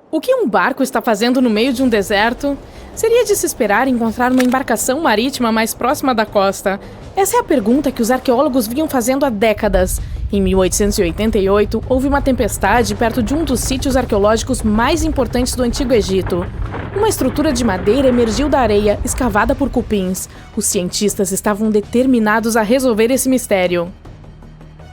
O que um barco está fazendo no meio de um deserto? Seria de se esperar encontrar uma embarcação marítima mais próxima da costa. Essa é a pergunta que os arqueólogos vinham fazendo há décadas. Em 1888, houve uma tempestade perto de um dos sítios arqueológicos mais importantes do Antigo Egito. Uma estrutura de madeira emergiu da areia, escavada por cupins. Os cientistas estavam determinados a resolver esse mistério.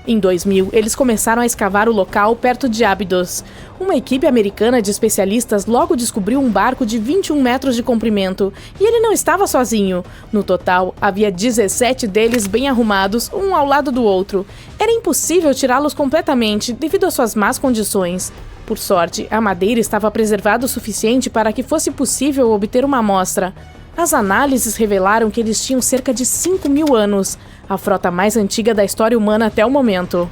Em 2000, eles começaram a escavar o local perto de Abydos. Uma equipe americana de especialistas logo descobriu um barco de 21 metros de comprimento, e ele não estava sozinho. No total, havia 17 deles bem arrumados, um ao lado do outro. Era impossível tirá-los completamente devido às suas más condições. Por sorte, a madeira estava preservada o suficiente para que fosse possível obter uma amostra. As análises revelaram que eles tinham cerca de 5.000 anos, a frota mais antiga da história humana até o momento.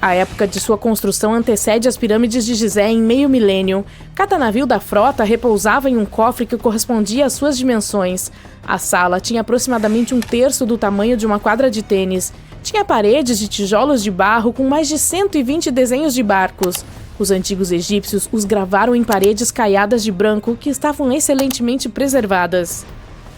A época de sua construção antecede as pirâmides de Gizé em meio milênio. Cada navio da frota repousava em um cofre que correspondia às suas dimensões. A sala tinha aproximadamente 1/3 do tamanho de uma quadra de tênis. Tinha paredes de tijolos de barro com mais de 120 desenhos de barcos. Os antigos egípcios os gravaram em paredes caiadas de branco que estavam excelentemente preservadas.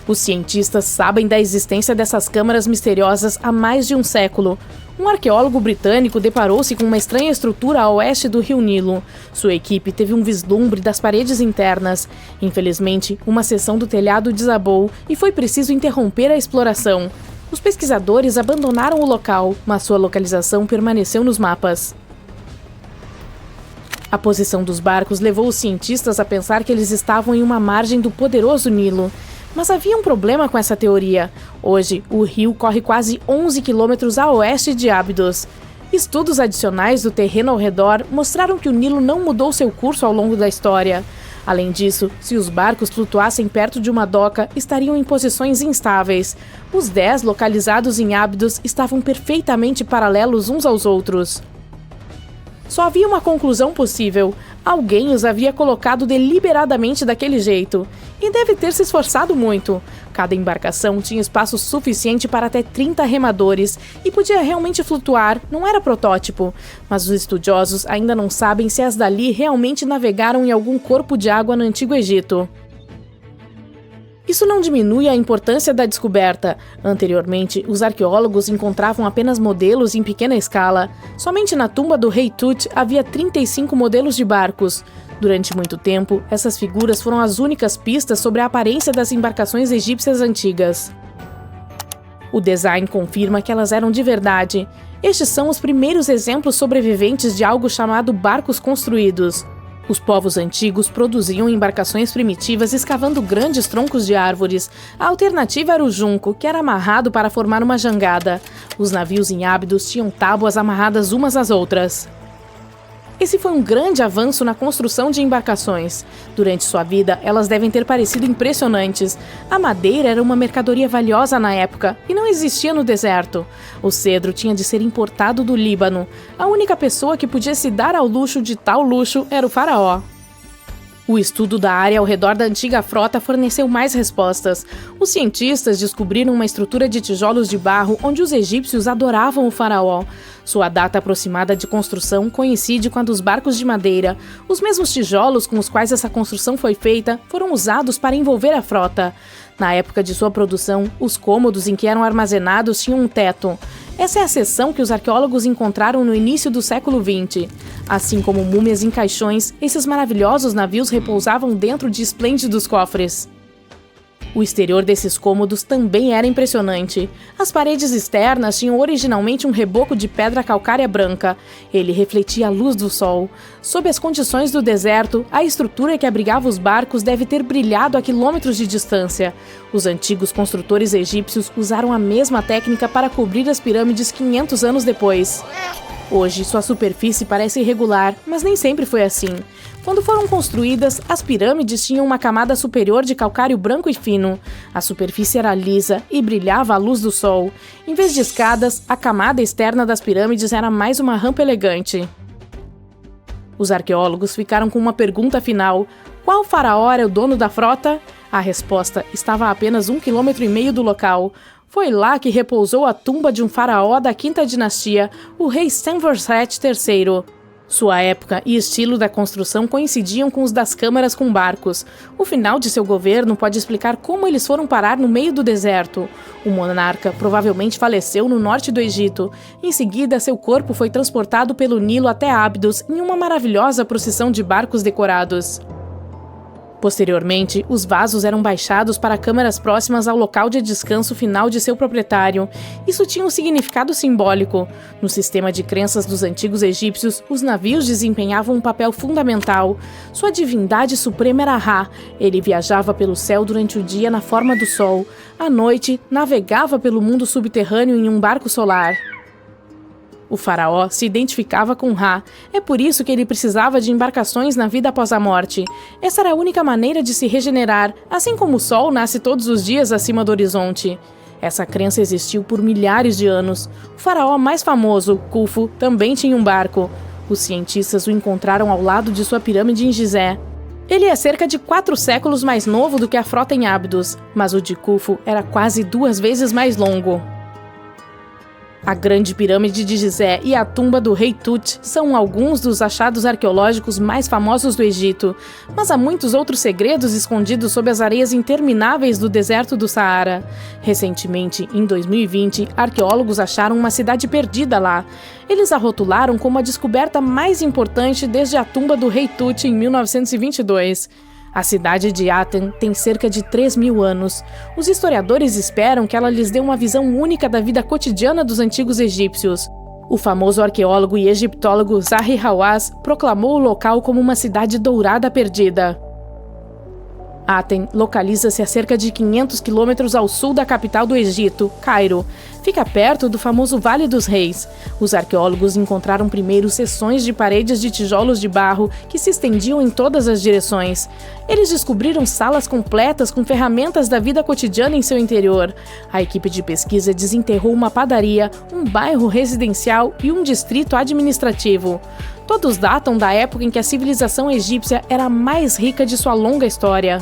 Os cientistas sabem da existência dessas câmaras misteriosas há mais de um século. Um arqueólogo britânico deparou-se com uma estranha estrutura a oeste do rio Nilo. Sua equipe teve um vislumbre das paredes internas. Infelizmente, uma seção do telhado desabou e foi preciso interromper a exploração. Os pesquisadores abandonaram o local, mas sua localização permaneceu nos mapas. A posição dos barcos levou os cientistas a pensar que eles estavam em uma margem do poderoso Nilo. Mas havia um problema com essa teoria. Hoje, o rio corre quase 11 quilômetros a oeste de Abydos. Estudos adicionais do terreno ao redor mostraram que o Nilo não mudou seu curso ao longo da história. Além disso, se os barcos flutuassem perto de uma doca, estariam em posições instáveis. Os 10 localizados em Abydos estavam perfeitamente paralelos uns aos outros. Só havia uma conclusão possível. Alguém os havia colocado deliberadamente daquele jeito. E deve ter se esforçado muito. Cada embarcação tinha espaço suficiente para até 30 remadores e podia realmente flutuar, não era protótipo. Mas os estudiosos ainda não sabem se as dali realmente navegaram em algum corpo de água no Antigo Egito. Isso não diminui a importância da descoberta. Anteriormente, os arqueólogos encontravam apenas modelos em pequena escala. Somente na tumba do rei Tut havia 35 modelos de barcos. Durante muito tempo, essas figuras foram as únicas pistas sobre a aparência das embarcações egípcias antigas. O design confirma que elas eram de verdade. Estes são os primeiros exemplos sobreviventes de algo chamado barcos construídos. Os povos antigos produziam embarcações primitivas escavando grandes troncos de árvores. A alternativa era o junco, que era amarrado para formar uma jangada. Os navios em Abydos tinham tábuas amarradas umas às outras. Esse foi um grande avanço na construção de embarcações. Durante sua vida, elas devem ter parecido impressionantes. A madeira era uma mercadoria valiosa na época e não existia no deserto. O cedro tinha de ser importado do Líbano. A única pessoa que podia se dar ao luxo de tal luxo era o faraó. O estudo da área ao redor da antiga frota forneceu mais respostas. Os cientistas descobriram uma estrutura de tijolos de barro onde os egípcios adoravam o faraó. Sua data aproximada de construção coincide com a dos barcos de madeira. Os mesmos tijolos com os quais essa construção foi feita foram usados para envolver a frota. Na época de sua produção, os cômodos em que eram armazenados tinham um teto. Essa é a seção que os arqueólogos encontraram no início do século XX. Assim como múmias em caixões, esses maravilhosos navios repousavam dentro de esplêndidos cofres. O exterior desses cômodos também era impressionante. As paredes externas tinham originalmente um reboco de pedra calcária branca. Ele refletia a luz do sol. Sob as condições do deserto, a estrutura que abrigava os barcos deve ter brilhado a quilômetros de distância. Os antigos construtores egípcios usaram a mesma técnica para cobrir as pirâmides 500 anos depois. Hoje, sua superfície parece irregular, mas nem sempre foi assim. Quando foram construídas, as pirâmides tinham uma camada superior de calcário branco e fino. A superfície era lisa e brilhava à luz do sol. Em vez de escadas, a camada externa das pirâmides era mais uma rampa elegante. Os arqueólogos ficaram com uma pergunta final: qual faraó era o dono da frota? A resposta estava a apenas 1,5 km do local. Foi lá que repousou a tumba de um faraó da quinta dinastia, o rei Senusret III. Sua época e estilo da construção coincidiam com os das câmaras com barcos. O final de seu governo pode explicar como eles foram parar no meio do deserto. O monarca provavelmente faleceu no norte do Egito. Em seguida, seu corpo foi transportado pelo Nilo até Ábidos em uma maravilhosa procissão de barcos decorados. Posteriormente, os vasos eram baixados para câmaras próximas ao local de descanso final de seu proprietário. Isso tinha um significado simbólico. No sistema de crenças dos antigos egípcios, os navios desempenhavam um papel fundamental. Sua divindade suprema era Ra. Ele viajava pelo céu durante o dia na forma do sol. À noite, navegava pelo mundo subterrâneo em um barco solar. O faraó se identificava com Ra. É por isso que ele precisava de embarcações na vida após a morte. Essa era a única maneira de se regenerar, assim como o sol nasce todos os dias acima do horizonte. Essa crença existiu por milhares de anos. O faraó mais famoso, Khufu, também tinha um barco. Os cientistas o encontraram ao lado de sua pirâmide em Gizé. Ele é cerca de 4 séculos mais novo do que a frota em Ábidos, mas o de Khufu era quase 2 vezes mais longo. A Grande Pirâmide de Gizé e a tumba do rei Tut são alguns dos achados arqueológicos mais famosos do Egito, mas há muitos outros segredos escondidos sob as areias intermináveis do deserto do Saara. Recentemente, em 2020, arqueólogos acharam uma cidade perdida lá. Eles a rotularam como a descoberta mais importante desde a tumba do rei Tut em 1922. A cidade de Aten tem cerca de 3.000 anos. Os historiadores esperam que ela lhes dê uma visão única da vida cotidiana dos antigos egípcios. O famoso arqueólogo e egiptólogo Zahi Hawass proclamou o local como uma cidade dourada perdida. Aten localiza-se a cerca de 500 quilômetros ao sul da capital do Egito, Cairo. Fica perto do famoso Vale dos Reis. Os arqueólogos encontraram primeiro seções de paredes de tijolos de barro que se estendiam em todas as direções. Eles descobriram salas completas com ferramentas da vida cotidiana em seu interior. A equipe de pesquisa desenterrou uma padaria, um bairro residencial e um distrito administrativo. Todos datam da época em que a civilização egípcia era a mais rica de sua longa história.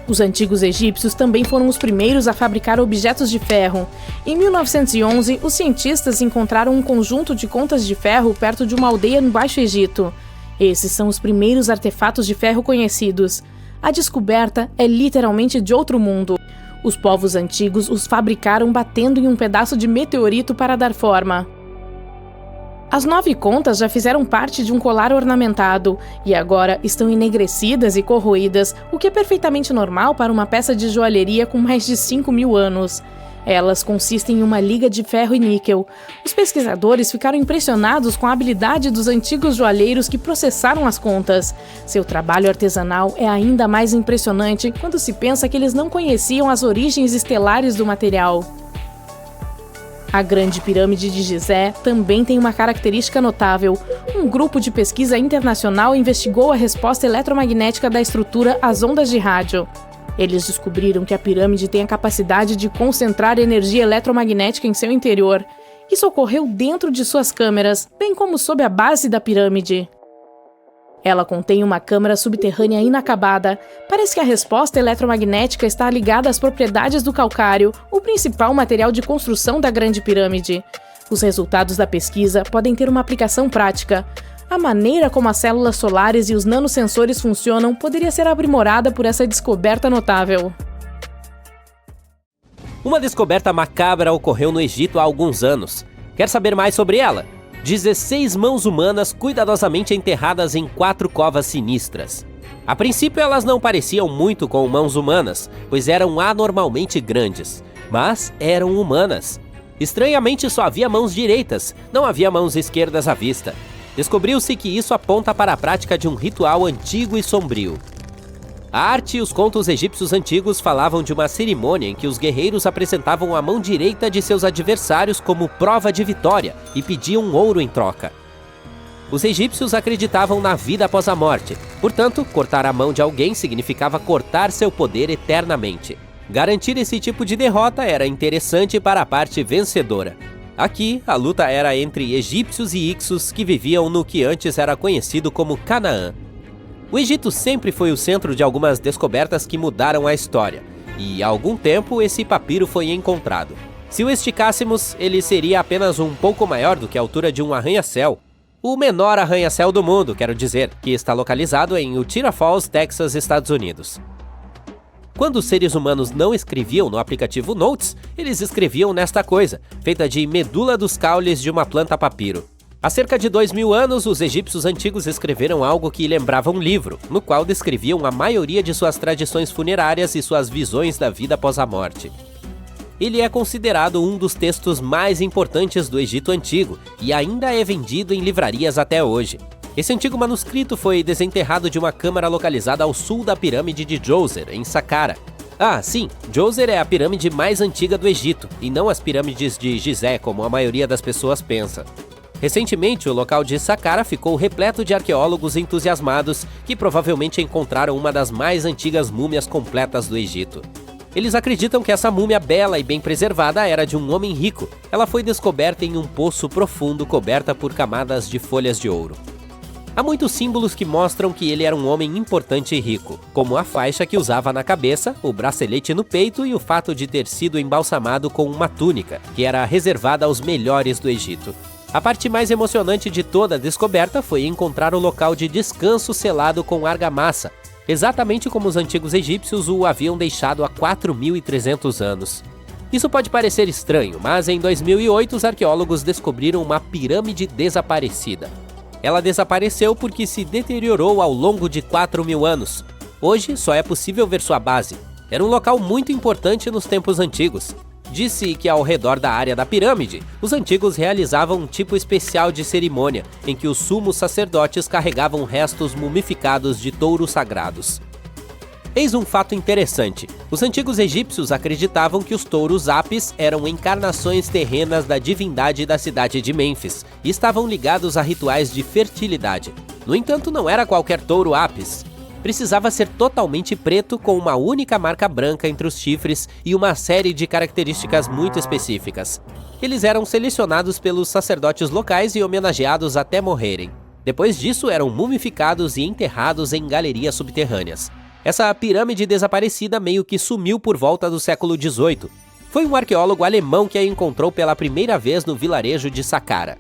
Os antigos egípcios também foram os primeiros a fabricar objetos de ferro. Em 1911, os cientistas encontraram um conjunto de contas de ferro perto de uma aldeia no Baixo Egito. Esses são os primeiros artefatos de ferro conhecidos. A descoberta é literalmente de outro mundo. Os povos antigos os fabricaram batendo em um pedaço de meteorito para dar forma. As 9 contas já fizeram parte de um colar ornamentado e agora estão enegrecidas e corroídas, o que é perfeitamente normal para uma peça de joalheria com mais de 5.000 anos. Elas consistem em uma liga de ferro e níquel. Os pesquisadores ficaram impressionados com a habilidade dos antigos joalheiros que processaram as contas. Seu trabalho artesanal é ainda mais impressionante quando se pensa que eles não conheciam as origens estelares do material. A Grande Pirâmide de Gizé também tem uma característica notável. Um grupo de pesquisa internacional investigou a resposta eletromagnética da estrutura às ondas de rádio. Eles descobriram que a pirâmide tem a capacidade de concentrar energia eletromagnética em seu interior. Isso ocorreu dentro de suas câmeras, bem como sob a base da pirâmide. Ela contém uma câmara subterrânea inacabada. Parece que a resposta eletromagnética está ligada às propriedades do calcário, o principal material de construção da Grande Pirâmide. Os resultados da pesquisa podem ter uma aplicação prática. A maneira como as células solares e os nanosensores funcionam poderia ser aprimorada por essa descoberta notável. Uma descoberta macabra ocorreu no Egito há alguns anos. Quer saber mais sobre ela? 16 mãos humanas cuidadosamente enterradas em 4 covas sinistras. A princípio elas não pareciam muito com mãos humanas, pois eram anormalmente grandes, mas eram humanas. Estranhamente só havia mãos direitas, não havia mãos esquerdas à vista. Descobriu-se que isso aponta para a prática de um ritual antigo e sombrio. A arte e os contos egípcios antigos falavam de uma cerimônia em que os guerreiros apresentavam a mão direita de seus adversários como prova de vitória e pediam ouro em troca. Os egípcios acreditavam na vida após a morte, portanto, cortar a mão de alguém significava cortar seu poder eternamente. Garantir esse tipo de derrota era interessante para a parte vencedora. Aqui, a luta era entre egípcios e Hyksos que viviam no que antes era conhecido como Canaã. O Egito sempre foi o centro de algumas descobertas que mudaram a história, e há algum tempo esse papiro foi encontrado. Se o esticássemos, ele seria apenas um pouco maior do que a altura de um arranha-céu. O menor arranha-céu do mundo, quero dizer, que está localizado em Utica Falls, Texas, Estados Unidos. Quando os seres humanos não escreviam no aplicativo Notes, eles escreviam nesta coisa, feita de medula dos caules de uma planta papiro. Há cerca de 2000 anos, os egípcios antigos escreveram algo que lembrava um livro, no qual descreviam a maioria de suas tradições funerárias e suas visões da vida após a morte. Ele é considerado um dos textos mais importantes do Egito Antigo e ainda é vendido em livrarias até hoje. Esse antigo manuscrito foi desenterrado de uma câmara localizada ao sul da pirâmide de Djoser, em Saqqara. Ah, sim, Djoser é a pirâmide mais antiga do Egito, e não as pirâmides de Gizé, como a maioria das pessoas pensa. Recentemente, o local de Saqqara ficou repleto de arqueólogos entusiasmados que provavelmente encontraram uma das mais antigas múmias completas do Egito. Eles acreditam que essa múmia bela e bem preservada era de um homem rico. Ela foi descoberta em um poço profundo coberta por camadas de folhas de ouro. Há muitos símbolos que mostram que ele era um homem importante e rico, como a faixa que usava na cabeça, o bracelete no peito e o fato de ter sido embalsamado com uma túnica, que era reservada aos melhores do Egito. A parte mais emocionante de toda a descoberta foi encontrar o local de descanso selado com argamassa, exatamente como os antigos egípcios o haviam deixado há 4.300 anos. Isso pode parecer estranho, mas em 2008 os arqueólogos descobriram uma pirâmide desaparecida. Ela desapareceu porque se deteriorou ao longo de 4.000 anos. Hoje só é possível ver sua base. Era um local muito importante nos tempos antigos. Disse que ao redor da área da pirâmide, os antigos realizavam um tipo especial de cerimônia, em que os sumos sacerdotes carregavam restos mumificados de touros sagrados. Eis um fato interessante. Os antigos egípcios acreditavam que os touros Apis eram encarnações terrenas da divindade da cidade de Mênfis e estavam ligados a rituais de fertilidade. No entanto, não era qualquer touro Apis. Precisava ser totalmente preto com uma única marca branca entre os chifres e uma série de características muito específicas. Eles eram selecionados pelos sacerdotes locais e homenageados até morrerem. Depois disso, eram mumificados e enterrados em galerias subterrâneas. Essa pirâmide desaparecida meio que sumiu por volta do século XVIII. Foi um arqueólogo alemão que a encontrou pela primeira vez no vilarejo de Saqqara.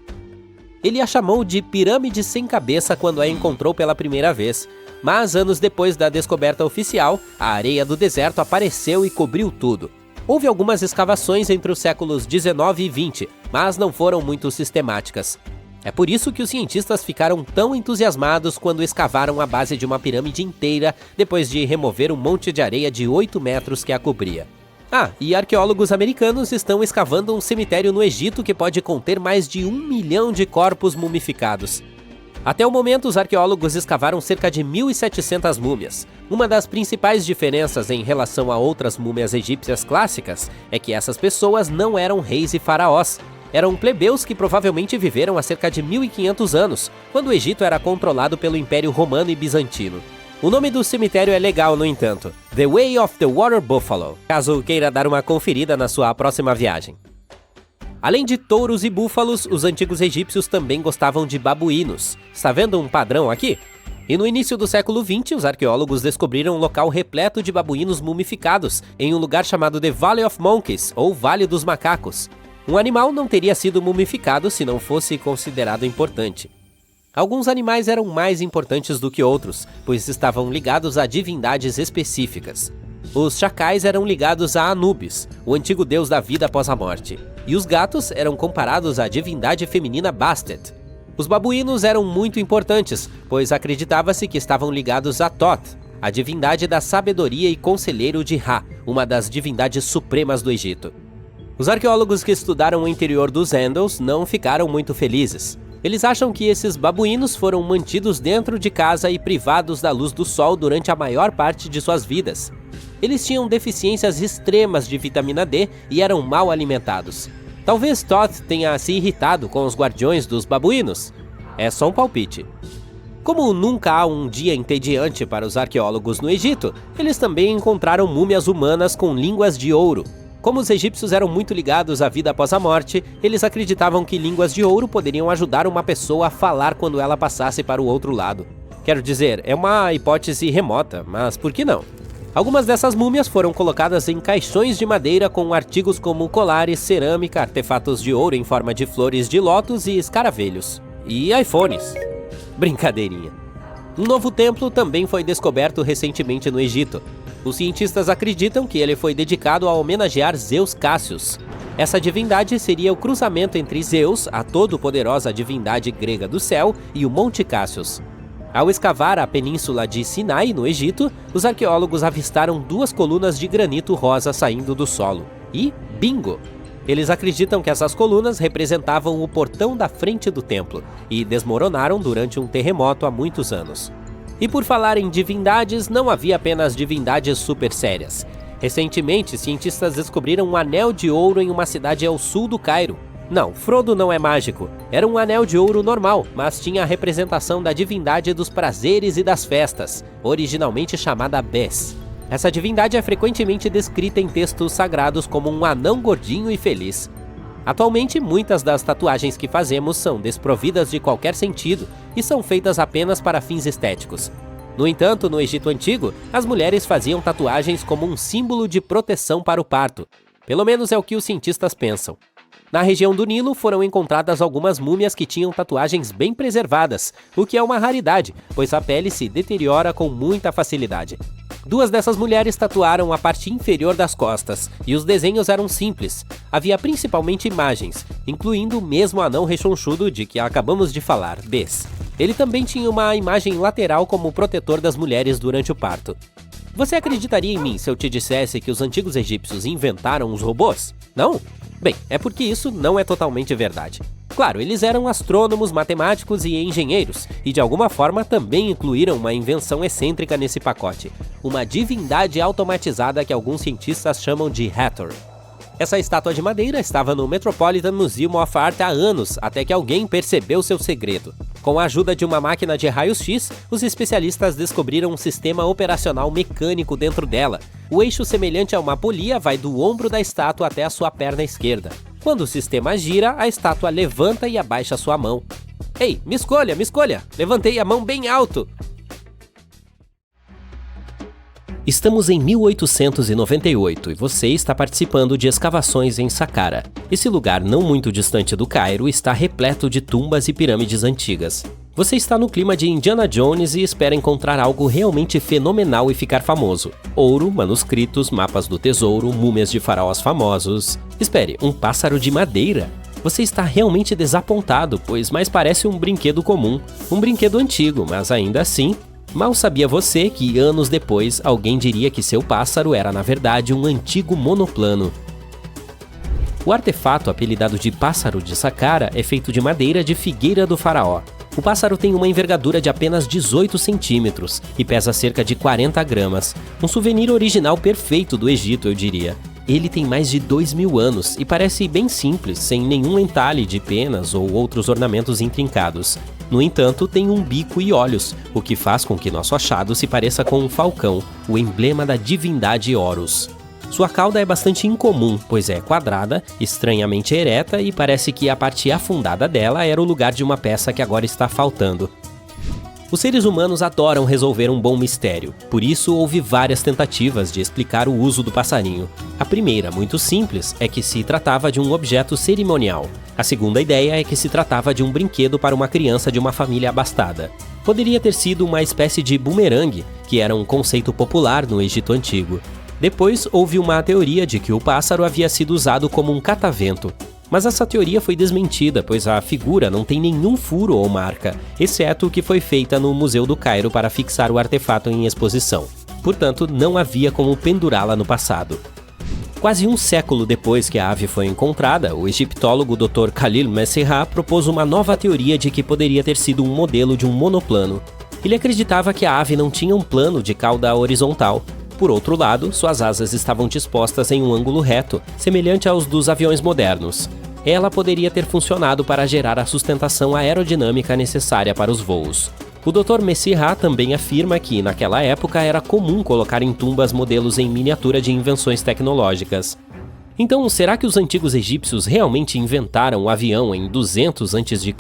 Ele a chamou de pirâmide sem cabeça quando a encontrou pela primeira vez, mas anos depois da descoberta oficial, a areia do deserto apareceu e cobriu tudo. Houve algumas escavações entre os séculos 19 e 20, mas não foram muito sistemáticas. É por isso que os cientistas ficaram tão entusiasmados quando escavaram a base de uma pirâmide inteira depois de remover um monte de areia de 8 metros que a cobria. Ah, e arqueólogos americanos estão escavando um cemitério no Egito que pode conter mais de 1 milhão de corpos mumificados. Até o momento, os arqueólogos escavaram cerca de 1.700 múmias. Uma das principais diferenças em relação a outras múmias egípcias clássicas é que essas pessoas não eram reis e faraós. Eram plebeus que provavelmente viveram há cerca de 1.500 anos, quando o Egito era controlado pelo Império Romano e Bizantino. O nome do cemitério é legal, no entanto, The Way of the Water Buffalo, caso queira dar uma conferida na sua próxima viagem. Além de touros e búfalos, os antigos egípcios também gostavam de babuínos. Está vendo um padrão aqui? E no início do século XX, os arqueólogos descobriram um local repleto de babuínos mumificados, em um lugar chamado The Valley of Monkeys, ou Vale dos Macacos. Um animal não teria sido mumificado se não fosse considerado importante. Alguns animais eram mais importantes do que outros, pois estavam ligados a divindades específicas. Os chacais eram ligados a Anubis, o antigo deus da vida após a morte, e os gatos eram comparados à divindade feminina Bastet. Os babuínos eram muito importantes, pois acreditava-se que estavam ligados a Thoth, a divindade da sabedoria e conselheiro de Ra, uma das divindades supremas do Egito. Os arqueólogos que estudaram o interior dos Andals não ficaram muito felizes. Eles acham que esses babuínos foram mantidos dentro de casa e privados da luz do sol durante a maior parte de suas vidas. Eles tinham deficiências extremas de vitamina D e eram mal alimentados. Talvez Thoth tenha se irritado com os guardiões dos babuínos. É só um palpite. Como nunca há um dia entediante para os arqueólogos no Egito, eles também encontraram múmias humanas com línguas de ouro. Como os egípcios eram muito ligados à vida após a morte, eles acreditavam que línguas de ouro poderiam ajudar uma pessoa a falar quando ela passasse para o outro lado. Quero dizer, é uma hipótese remota, mas por que não? Algumas dessas múmias foram colocadas em caixões de madeira com artigos como colares, cerâmica, artefatos de ouro em forma de flores de lótus e escaravelhos. e iPhones. Brincadeirinha. Um novo templo também foi descoberto recentemente no Egito. Os cientistas acreditam que ele foi dedicado a homenagear Zeus Cássius. Essa divindade seria o cruzamento entre Zeus, a todo-poderosa divindade grega do céu, e o Monte Cássius. Ao escavar a península de Sinai, no Egito, os arqueólogos avistaram 2 colunas de granito rosa saindo do solo. E, bingo! Eles acreditam que essas colunas representavam o portão da frente do templo e desmoronaram durante um terremoto há muitos anos. E por falar em divindades, não havia apenas divindades super sérias. Recentemente, cientistas descobriram um anel de ouro em uma cidade ao sul do Cairo. Não, Frodo não é mágico. Era um anel de ouro normal, mas tinha a representação da divindade dos prazeres e das festas, originalmente chamada Bes. Essa divindade é frequentemente descrita em textos sagrados como um anão gordinho e feliz. Atualmente, muitas das tatuagens que fazemos são desprovidas de qualquer sentido e são feitas apenas para fins estéticos. No entanto, no Egito Antigo, as mulheres faziam tatuagens como um símbolo de proteção para o parto. Pelo menos é o que os cientistas pensam. Na região do Nilo foram encontradas algumas múmias que tinham tatuagens bem preservadas, o que é uma raridade, pois a pele se deteriora com muita facilidade. 2 dessas mulheres tatuaram a parte inferior das costas, e os desenhos eram simples. Havia principalmente imagens, incluindo o mesmo anão rechonchudo de que acabamos de falar, Bes. Ele também tinha uma imagem lateral como protetor das mulheres durante o parto. Você acreditaria em mim se eu te dissesse que os antigos egípcios inventaram os robôs? Não? Bem, é porque isso não é totalmente verdade. Claro, eles eram astrônomos, matemáticos e engenheiros, e de alguma forma também incluíram uma invenção excêntrica nesse pacote, uma divindade automatizada que alguns cientistas chamam de Hathor. Essa estátua de madeira estava no Metropolitan Museum of Art há anos, até que alguém percebeu seu segredo. Com a ajuda de uma máquina de raios-x, os especialistas descobriram um sistema operacional mecânico dentro dela. O eixo semelhante a uma polia vai do ombro da estátua até a sua perna esquerda. Quando o sistema gira, a estátua levanta e abaixa sua mão. Ei, me escolha, me escolha! Levantei a mão bem alto! Estamos em 1898 e você está participando de escavações em Saqqara. Esse lugar não muito distante do Cairo está repleto de tumbas e pirâmides antigas. Você está no clima de Indiana Jones e espera encontrar algo realmente fenomenal e ficar famoso. Ouro, manuscritos, mapas do tesouro, múmias de faraós famosos. Espere, um pássaro de madeira? Você está realmente desapontado, pois mais parece um brinquedo comum. Um brinquedo antigo, mas ainda assim... Mal sabia você que, anos depois, alguém diria que seu pássaro era, na verdade, um antigo monoplano. O artefato, apelidado de Pássaro de Saqqara, é feito de madeira de figueira do faraó. O pássaro tem uma envergadura de apenas 18 centímetros e pesa cerca de 40 gramas. Um souvenir original perfeito do Egito, eu diria. Ele tem mais de 2.000 anos e parece bem simples, sem nenhum entalhe de penas ou outros ornamentos intrincados. No entanto, tem um bico e olhos, o que faz com que nosso achado se pareça com um falcão, o emblema da divindade Horus. Sua cauda é bastante incomum, pois é quadrada, estranhamente ereta e parece que a parte afundada dela era o lugar de uma peça que agora está faltando. Os seres humanos adoram resolver um bom mistério, por isso houve várias tentativas de explicar o uso do passarinho. A primeira, muito simples, é que se tratava de um objeto cerimonial. A segunda ideia é que se tratava de um brinquedo para uma criança de uma família abastada. Poderia ter sido uma espécie de bumerangue, que era um conceito popular no Egito Antigo. Depois houve uma teoria de que o pássaro havia sido usado como um catavento. Mas essa teoria foi desmentida, pois a figura não tem nenhum furo ou marca, exceto o que foi feita no Museu do Cairo para fixar o artefato em exposição. Portanto, não havia como pendurá-la no passado. Quase um século depois que a ave foi encontrada, o egiptólogo Dr. Khalil Messerra propôs uma nova teoria de que poderia ter sido um modelo de um monoplano. Ele acreditava que a ave não tinha um plano de cauda horizontal. Por outro lado, suas asas estavam dispostas em um ângulo reto, semelhante aos dos aviões modernos. Ela poderia ter funcionado para gerar a sustentação aerodinâmica necessária para os voos. O Dr. Messerra também afirma que, naquela época, era comum colocar em tumbas modelos em miniatura de invenções tecnológicas. Então, será que os antigos egípcios realmente inventaram o avião em 200 a.C.?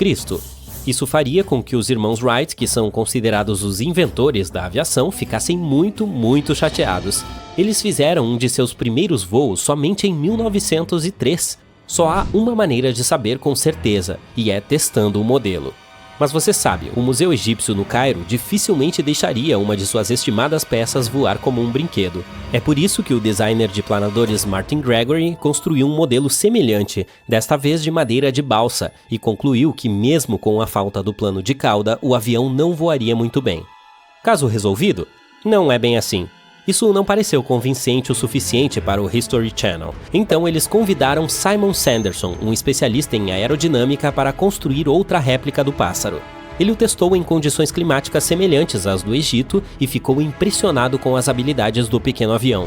Isso faria com que os irmãos Wright, que são considerados os inventores da aviação, ficassem muito chateados. Eles fizeram um de seus primeiros voos somente em 1903. Só há uma maneira de saber com certeza, e é testando o modelo. Mas você sabe, o Museu Egípcio no Cairo dificilmente deixaria uma de suas estimadas peças voar como um brinquedo. É por isso que o designer de planadores Martin Gregory construiu um modelo semelhante, desta vez de madeira de balsa, e concluiu que mesmo com a falta do plano de cauda, o avião não voaria muito bem. Caso resolvido? Não é bem assim. Isso não pareceu convincente o suficiente para o History Channel. Então eles convidaram Simon Sanderson, um especialista em aerodinâmica, para construir outra réplica do pássaro. Ele o testou em condições climáticas semelhantes às do Egito e ficou impressionado com as habilidades do pequeno avião.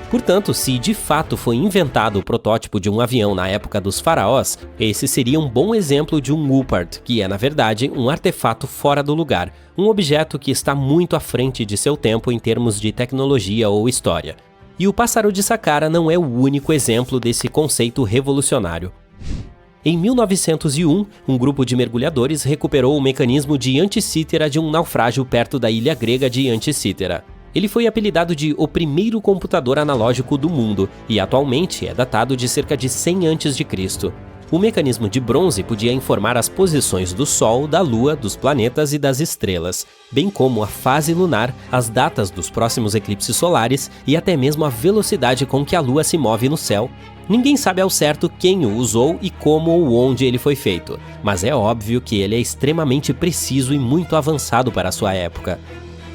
Portanto, se de fato foi inventado o protótipo de um avião na época dos faraós, esse seria um bom exemplo de um Woopard, que é na verdade um artefato fora do lugar, um objeto que está muito à frente de seu tempo em termos de tecnologia ou história. E o pássaro de Saqqara não é o único exemplo desse conceito revolucionário. Em 1901, um grupo de mergulhadores recuperou o mecanismo de Anticítera de um naufrágio perto da ilha grega de Anticítera. Ele foi apelidado de o primeiro computador analógico do mundo e atualmente é datado de cerca de 100 a.C. O mecanismo de bronze podia informar as posições do Sol, da Lua, dos planetas e das estrelas, bem como a fase lunar, as datas dos próximos eclipses solares e até mesmo a velocidade com que a Lua se move no céu. Ninguém sabe ao certo quem o usou e como ou onde ele foi feito, mas é óbvio que ele é extremamente preciso e muito avançado para a sua época.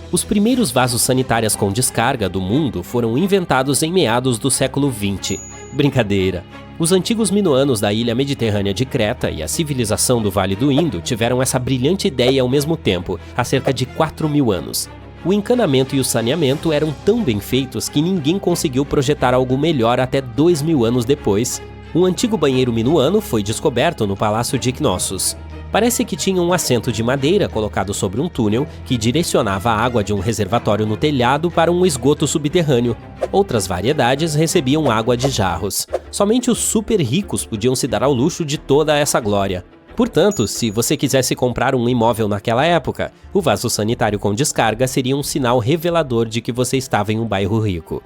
Os primeiros vasos sanitários com descarga do mundo foram inventados em meados do século XX. Brincadeira! Os antigos minoanos da ilha mediterrânea de Creta e a civilização do Vale do Indo tiveram essa brilhante ideia ao mesmo tempo, há cerca de 4.000 anos. O encanamento e o saneamento eram tão bem feitos que ninguém conseguiu projetar algo melhor até 2.000 anos depois. Um antigo banheiro minoano foi descoberto no Palácio de Knossos. Parece que tinha um assento de madeira colocado sobre um túnel que direcionava a água de um reservatório no telhado para um esgoto subterrâneo. Outras variedades recebiam água de jarros. Somente os super ricos podiam se dar ao luxo de toda essa glória. Portanto, se você quisesse comprar um imóvel naquela época, o vaso sanitário com descarga seria um sinal revelador de que você estava em um bairro rico.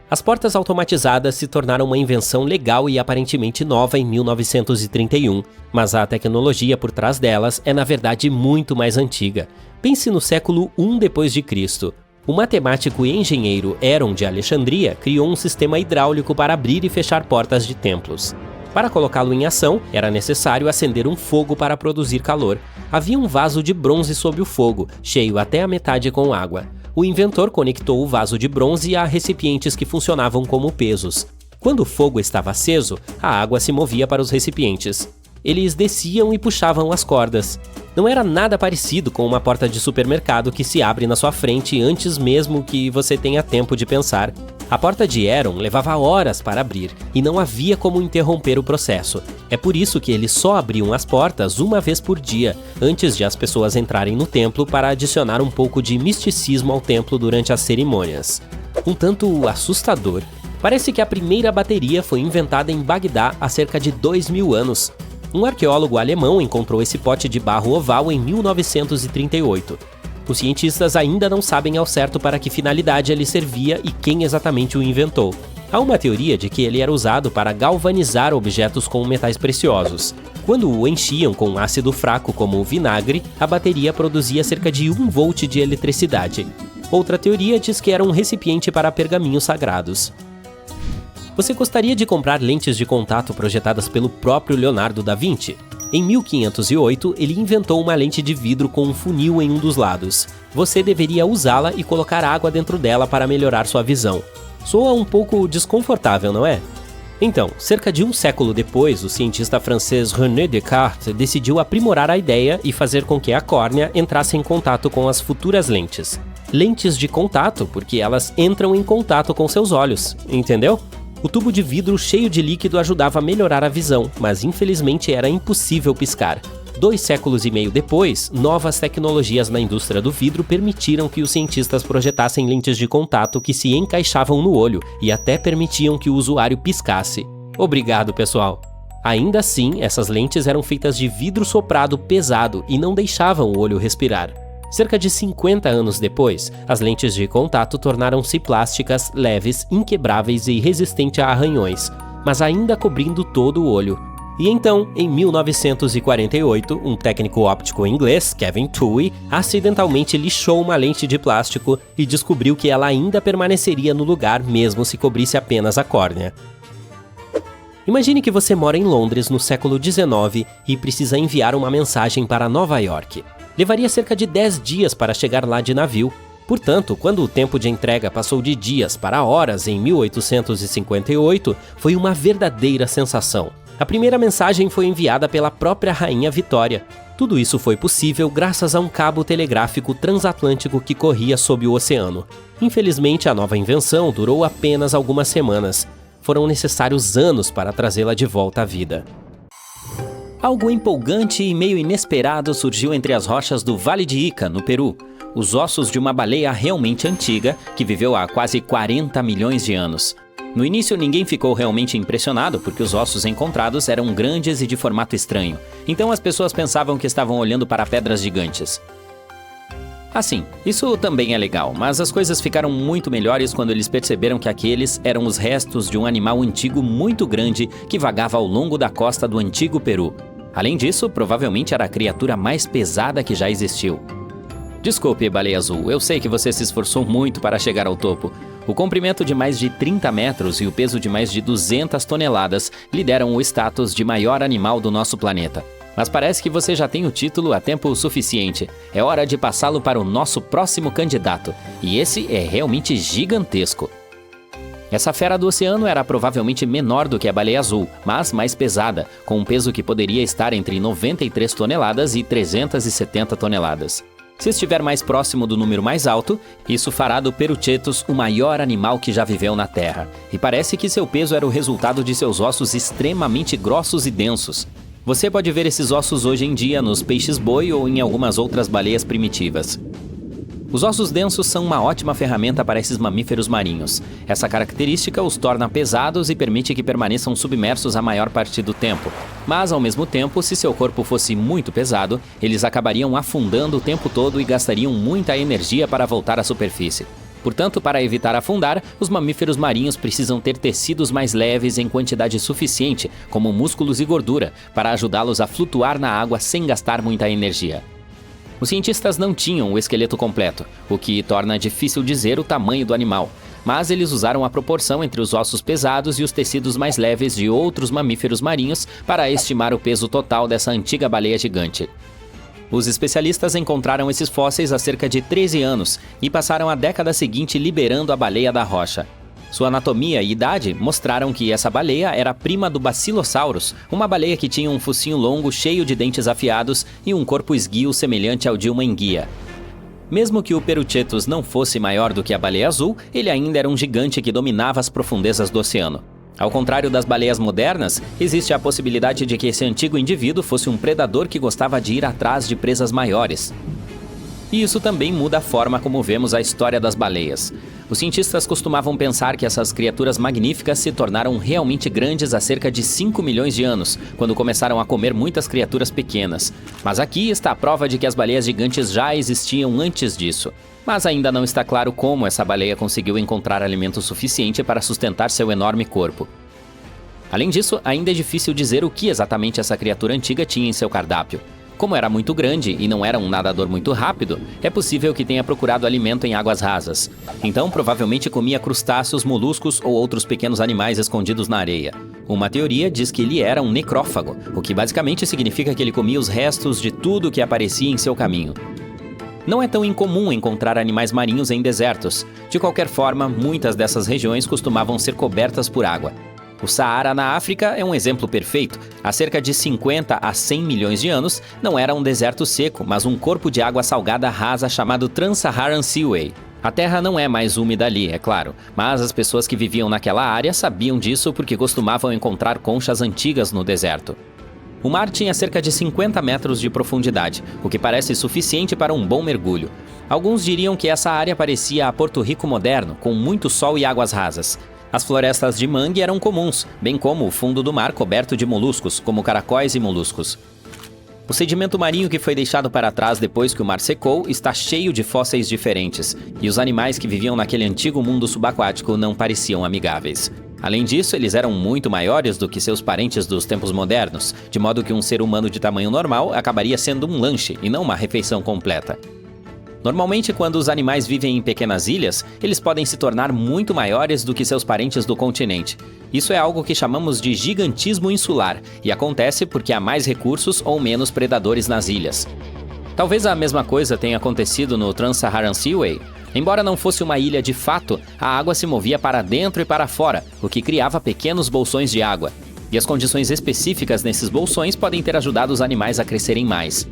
As portas automatizadas se tornaram uma invenção legal e aparentemente nova em 1931, mas a tecnologia por trás delas é na verdade muito mais antiga. Pense no século I d.C. O matemático e engenheiro Heron de Alexandria criou um sistema hidráulico para abrir e fechar portas de templos. Para colocá-lo em ação, era necessário acender um fogo para produzir calor. Havia um vaso de bronze sob o fogo, cheio até a metade com água. O inventor conectou o vaso de bronze a recipientes que funcionavam como pesos. Quando o fogo estava aceso, a água se movia para os recipientes. Eles desciam e puxavam as cordas. Não era nada parecido com uma porta de supermercado que se abre na sua frente antes mesmo que você tenha tempo de pensar. A porta de Heron levava horas para abrir e não havia como interromper o processo. É por isso que eles só abriam as portas uma vez por dia, antes de as pessoas entrarem no templo para adicionar um pouco de misticismo ao templo durante as cerimônias. Um tanto assustador. Parece que a primeira bateria foi inventada em Bagdá há cerca de 2.000 anos. Um arqueólogo alemão encontrou esse pote de barro oval em 1938. Os cientistas ainda não sabem ao certo para que finalidade ele servia e quem exatamente o inventou. Há uma teoria de que ele era usado para galvanizar objetos com metais preciosos. Quando o enchiam com ácido fraco como o vinagre, a bateria produzia cerca de 1 volt de eletricidade. Outra teoria diz que era um recipiente para pergaminhos sagrados. Você gostaria de comprar lentes de contato projetadas pelo próprio Leonardo da Vinci? Em 1508, ele inventou uma lente de vidro com um funil em um dos lados. Você deveria usá-la e colocar água dentro dela para melhorar sua visão. Soa um pouco desconfortável, não é? Então, cerca de um século depois, o cientista francês René Descartes decidiu aprimorar a ideia e fazer com que a córnea entrasse em contato com as futuras lentes. Lentes de contato, porque elas entram em contato com seus olhos, entendeu? O tubo de vidro cheio de líquido ajudava a melhorar a visão, mas infelizmente era impossível piscar. 2 séculos e meio depois, novas tecnologias na indústria do vidro permitiram que os cientistas projetassem lentes de contato que se encaixavam no olho e até permitiam que o usuário piscasse. Obrigado, pessoal! Ainda assim, essas lentes eram feitas de vidro soprado pesado e não deixavam o olho respirar. Cerca de 50 anos depois, as lentes de contato tornaram-se plásticas, leves, inquebráveis e resistentes a arranhões, mas ainda cobrindo todo o olho. E então, em 1948, um técnico óptico inglês, Kevin Toohey, acidentalmente lixou uma lente de plástico e descobriu que ela ainda permaneceria no lugar mesmo se cobrisse apenas a córnea. Imagine que você mora em Londres no século XIX e precisa enviar uma mensagem para Nova York. Levaria cerca de 10 dias para chegar lá de navio. Portanto, quando o tempo de entrega passou de dias para horas em 1858, foi uma verdadeira sensação. A primeira mensagem foi enviada pela própria Rainha Vitória. Tudo isso foi possível graças a um cabo telegráfico transatlântico que corria sob o oceano. Infelizmente, a nova invenção durou apenas algumas semanas. Foram necessários anos para trazê-la de volta à vida. Algo empolgante e meio inesperado surgiu entre as rochas do Vale de Ica, no Peru. Os ossos de uma baleia realmente antiga, que viveu há quase 40 milhões de anos. No início, ninguém ficou realmente impressionado, porque os ossos encontrados eram grandes e de formato estranho. Então as pessoas pensavam que estavam olhando para pedras gigantes. Assim, isso também é legal, mas as coisas ficaram muito melhores quando eles perceberam que aqueles eram os restos de um animal antigo muito grande que vagava ao longo da costa do antigo Peru. Além disso, provavelmente era a criatura mais pesada que já existiu. Desculpe, baleia azul, eu sei que você se esforçou muito para chegar ao topo. O comprimento de mais de 30 metros e o peso de mais de 200 toneladas lhe deram o status de maior animal do nosso planeta. Mas parece que você já tem o título há tempo suficiente. É hora de passá-lo para o nosso próximo candidato. E esse é realmente gigantesco. Essa fera do oceano era provavelmente menor do que a baleia azul, mas mais pesada, com um peso que poderia estar entre 93 toneladas e 370 toneladas. Se estiver mais próximo do número mais alto, isso fará do Peruchetus o maior animal que já viveu na Terra. E parece que seu peso era o resultado de seus ossos extremamente grossos e densos. Você pode ver esses ossos hoje em dia nos peixes-boi ou em algumas outras baleias primitivas. Os ossos densos são uma ótima ferramenta para esses mamíferos marinhos. Essa característica os torna pesados e permite que permaneçam submersos a maior parte do tempo. Mas, ao mesmo tempo, se seu corpo fosse muito pesado, eles acabariam afundando o tempo todo e gastariam muita energia para voltar à superfície. Portanto, para evitar afundar, os mamíferos marinhos precisam ter tecidos mais leves em quantidade suficiente, como músculos e gordura, para ajudá-los a flutuar na água sem gastar muita energia. Os cientistas não tinham o esqueleto completo, o que torna difícil dizer o tamanho do animal, mas eles usaram a proporção entre os ossos pesados e os tecidos mais leves de outros mamíferos marinhos para estimar o peso total dessa antiga baleia gigante. Os especialistas encontraram esses fósseis há cerca de 13 anos e passaram a década seguinte liberando a baleia da rocha. Sua anatomia e idade mostraram que essa baleia era prima do Basilosaurus, uma baleia que tinha um focinho longo cheio de dentes afiados e um corpo esguio semelhante ao de uma enguia. Mesmo que o Peruchetus não fosse maior do que a baleia azul, ele ainda era um gigante que dominava as profundezas do oceano. Ao contrário das baleias modernas, existe a possibilidade de que esse antigo indivíduo fosse um predador que gostava de ir atrás de presas maiores. E isso também muda a forma como vemos a história das baleias. Os cientistas costumavam pensar que essas criaturas magníficas se tornaram realmente grandes há cerca de 5 milhões de anos, quando começaram a comer muitas criaturas pequenas. Mas aqui está a prova de que as baleias gigantes já existiam antes disso. Mas ainda não está claro como essa baleia conseguiu encontrar alimento suficiente para sustentar seu enorme corpo. Além disso, ainda é difícil dizer o que exatamente essa criatura antiga tinha em seu cardápio. Como era muito grande e não era um nadador muito rápido, é possível que tenha procurado alimento em águas rasas. Então, provavelmente comia crustáceos, moluscos ou outros pequenos animais escondidos na areia. Uma teoria diz que ele era um necrófago, o que basicamente significa que ele comia os restos de tudo que aparecia em seu caminho. Não é tão incomum encontrar animais marinhos em desertos. De qualquer forma, muitas dessas regiões costumavam ser cobertas por água. O Saara, na África, é um exemplo perfeito. Há cerca de 50 a 100 milhões de anos, não era um deserto seco, mas um corpo de água salgada rasa chamado Trans-Saharan Seaway. A terra não é mais úmida ali, é claro, mas as pessoas que viviam naquela área sabiam disso porque costumavam encontrar conchas antigas no deserto. O mar tinha cerca de 50 metros de profundidade, o que parece suficiente para um bom mergulho. Alguns diriam que essa área parecia a Porto Rico moderno, com muito sol e águas rasas. As florestas de mangue eram comuns, bem como o fundo do mar coberto de moluscos, como caracóis e moluscos. O sedimento marinho que foi deixado para trás depois que o mar secou está cheio de fósseis diferentes, e os animais que viviam naquele antigo mundo subaquático não pareciam amigáveis. Além disso, eles eram muito maiores do que seus parentes dos tempos modernos, de modo que um ser humano de tamanho normal acabaria sendo um lanche e não uma refeição completa. Normalmente, quando os animais vivem em pequenas ilhas, eles podem se tornar muito maiores do que seus parentes do continente. Isso é algo que chamamos de gigantismo insular, e acontece porque há mais recursos ou menos predadores nas ilhas. Talvez a mesma coisa tenha acontecido no Trans-Saharan Seaway. Embora não fosse uma ilha de fato, a água se movia para dentro e para fora, o que criava pequenos bolsões de água. E as condições específicas nesses bolsões podem ter ajudado os animais a crescerem mais.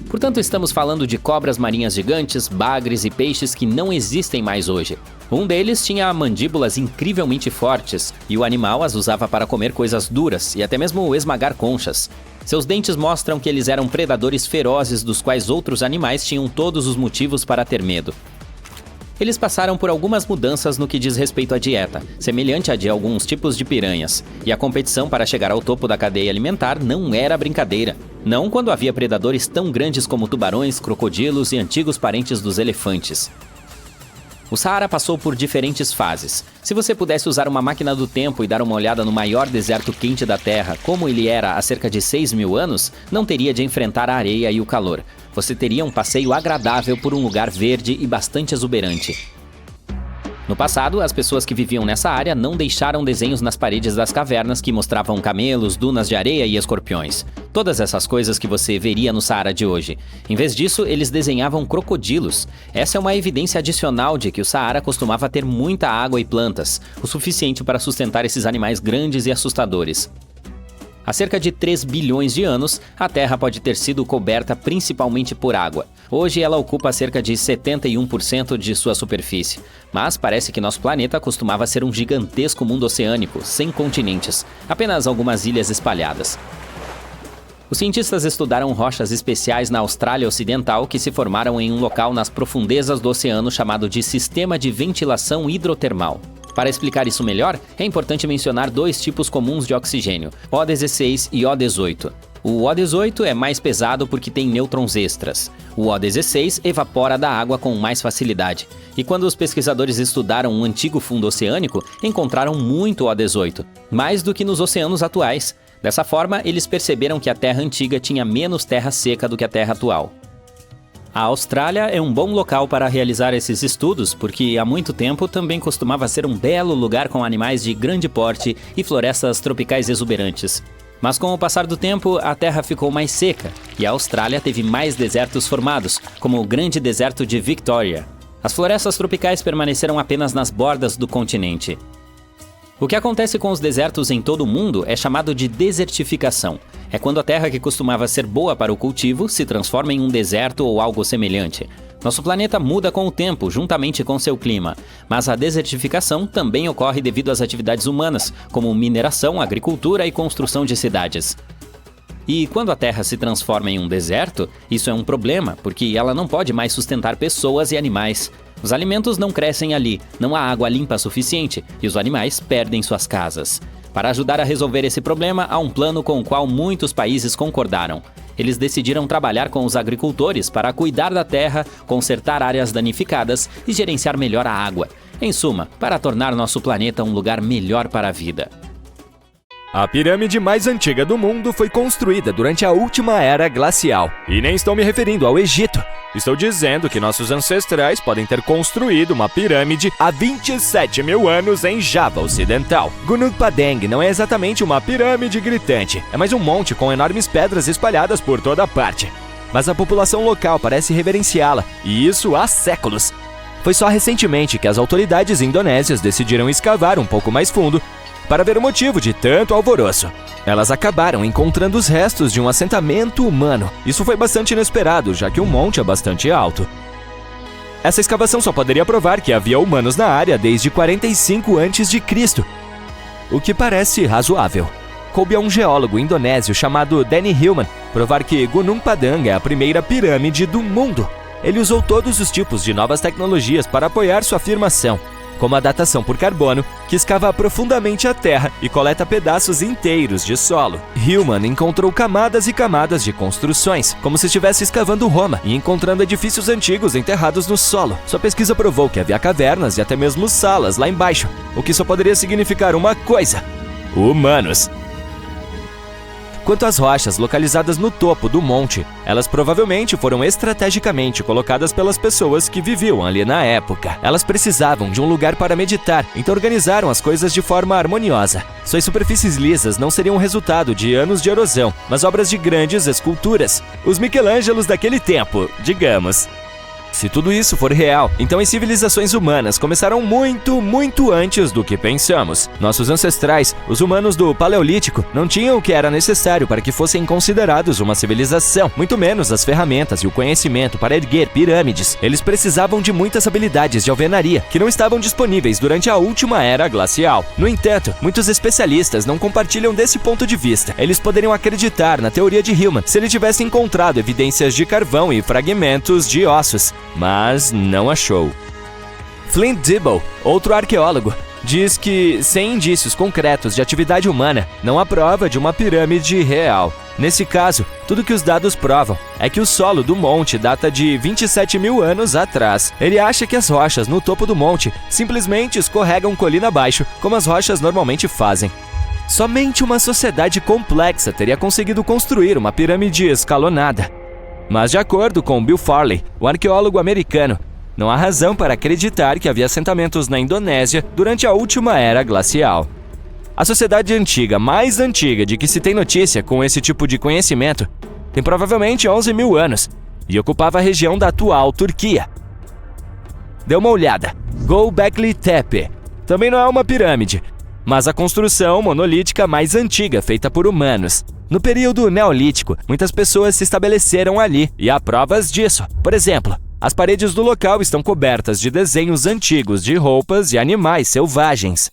Portanto, estamos falando de cobras marinhas gigantes, bagres e peixes que não existem mais hoje. Um deles tinha mandíbulas incrivelmente fortes, e o animal as usava para comer coisas duras e até mesmo esmagar conchas. Seus dentes mostram que eles eram predadores ferozes dos quais outros animais tinham todos os motivos para ter medo. Eles passaram por algumas mudanças no que diz respeito à dieta, semelhante à de alguns tipos de piranhas, e a competição para chegar ao topo da cadeia alimentar não era brincadeira. Não quando havia predadores tão grandes como tubarões, crocodilos e antigos parentes dos elefantes. O Saara passou por diferentes fases. Se você pudesse usar uma máquina do tempo e dar uma olhada no maior deserto quente da Terra, como ele era há cerca de 6.000 anos, não teria de enfrentar a areia e o calor. Você teria um passeio agradável por um lugar verde e bastante exuberante. No passado, as pessoas que viviam nessa área não deixaram desenhos nas paredes das cavernas que mostravam camelos, dunas de areia e escorpiões. Todas essas coisas que você veria no Saara de hoje. Em vez disso, eles desenhavam crocodilos. Essa é uma evidência adicional de que o Saara costumava ter muita água e plantas, o suficiente para sustentar esses animais grandes e assustadores. Há cerca de 3 bilhões de anos, a Terra pode ter sido coberta principalmente por água. Hoje ela ocupa cerca de 71% de sua superfície. Mas parece que nosso planeta costumava ser um gigantesco mundo oceânico, sem continentes, apenas algumas ilhas espalhadas. Os cientistas estudaram rochas especiais na Austrália Ocidental que se formaram em um local nas profundezas do oceano chamado de Sistema de Ventilação Hidrotermal. Para explicar isso melhor, é importante mencionar 2 tipos comuns de oxigênio, O16 e O18. O O18 é mais pesado porque tem nêutrons extras. O O16 evapora da água com mais facilidade. E quando os pesquisadores estudaram um antigo fundo oceânico, encontraram muito O18, mais do que nos oceanos atuais. Dessa forma, eles perceberam que a Terra antiga tinha menos terra seca do que a Terra atual. A Austrália é um bom local para realizar esses estudos, porque há muito tempo também costumava ser um belo lugar com animais de grande porte e florestas tropicais exuberantes. Mas com o passar do tempo, a Terra ficou mais seca, e a Austrália teve mais desertos formados, como o grande deserto de Victoria. As florestas tropicais permaneceram apenas nas bordas do continente. O que acontece com os desertos em todo o mundo é chamado de desertificação. É quando a terra que costumava ser boa para o cultivo se transforma em um deserto ou algo semelhante. Nosso planeta muda com o tempo, juntamente com seu clima. Mas a desertificação também ocorre devido às atividades humanas, como mineração, agricultura e construção de cidades. E quando a terra se transforma em um deserto, isso é um problema, porque ela não pode mais sustentar pessoas e animais. Os alimentos não crescem ali, não há água limpa suficiente e os animais perdem suas casas. Para ajudar a resolver esse problema, há um plano com o qual muitos países concordaram. Eles decidiram trabalhar com os agricultores para cuidar da terra, consertar áreas danificadas e gerenciar melhor a água. Em suma, para tornar nosso planeta um lugar melhor para a vida. A pirâmide mais antiga do mundo foi construída durante a última era glacial. E nem estou me referindo ao Egito. Estou dizendo que nossos ancestrais podem ter construído uma pirâmide há 27.000 anos em Java Ocidental. Gunung Padang não é exatamente uma pirâmide gritante, é mais um monte com enormes pedras espalhadas por toda parte. Mas a população local parece reverenciá-la, e isso há séculos. Foi só recentemente que as autoridades indonésias decidiram escavar um pouco mais fundo para ver o motivo de tanto alvoroço. Elas acabaram encontrando os restos de um assentamento humano. Isso foi bastante inesperado, já que o monte é bastante alto. Essa escavação só poderia provar que havia humanos na área desde 45 a.C., o que parece razoável. Coube a um geólogo indonésio chamado Danny Hillman provar que Gunung Padang é a primeira pirâmide do mundo. Ele usou todos os tipos de novas tecnologias para apoiar sua afirmação. como a datação por carbono, que escava profundamente a Terra e coleta pedaços inteiros de solo. Hillman encontrou camadas e camadas de construções, como se estivesse escavando Roma e encontrando edifícios antigos enterrados no solo. Sua pesquisa provou que havia cavernas e até mesmo salas lá embaixo, o que só poderia significar uma coisa: humanos. Quanto às rochas localizadas no topo do monte, elas provavelmente foram estrategicamente colocadas pelas pessoas que viviam ali na época. Elas precisavam de um lugar para meditar, então organizaram as coisas de forma harmoniosa. Suas superfícies lisas não seriam resultado de anos de erosão, mas obras de grandes esculturas. Os Michelangelos daquele tempo, digamos. Se tudo isso for real, então as civilizações humanas começaram muito antes do que pensamos. Nossos ancestrais, os humanos do Paleolítico, não tinham o que era necessário para que fossem considerados uma civilização, muito menos as ferramentas e o conhecimento para erguer pirâmides. Eles precisavam de muitas habilidades de alvenaria, que não estavam disponíveis durante a última era glacial. No entanto, muitos especialistas não compartilham desse ponto de vista. Eles poderiam acreditar na teoria de Hillman se ele tivesse encontrado evidências de carvão e fragmentos de ossos, mas não achou. Flint Dibble, outro arqueólogo, diz que, sem indícios concretos de atividade humana, não há prova de uma pirâmide real. Nesse caso, tudo que os dados provam é que o solo do monte data de 27 mil anos atrás. Ele acha que as rochas no topo do monte simplesmente escorregam colina abaixo, como as rochas normalmente fazem. Somente uma sociedade complexa teria conseguido construir uma pirâmide escalonada. Mas, de acordo com Bill Farley, o arqueólogo americano, não há razão para acreditar que havia assentamentos na Indonésia durante a última era glacial. A sociedade antiga, mais antiga de que se tem notícia com esse tipo de conhecimento, tem provavelmente 11 mil anos e ocupava a região da atual Turquia. Dê uma olhada. Göbekli Tepe também não é uma pirâmide, mas a construção monolítica mais antiga feita por humanos. No período neolítico, muitas pessoas se estabeleceram ali, e há provas disso. Por exemplo, as paredes do local estão cobertas de desenhos antigos de roupas e animais selvagens.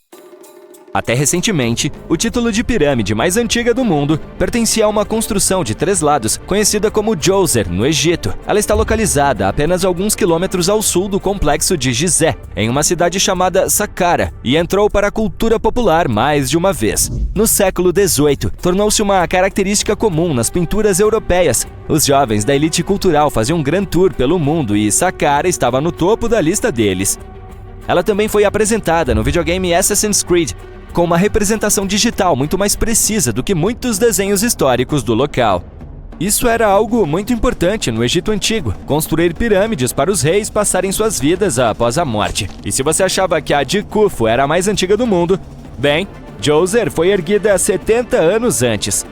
Até recentemente, o título de pirâmide mais antiga do mundo pertencia a uma construção de 3 lados, conhecida como Djoser, no Egito. Ela está localizada a apenas alguns quilômetros ao sul do complexo de Gizé, em uma cidade chamada Saqqara, e entrou para a cultura popular mais de uma vez. No século XVIII, tornou-se uma característica comum nas pinturas europeias. Os jovens da elite cultural faziam um grand tour pelo mundo e Saqqara estava no topo da lista deles. Ela também foi apresentada no videogame Assassin's Creed, com uma representação digital muito mais precisa do que muitos desenhos históricos do local. Isso era algo muito importante no Egito Antigo, construir pirâmides para os reis passarem suas vidas após a morte. E se você achava que a de Khufu era a mais antiga do mundo, bem, Djoser foi erguida 70 anos antes.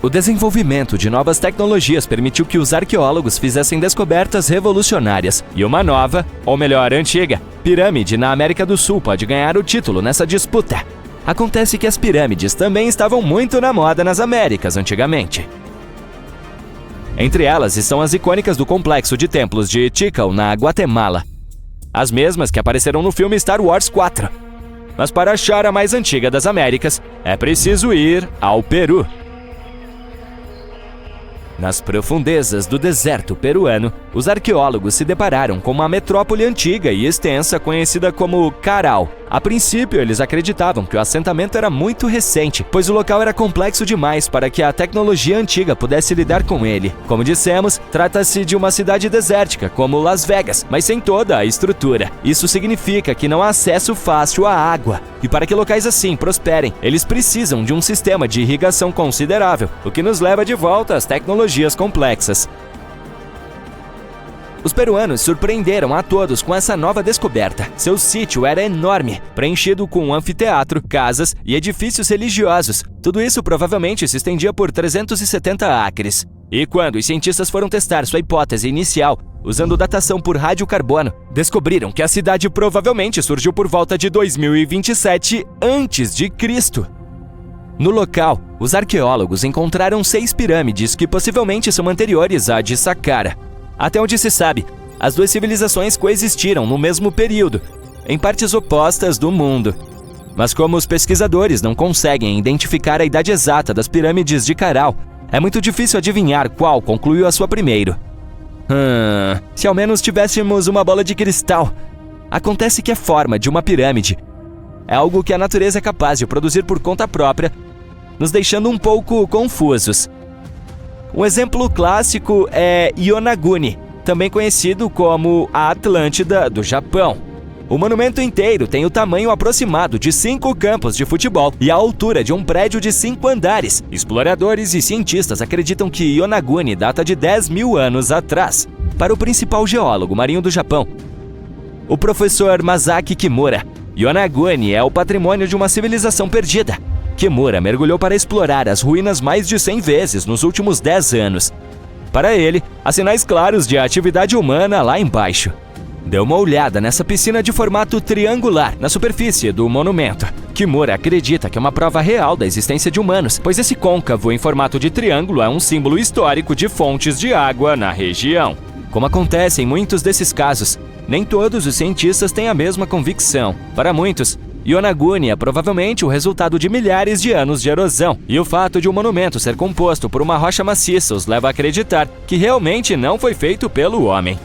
O desenvolvimento de novas tecnologias permitiu que os arqueólogos fizessem descobertas revolucionárias, e uma nova, ou melhor, antiga, pirâmide na América do Sul pode ganhar o título nessa disputa. Acontece que as pirâmides também estavam muito na moda nas Américas antigamente. Entre elas estão as icônicas do complexo de templos de Tikal, na Guatemala. As mesmas que apareceram no filme Star Wars 4. Mas para achar a mais antiga das Américas, é preciso ir ao Peru. Nas profundezas do deserto peruano, os arqueólogos se depararam com uma metrópole antiga e extensa conhecida como Caral. A princípio, eles acreditavam que o assentamento era muito recente, pois o local era complexo demais para que a tecnologia antiga pudesse lidar com ele. Como dissemos, trata-se de uma cidade desértica, como Las Vegas, mas sem toda a estrutura. Isso significa que não há acesso fácil à água. E para que locais assim prosperem, eles precisam de um sistema de irrigação considerável, o que nos leva de volta às tecnologias complexas. Os peruanos surpreenderam a todos com essa nova descoberta. Seu sítio era enorme, preenchido com um anfiteatro, casas e edifícios religiosos. Tudo isso provavelmente se estendia por 370 acres. E quando os cientistas foram testar sua hipótese inicial, usando datação por radiocarbono, descobriram que a cidade provavelmente surgiu por volta de 2027 a.C. No local, os arqueólogos encontraram 6 pirâmides que possivelmente são anteriores à de Saqqara. Até onde se sabe, as duas civilizações coexistiram no mesmo período, em partes opostas do mundo. Mas como os pesquisadores não conseguem identificar a idade exata das pirâmides de Caral, é muito difícil adivinhar qual concluiu a sua primeiro. Se ao menos tivéssemos uma bola de cristal. Acontece que a forma de uma pirâmide é algo que a natureza é capaz de produzir por conta própria, nos deixando um pouco confusos. Um exemplo clássico é Yonaguni, também conhecido como a Atlântida do Japão. O monumento inteiro tem o tamanho aproximado de 5 campos de futebol e a altura de um prédio de 5 andares. Exploradores e cientistas acreditam que Yonaguni data de 10 mil anos atrás. Para o principal geólogo marinho do Japão, o professor Masaki Kimura, Yonaguni é o patrimônio de uma civilização perdida. Kimura mergulhou para explorar as ruínas mais de 100 vezes nos últimos 10 anos. Para ele, há sinais claros de atividade humana lá embaixo. Deu uma olhada nessa piscina de formato triangular na superfície do monumento. Kimura acredita que é uma prova real da existência de humanos, pois esse côncavo em formato de triângulo é um símbolo histórico de fontes de água na região. Como acontece em muitos desses casos, nem todos os cientistas têm a mesma convicção. Para muitos, Yonaguni é provavelmente o resultado de milhares de anos de erosão, e o fato de um monumento ser composto por uma rocha maciça os leva a acreditar que realmente não foi feito pelo homem.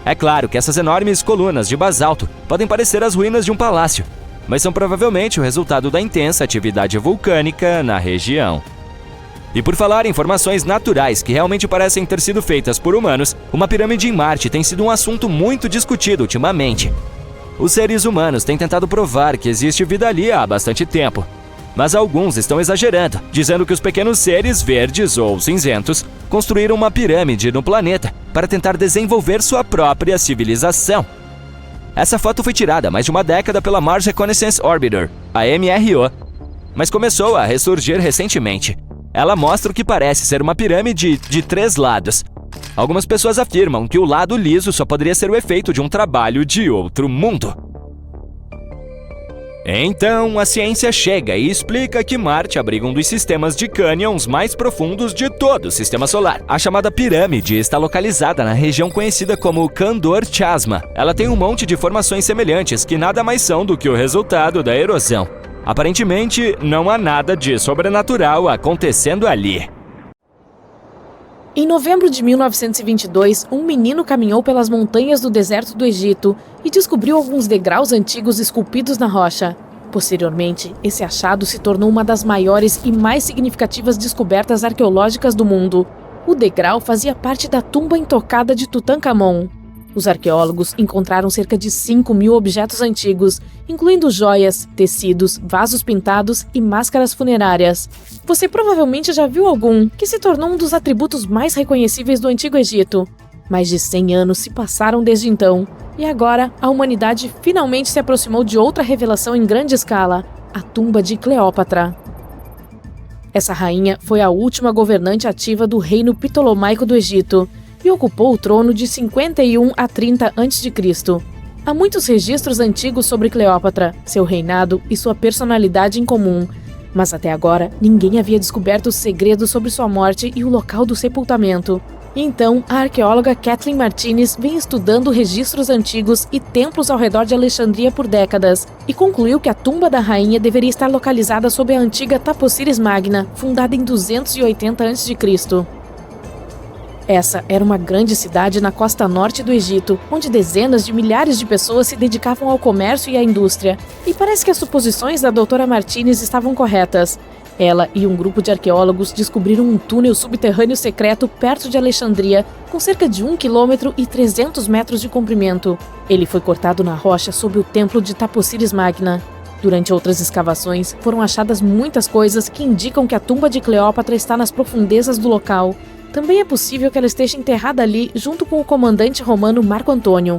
É claro que essas enormes colunas de basalto podem parecer as ruínas de um palácio, mas são provavelmente o resultado da intensa atividade vulcânica na região. E por falar em formações naturais que realmente parecem ter sido feitas por humanos, uma pirâmide em Marte tem sido um assunto muito discutido ultimamente. Os seres humanos têm tentado provar que existe vida ali há bastante tempo, mas alguns estão exagerando, dizendo que os pequenos seres verdes ou cinzentos construíram uma pirâmide no planeta para tentar desenvolver sua própria civilização. Essa foto foi tirada há mais de uma década pela Mars Reconnaissance Orbiter, a MRO, mas começou a ressurgir recentemente. Ela mostra o que parece ser uma pirâmide de 3 lados. Algumas pessoas afirmam que o lado liso só poderia ser o efeito de um trabalho de outro mundo. Então, a ciência chega e explica que Marte abriga um dos sistemas de cânions mais profundos de todo o Sistema Solar. A chamada pirâmide está localizada na região conhecida como Kandor Chasma. Ela tem um monte de formações semelhantes que nada mais são do que o resultado da erosão. Aparentemente, não há nada de sobrenatural acontecendo ali. Em novembro de 1922, um menino caminhou pelas montanhas do deserto do Egito e descobriu alguns degraus antigos esculpidos na rocha. Posteriormente, esse achado se tornou uma das maiores e mais significativas descobertas arqueológicas do mundo. O degrau fazia parte da tumba intocada de Tutankhamon. Os arqueólogos encontraram cerca de 5.000 objetos antigos, incluindo joias, tecidos, vasos pintados e máscaras funerárias. Você provavelmente já viu algum, que se tornou um dos atributos mais reconhecíveis do Antigo Egito. Mais de 100 anos se passaram desde então, e agora a humanidade finalmente se aproximou de outra revelação em grande escala, a tumba de Cleópatra. Essa rainha foi a última governante ativa do reino Ptolomaico do Egito, e ocupou o trono de 51 a 30 a.C. Há muitos registros antigos sobre Cleópatra, seu reinado e sua personalidade em comum, mas até agora ninguém havia descoberto os segredos sobre sua morte e o local do sepultamento. Então, a arqueóloga Kathleen Martinez vem estudando registros antigos e templos ao redor de Alexandria por décadas, e concluiu que a tumba da rainha deveria estar localizada sob a antiga Taposiris Magna, fundada em 280 a.C. Essa era uma grande cidade na costa norte do Egito, onde dezenas de milhares de pessoas se dedicavam ao comércio e à indústria. E parece que as suposições da doutora Martinez estavam corretas. Ela e um grupo de arqueólogos descobriram um túnel subterrâneo secreto perto de Alexandria, com cerca de 1 quilômetro e 300 metros de comprimento. Ele foi cortado na rocha sob o templo de Taposiris Magna. Durante outras escavações, foram achadas muitas coisas que indicam que a tumba de Cleópatra está nas profundezas do local. Também é possível que ela esteja enterrada ali junto com o comandante romano Marco Antônio.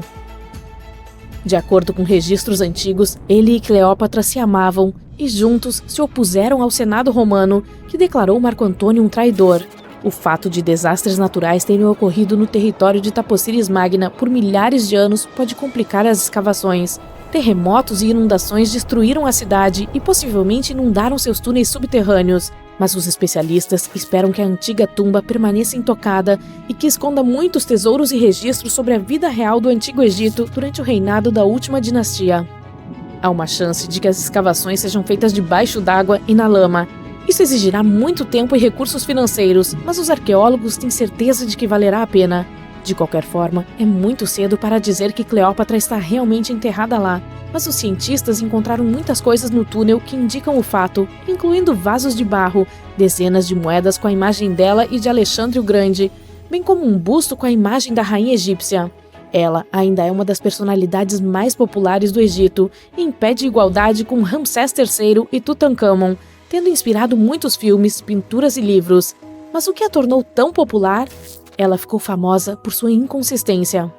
De acordo com registros antigos, ele e Cleópatra se amavam e juntos se opuseram ao Senado romano, que declarou Marco Antônio um traidor. O fato de desastres naturais terem ocorrido no território de Taposiris Magna por milhares de anos pode complicar as escavações. Terremotos e inundações destruíram a cidade e possivelmente inundaram seus túneis subterrâneos. Mas os especialistas esperam que a antiga tumba permaneça intocada e que esconda muitos tesouros e registros sobre a vida real do Antigo Egito durante o reinado da última dinastia. Há uma chance de que as escavações sejam feitas debaixo d'água e na lama. Isso exigirá muito tempo e recursos financeiros, mas os arqueólogos têm certeza de que valerá a pena. De qualquer forma, é muito cedo para dizer que Cleópatra está realmente enterrada lá, mas os cientistas encontraram muitas coisas no túnel que indicam o fato, incluindo vasos de barro, dezenas de moedas com a imagem dela e de Alexandre o Grande, bem como um busto com a imagem da rainha egípcia. Ela ainda é uma das personalidades mais populares do Egito e em pé de igualdade com Ramsés III e Tutankhamon, tendo inspirado muitos filmes, pinturas e livros. Mas o que a tornou tão popular? Ela ficou famosa por sua inconsistência.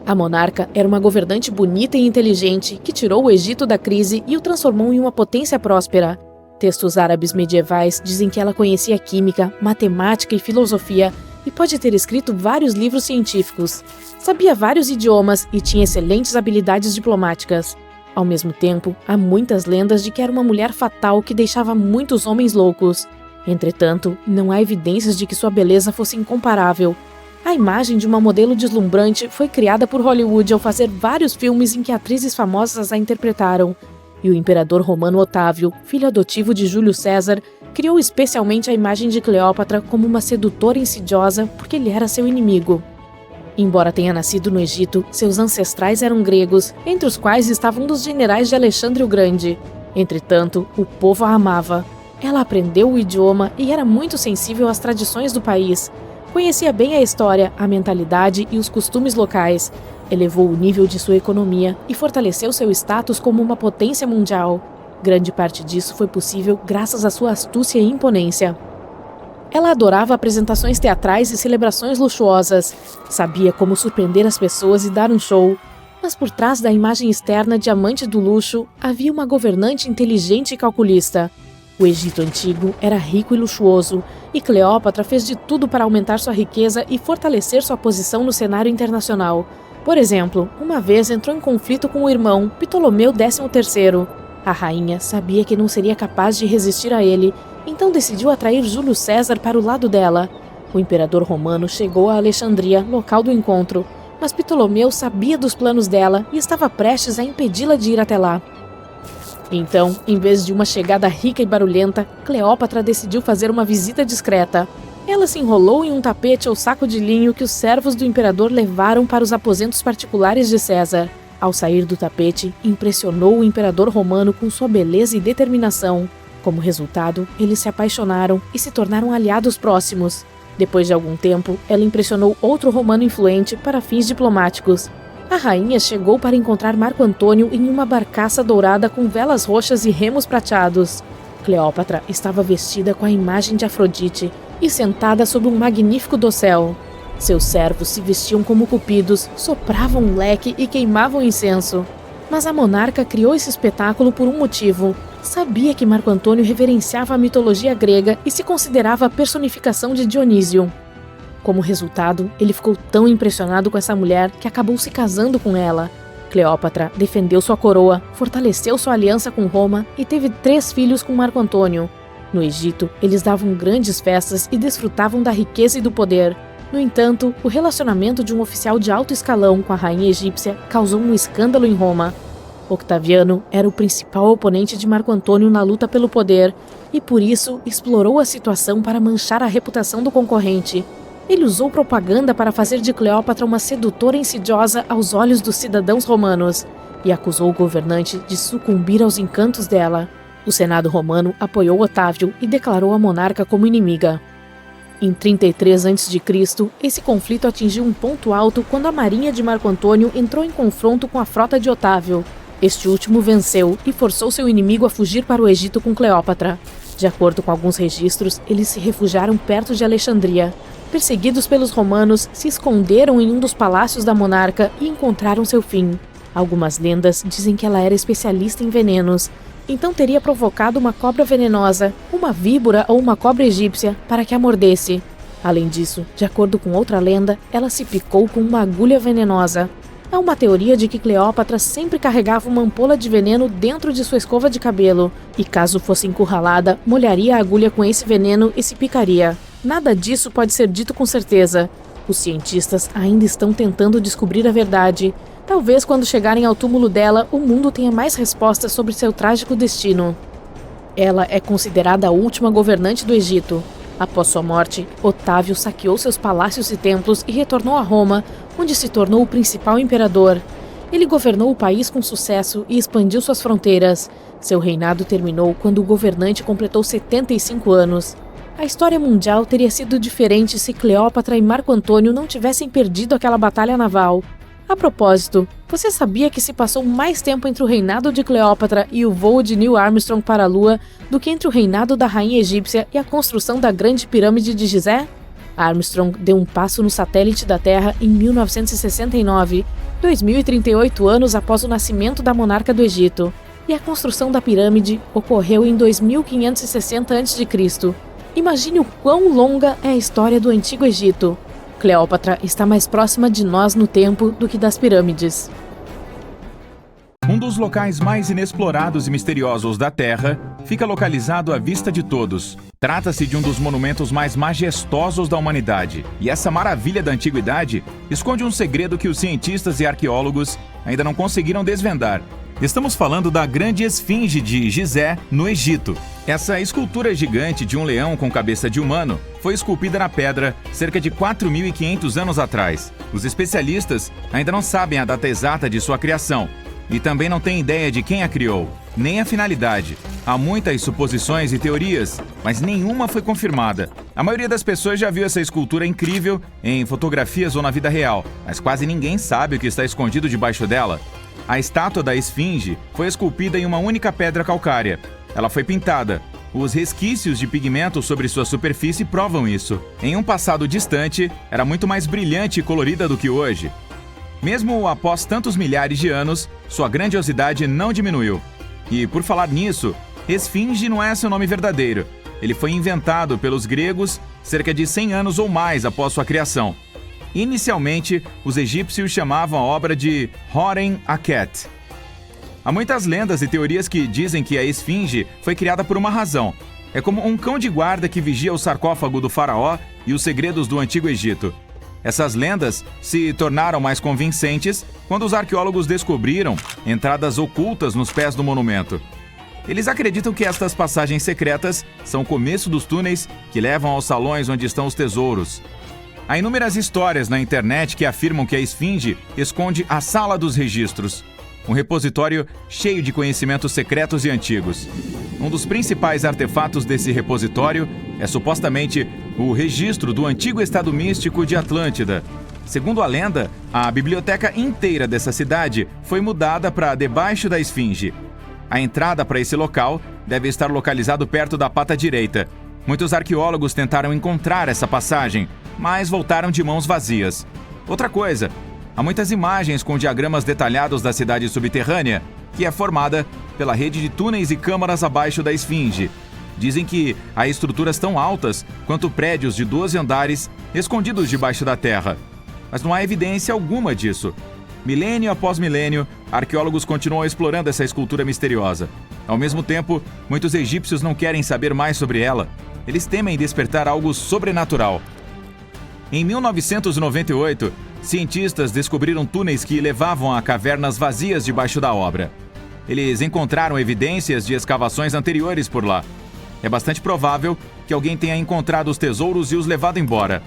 A monarca era uma governante bonita e inteligente que tirou o Egito da crise e o transformou em uma potência próspera. Textos árabes medievais dizem que ela conhecia química, matemática e filosofia e pode ter escrito vários livros científicos. Sabia vários idiomas e tinha excelentes habilidades diplomáticas. Ao mesmo tempo, há muitas lendas de que era uma mulher fatal que deixava muitos homens loucos. Entretanto, não há evidências de que sua beleza fosse incomparável. A imagem de uma modelo deslumbrante foi criada por Hollywood ao fazer vários filmes em que atrizes famosas a interpretaram. E o imperador romano Otávio, filho adotivo de Júlio César, criou especialmente a imagem de Cleópatra como uma sedutora insidiosa porque ele era seu inimigo. Embora tenha nascido no Egito, seus ancestrais eram gregos, entre os quais estavam um dos generais de Alexandre o Grande. Entretanto, o povo a amava. Ela aprendeu o idioma e era muito sensível às tradições do país. Conhecia bem a história, a mentalidade e os costumes locais. Elevou o nível de sua economia e fortaleceu seu status como uma potência mundial. Grande parte disso foi possível graças à sua astúcia e imponência. Ela adorava apresentações teatrais e celebrações luxuosas. Sabia como surpreender as pessoas e dar um show. Mas por trás da imagem externa de amante do luxo, havia uma governante inteligente e calculista. O Egito antigo era rico e luxuoso, e Cleópatra fez de tudo para aumentar sua riqueza e fortalecer sua posição no cenário internacional. Por exemplo, uma vez entrou em conflito com o irmão, Ptolomeu XIII. A rainha sabia que não seria capaz de resistir a ele, então decidiu atrair Júlio César para o lado dela. O imperador romano chegou a Alexandria, local do encontro, mas Ptolomeu sabia dos planos dela e estava prestes a impedi-la de ir até lá. Então, em vez de uma chegada rica e barulhenta, Cleópatra decidiu fazer uma visita discreta. Ela se enrolou em um tapete ou saco de linho que os servos do imperador levaram para os aposentos particulares de César. Ao sair do tapete, impressionou o imperador romano com sua beleza e determinação. Como resultado, eles se apaixonaram e se tornaram aliados próximos. Depois de algum tempo, ela impressionou outro romano influente para fins diplomáticos. A rainha chegou para encontrar Marco Antônio em uma barcaça dourada com velas roxas e remos prateados. Cleópatra estava vestida com a imagem de Afrodite e sentada sobre um magnífico dossel. Seus servos se vestiam como cupidos, sopravam um leque e queimavam incenso. Mas a monarca criou esse espetáculo por um motivo. Sabia que Marco Antônio reverenciava a mitologia grega e se considerava a personificação de Dionísio. Como resultado, ele ficou tão impressionado com essa mulher que acabou se casando com ela. Cleópatra defendeu sua coroa, fortaleceu sua aliança com Roma e teve 3 filhos com Marco Antônio. No Egito, eles davam grandes festas e desfrutavam da riqueza e do poder. No entanto, o relacionamento de um oficial de alto escalão com a rainha egípcia causou um escândalo em Roma. Octaviano era o principal oponente de Marco Antônio na luta pelo poder e, por isso, explorou a situação para manchar a reputação do concorrente. Ele usou propaganda para fazer de Cleópatra uma sedutora insidiosa aos olhos dos cidadãos romanos e acusou o governante de sucumbir aos encantos dela. O Senado romano apoiou Otávio e declarou a monarca como inimiga. Em 33 a.C., esse conflito atingiu um ponto alto quando a marinha de Marco Antônio entrou em confronto com a frota de Otávio. Este último venceu e forçou seu inimigo a fugir para o Egito com Cleópatra. De acordo com alguns registros, eles se refugiaram perto de Alexandria. Perseguidos pelos romanos, se esconderam em um dos palácios da monarca e encontraram seu fim. Algumas lendas dizem que ela era especialista em venenos, então teria provocado uma cobra venenosa, uma víbora ou uma cobra egípcia para que a mordesse. Além disso, de acordo com outra lenda, ela se picou com uma agulha venenosa. Há uma teoria de que Cleópatra sempre carregava uma ampola de veneno dentro de sua escova de cabelo, e caso fosse encurralada, molharia a agulha com esse veneno e se picaria. Nada disso pode ser dito com certeza. Os cientistas ainda estão tentando descobrir a verdade. Talvez quando chegarem ao túmulo dela, o mundo tenha mais respostas sobre seu trágico destino. Ela é considerada a última governante do Egito. Após sua morte, Otávio saqueou seus palácios e templos e retornou a Roma, onde se tornou o principal imperador. Ele governou o país com sucesso e expandiu suas fronteiras. Seu reinado terminou quando o governante completou 75 anos. A história mundial teria sido diferente se Cleópatra e Marco Antônio não tivessem perdido aquela batalha naval. A propósito, você sabia que se passou mais tempo entre o reinado de Cleópatra e o voo de Neil Armstrong para a Lua do que entre o reinado da rainha egípcia e a construção da Grande Pirâmide de Gizé? Armstrong deu um passo no satélite da Terra em 1969, 2038 anos após o nascimento da monarca do Egito, e a construção da pirâmide ocorreu em 2560 a.C. Imagine o quão longa é a história do Antigo Egito. Cleópatra está mais próxima de nós no tempo do que das pirâmides. Um dos locais mais inexplorados e misteriosos da Terra fica localizado à vista de todos. Trata-se de um dos monumentos mais majestosos da humanidade. E essa maravilha da antiguidade esconde um segredo que os cientistas e arqueólogos ainda não conseguiram desvendar. Estamos falando da Grande Esfinge de Gizé, no Egito. Essa escultura gigante de um leão com cabeça de humano foi esculpida na pedra cerca de 4.500 anos atrás. Os especialistas ainda não sabem a data exata de sua criação e também não têm ideia de quem a criou, nem a finalidade. Há muitas suposições e teorias, mas nenhuma foi confirmada. A maioria das pessoas já viu essa escultura incrível em fotografias ou na vida real, mas quase ninguém sabe o que está escondido debaixo dela. A estátua da Esfinge foi esculpida em uma única pedra calcária. Ela foi pintada. Os resquícios de pigmento sobre sua superfície provam isso. Em um passado distante, era muito mais brilhante e colorida do que hoje. Mesmo após tantos milhares de anos, sua grandiosidade não diminuiu. E, por falar nisso, Esfinge não é seu nome verdadeiro. Ele foi inventado pelos gregos cerca de 100 anos ou mais após sua criação. Inicialmente, os egípcios chamavam a obra de Horem Akhet. Há muitas lendas e teorias que dizem que a Esfinge foi criada por uma razão. É como um cão de guarda que vigia o sarcófago do faraó e os segredos do Antigo Egito. Essas lendas se tornaram mais convincentes quando os arqueólogos descobriram entradas ocultas nos pés do monumento. Eles acreditam que estas passagens secretas são o começo dos túneis que levam aos salões onde estão os tesouros. Há inúmeras histórias na internet que afirmam que a Esfinge esconde a Sala dos Registros, um repositório cheio de conhecimentos secretos e antigos. Um dos principais artefatos desse repositório é supostamente o registro do antigo estado místico de Atlântida. Segundo a lenda, a biblioteca inteira dessa cidade foi mudada para debaixo da Esfinge. A entrada para esse local deve estar localizado perto da pata direita. Muitos arqueólogos tentaram encontrar essa passagem, mas voltaram de mãos vazias. Outra coisa, há muitas imagens com diagramas detalhados da cidade subterrânea, que é formada pela rede de túneis e câmaras abaixo da Esfinge. Dizem que há estruturas tão altas quanto prédios de 12 andares escondidos debaixo da terra. Mas não há evidência alguma disso. Milênio após milênio, arqueólogos continuam explorando essa escultura misteriosa. Ao mesmo tempo, muitos egípcios não querem saber mais sobre ela. Eles temem despertar algo sobrenatural. Em 1998, cientistas descobriram túneis que levavam a cavernas vazias debaixo da obra. Eles encontraram evidências de escavações anteriores por lá. É bastante provável que alguém tenha encontrado os tesouros e os levado embora.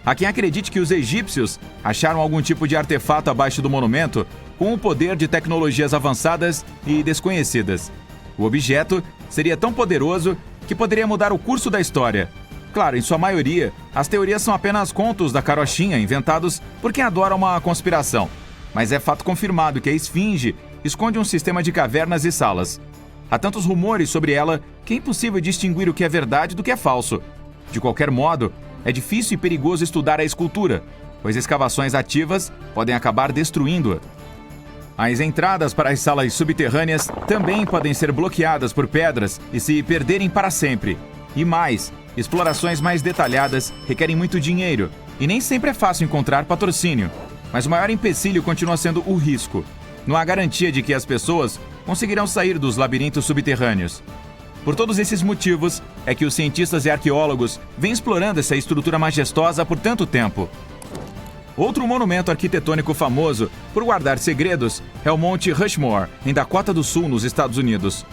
Há quem acredite que os egípcios acharam algum tipo de artefato abaixo do monumento com o poder de tecnologias avançadas e desconhecidas. O objeto seria tão poderoso que poderia mudar o curso da história. Claro, em sua maioria, as teorias são apenas contos da carochinha inventados por quem adora uma conspiração. Mas é fato confirmado que a Esfinge esconde um sistema de cavernas e salas. Há tantos rumores sobre ela que é impossível distinguir o que é verdade do que é falso. De qualquer modo, é difícil e perigoso estudar a escultura, pois escavações ativas podem acabar destruindo-a. As entradas para as salas subterrâneas também podem ser bloqueadas por pedras e se perderem para sempre. E mais, explorações mais detalhadas requerem muito dinheiro e nem sempre é fácil encontrar patrocínio. Mas o maior empecilho continua sendo o risco. Não há garantia de que as pessoas conseguirão sair dos labirintos subterrâneos. Por todos esses motivos, é que os cientistas e arqueólogos vêm explorando essa estrutura majestosa por tanto tempo. Outro monumento arquitetônico famoso por guardar segredos é o Monte Rushmore, em Dakota do Sul, nos Estados Unidos.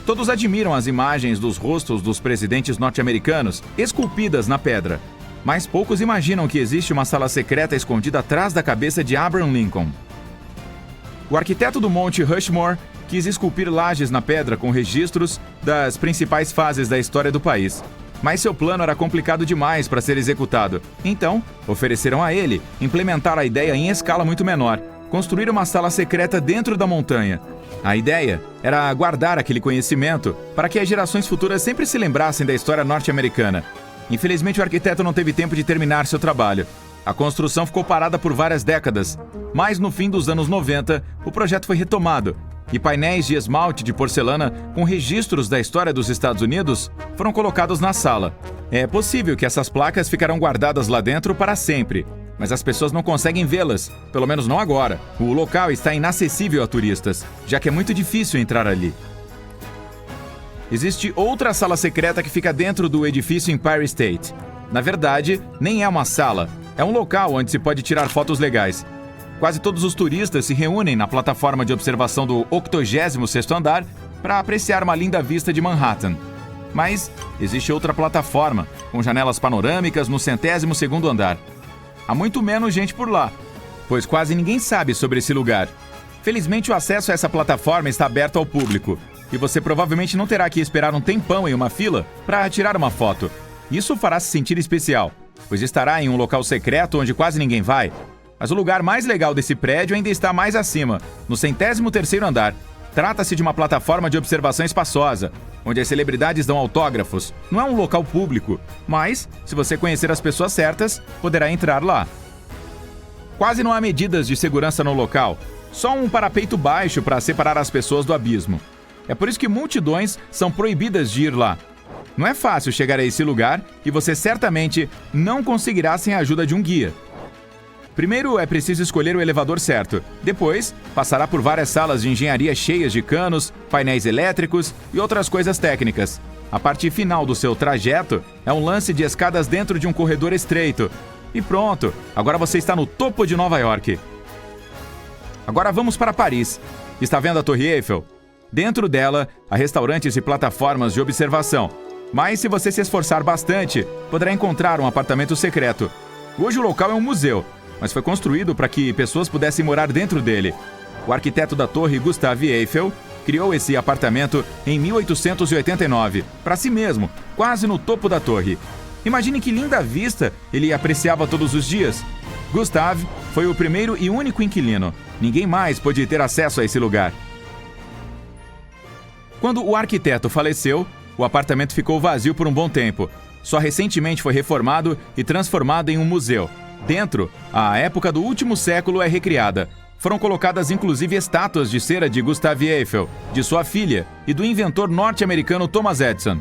Todos admiram as imagens dos rostos dos presidentes norte-americanos esculpidas na pedra, mas poucos imaginam que existe uma sala secreta escondida atrás da cabeça de Abraham Lincoln. O arquiteto do Monte Rushmore quis esculpir lajes na pedra com registros das principais fases da história do país. Mas seu plano era complicado demais para ser executado. Então, ofereceram a ele implementar a ideia em escala muito menor, construir uma sala secreta dentro da montanha. A ideia era guardar aquele conhecimento para que as gerações futuras sempre se lembrassem da história norte-americana. Infelizmente, o arquiteto não teve tempo de terminar seu trabalho. A construção ficou parada por várias décadas, mas no fim dos anos 90, o projeto foi retomado e painéis de esmalte de porcelana com registros da história dos Estados Unidos foram colocados na sala. É possível que essas placas ficarão guardadas lá dentro para sempre, mas as pessoas não conseguem vê-las, pelo menos não agora. O local está inacessível a turistas, já que é muito difícil entrar ali. Existe outra sala secreta que fica dentro do edifício Empire State. Na verdade, nem é uma sala, é um local onde se pode tirar fotos legais. Quase todos os turistas se reúnem na plataforma de observação do 86º andar para apreciar uma linda vista de Manhattan. Mas existe outra plataforma, com janelas panorâmicas no 102º andar. Há muito menos gente por lá, pois quase ninguém sabe sobre esse lugar. Felizmente, o acesso a essa plataforma está aberto ao público, e você provavelmente não terá que esperar um tempão em uma fila para tirar uma foto. Isso fará se sentir especial, pois estará em um local secreto onde quase ninguém vai. Mas o lugar mais legal desse prédio ainda está mais acima, no 103º andar. Trata-se de uma plataforma de observação espaçosa, onde as celebridades dão autógrafos. Não é um local público, mas, se você conhecer as pessoas certas, poderá entrar lá. Quase não há medidas de segurança no local, só um parapeito baixo para separar as pessoas do abismo. É por isso que multidões são proibidas de ir lá. Não é fácil chegar a esse lugar e você certamente não conseguirá sem a ajuda de um guia. Primeiro é preciso escolher o elevador certo. Depois, passará por várias salas de engenharia cheias de canos, painéis elétricos e outras coisas técnicas. A parte final do seu trajeto é um lance de escadas dentro de um corredor estreito. E pronto, agora você está no topo de Nova York. Agora vamos para Paris. Está vendo a Torre Eiffel? Dentro dela, há restaurantes e plataformas de observação. Mas se você se esforçar bastante, poderá encontrar um apartamento secreto. Hoje o local é um museu, mas foi construído para que pessoas pudessem morar dentro dele. O arquiteto da torre, Gustave Eiffel, criou esse apartamento em 1889, para si mesmo, quase no topo da torre. Imagine que linda vista ele apreciava todos os dias. Gustave foi o primeiro e único inquilino. Ninguém mais pôde ter acesso a esse lugar. Quando o arquiteto faleceu, o apartamento ficou vazio por um bom tempo. Só recentemente foi reformado e transformado em um museu. Dentro, a época do último século é recriada. Foram colocadas inclusive estátuas de cera de Gustave Eiffel, de sua filha e do inventor norte-americano Thomas Edison.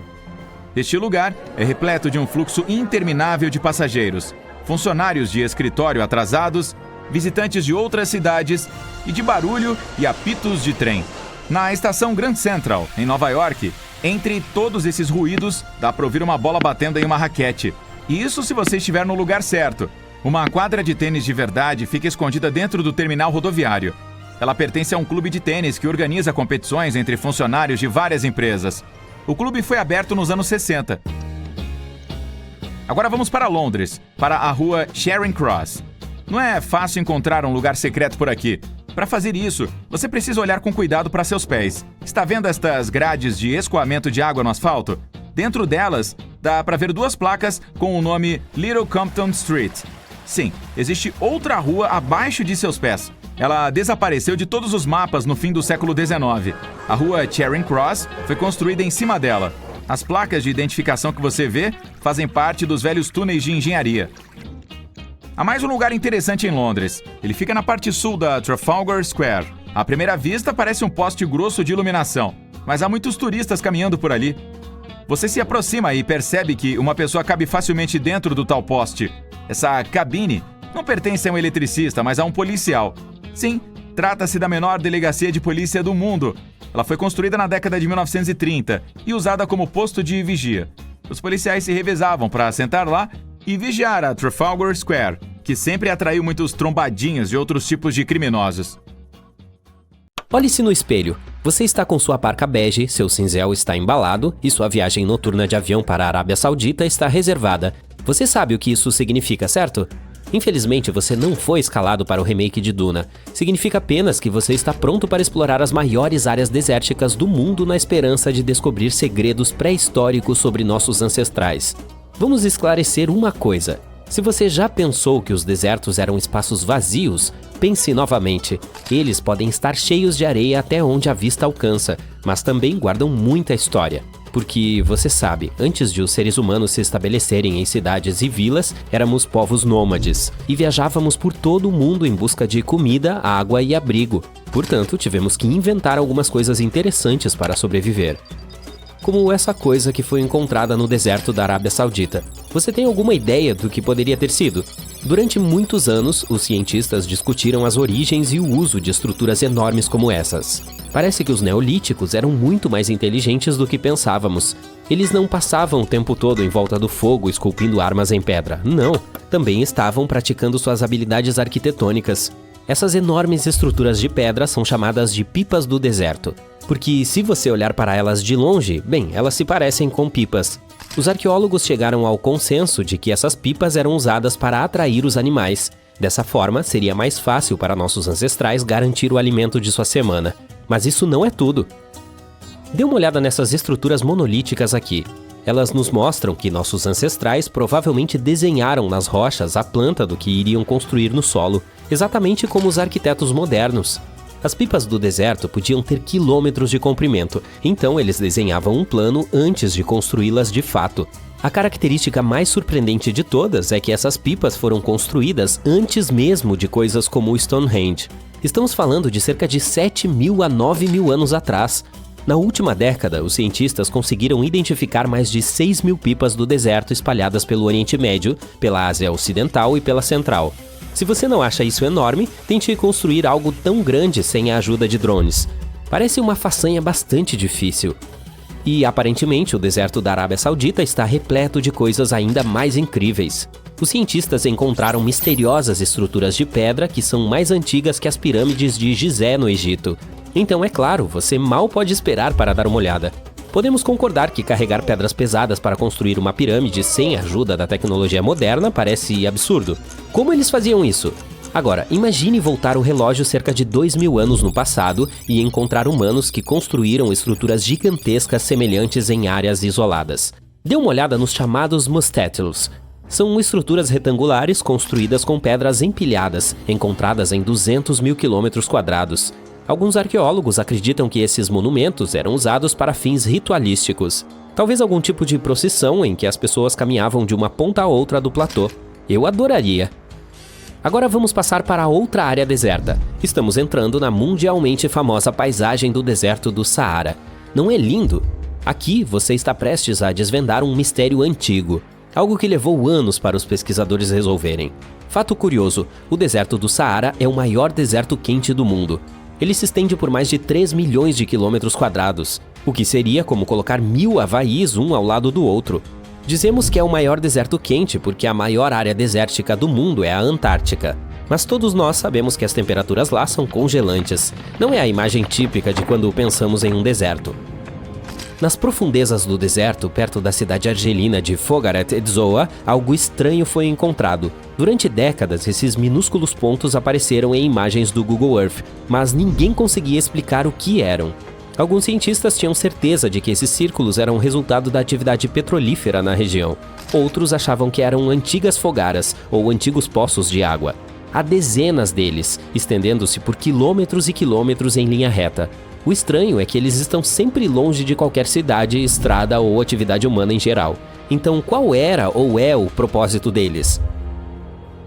Este lugar é repleto de um fluxo interminável de passageiros, funcionários de escritório atrasados, visitantes de outras cidades e de barulho e apitos de trem. Na estação Grand Central, em Nova York, entre todos esses ruídos, dá para ouvir uma bola batendo em uma raquete. E isso se você estiver no lugar certo. Uma quadra de tênis de verdade fica escondida dentro do terminal rodoviário. Ela pertence a um clube de tênis que organiza competições entre funcionários de várias empresas. O clube foi aberto nos anos 60. Agora vamos para Londres, para a rua Charing Cross. Não é fácil encontrar um lugar secreto por aqui. Para fazer isso, você precisa olhar com cuidado para seus pés. Está vendo estas grades de escoamento de água no asfalto? Dentro delas, dá para ver duas placas com o nome Little Compton Street. Sim, existe outra rua abaixo de seus pés. Ela desapareceu de todos os mapas no fim do século XIX. A rua Charing Cross foi construída em cima dela. As placas de identificação que você vê fazem parte dos velhos túneis de engenharia. Há mais um lugar interessante em Londres. Ele fica na parte sul da Trafalgar Square. À primeira vista, parece um poste grosso de iluminação, mas há muitos turistas caminhando por ali. Você se aproxima e percebe que uma pessoa cabe facilmente dentro do tal poste. Essa cabine não pertence a um eletricista, mas a um policial. Sim, trata-se da menor delegacia de polícia do mundo. Ela foi construída na década de 1930 e usada como posto de vigia. Os policiais se revezavam para sentar lá e vigiar a Trafalgar Square, que sempre atraiu muitos trombadinhas de outros tipos de criminosos. Olhe-se no espelho. Você está com sua parca bege, seu cinzel está embalado e sua viagem noturna de avião para a Arábia Saudita está reservada. Você sabe o que isso significa, certo? Infelizmente, você não foi escalado para o remake de Duna. Significa apenas que você está pronto para explorar as maiores áreas desérticas do mundo na esperança de descobrir segredos pré-históricos sobre nossos ancestrais. Vamos esclarecer uma coisa. Se você já pensou que os desertos eram espaços vazios, pense novamente. Eles podem estar cheios de areia até onde a vista alcança, mas também guardam muita história. Porque, você sabe, antes de os seres humanos se estabelecerem em cidades e vilas, éramos povos nômades e viajávamos por todo o mundo em busca de comida, água e abrigo. Portanto, tivemos que inventar algumas coisas interessantes para sobreviver. Como essa coisa que foi encontrada no deserto da Arábia Saudita. Você tem alguma ideia do que poderia ter sido? Durante muitos anos, os cientistas discutiram as origens e o uso de estruturas enormes como essas. Parece que os neolíticos eram muito mais inteligentes do que pensávamos. Eles não passavam o tempo todo em volta do fogo esculpindo armas em pedra. Não, também estavam praticando suas habilidades arquitetônicas. Essas enormes estruturas de pedra são chamadas de pipas do deserto. Porque se você olhar para elas de longe, bem, elas se parecem com pipas. Os arqueólogos chegaram ao consenso de que essas pipas eram usadas para atrair os animais. Dessa forma, seria mais fácil para nossos ancestrais garantir o alimento de sua semana. Mas isso não é tudo. Dê uma olhada nessas estruturas monolíticas aqui. Elas nos mostram que nossos ancestrais provavelmente desenharam nas rochas a planta do que iriam construir no solo, exatamente como os arquitetos modernos. As pipas do deserto podiam ter quilômetros de comprimento, então eles desenhavam um plano antes de construí-las de fato. A característica mais surpreendente de todas é que essas pipas foram construídas antes mesmo de coisas como o Stonehenge. Estamos falando de cerca de 7.000 a 9.000 anos atrás. Na última década, os cientistas conseguiram identificar mais de 6.000 pipas do deserto espalhadas pelo Oriente Médio, pela Ásia Ocidental e pela Central. Se você não acha isso enorme, tente construir algo tão grande sem a ajuda de drones. Parece uma façanha bastante difícil. E, aparentemente, o deserto da Arábia Saudita está repleto de coisas ainda mais incríveis. Os cientistas encontraram misteriosas estruturas de pedra que são mais antigas que as pirâmides de Gizé no Egito. Então, é claro, você mal pode esperar para dar uma olhada. Podemos concordar que carregar pedras pesadas para construir uma pirâmide sem a ajuda da tecnologia moderna parece absurdo. Como eles faziam isso? Agora, imagine voltar o relógio cerca de 2.000 anos no passado e encontrar humanos que construíram estruturas gigantescas semelhantes em áreas isoladas. Dê uma olhada nos chamados mustétilos. São estruturas retangulares construídas com pedras empilhadas, encontradas em 200.000 km². Alguns arqueólogos acreditam que esses monumentos eram usados para fins ritualísticos. Talvez algum tipo de procissão em que as pessoas caminhavam de uma ponta a outra do platô. Eu adoraria. Agora vamos passar para outra área deserta. Estamos entrando na mundialmente famosa paisagem do deserto do Saara. Não é lindo? Aqui você está prestes a desvendar um mistério antigo. Algo que levou anos para os pesquisadores resolverem. Fato curioso, o deserto do Saara é o maior deserto quente do mundo. Ele se estende por mais de 3 milhões de quilômetros quadrados, o que seria como colocar 1.000 Havaís um ao lado do outro. Dizemos que é o maior deserto quente porque a maior área desértica do mundo é a Antártica. Mas todos nós sabemos que as temperaturas lá são congelantes. Não é a imagem típica de quando pensamos em um deserto. Nas profundezas do deserto, perto da cidade argelina de Fogaret Edzoa, algo estranho foi encontrado. Durante décadas, esses minúsculos pontos apareceram em imagens do Google Earth, mas ninguém conseguia explicar o que eram. Alguns cientistas tinham certeza de que esses círculos eram resultado da atividade petrolífera na região. Outros achavam que eram antigas fogaras ou antigos poços de água. Há dezenas deles, estendendo-se por quilômetros e quilômetros em linha reta. O estranho é que eles estão sempre longe de qualquer cidade, estrada ou atividade humana em geral. Então, qual era ou é o propósito deles?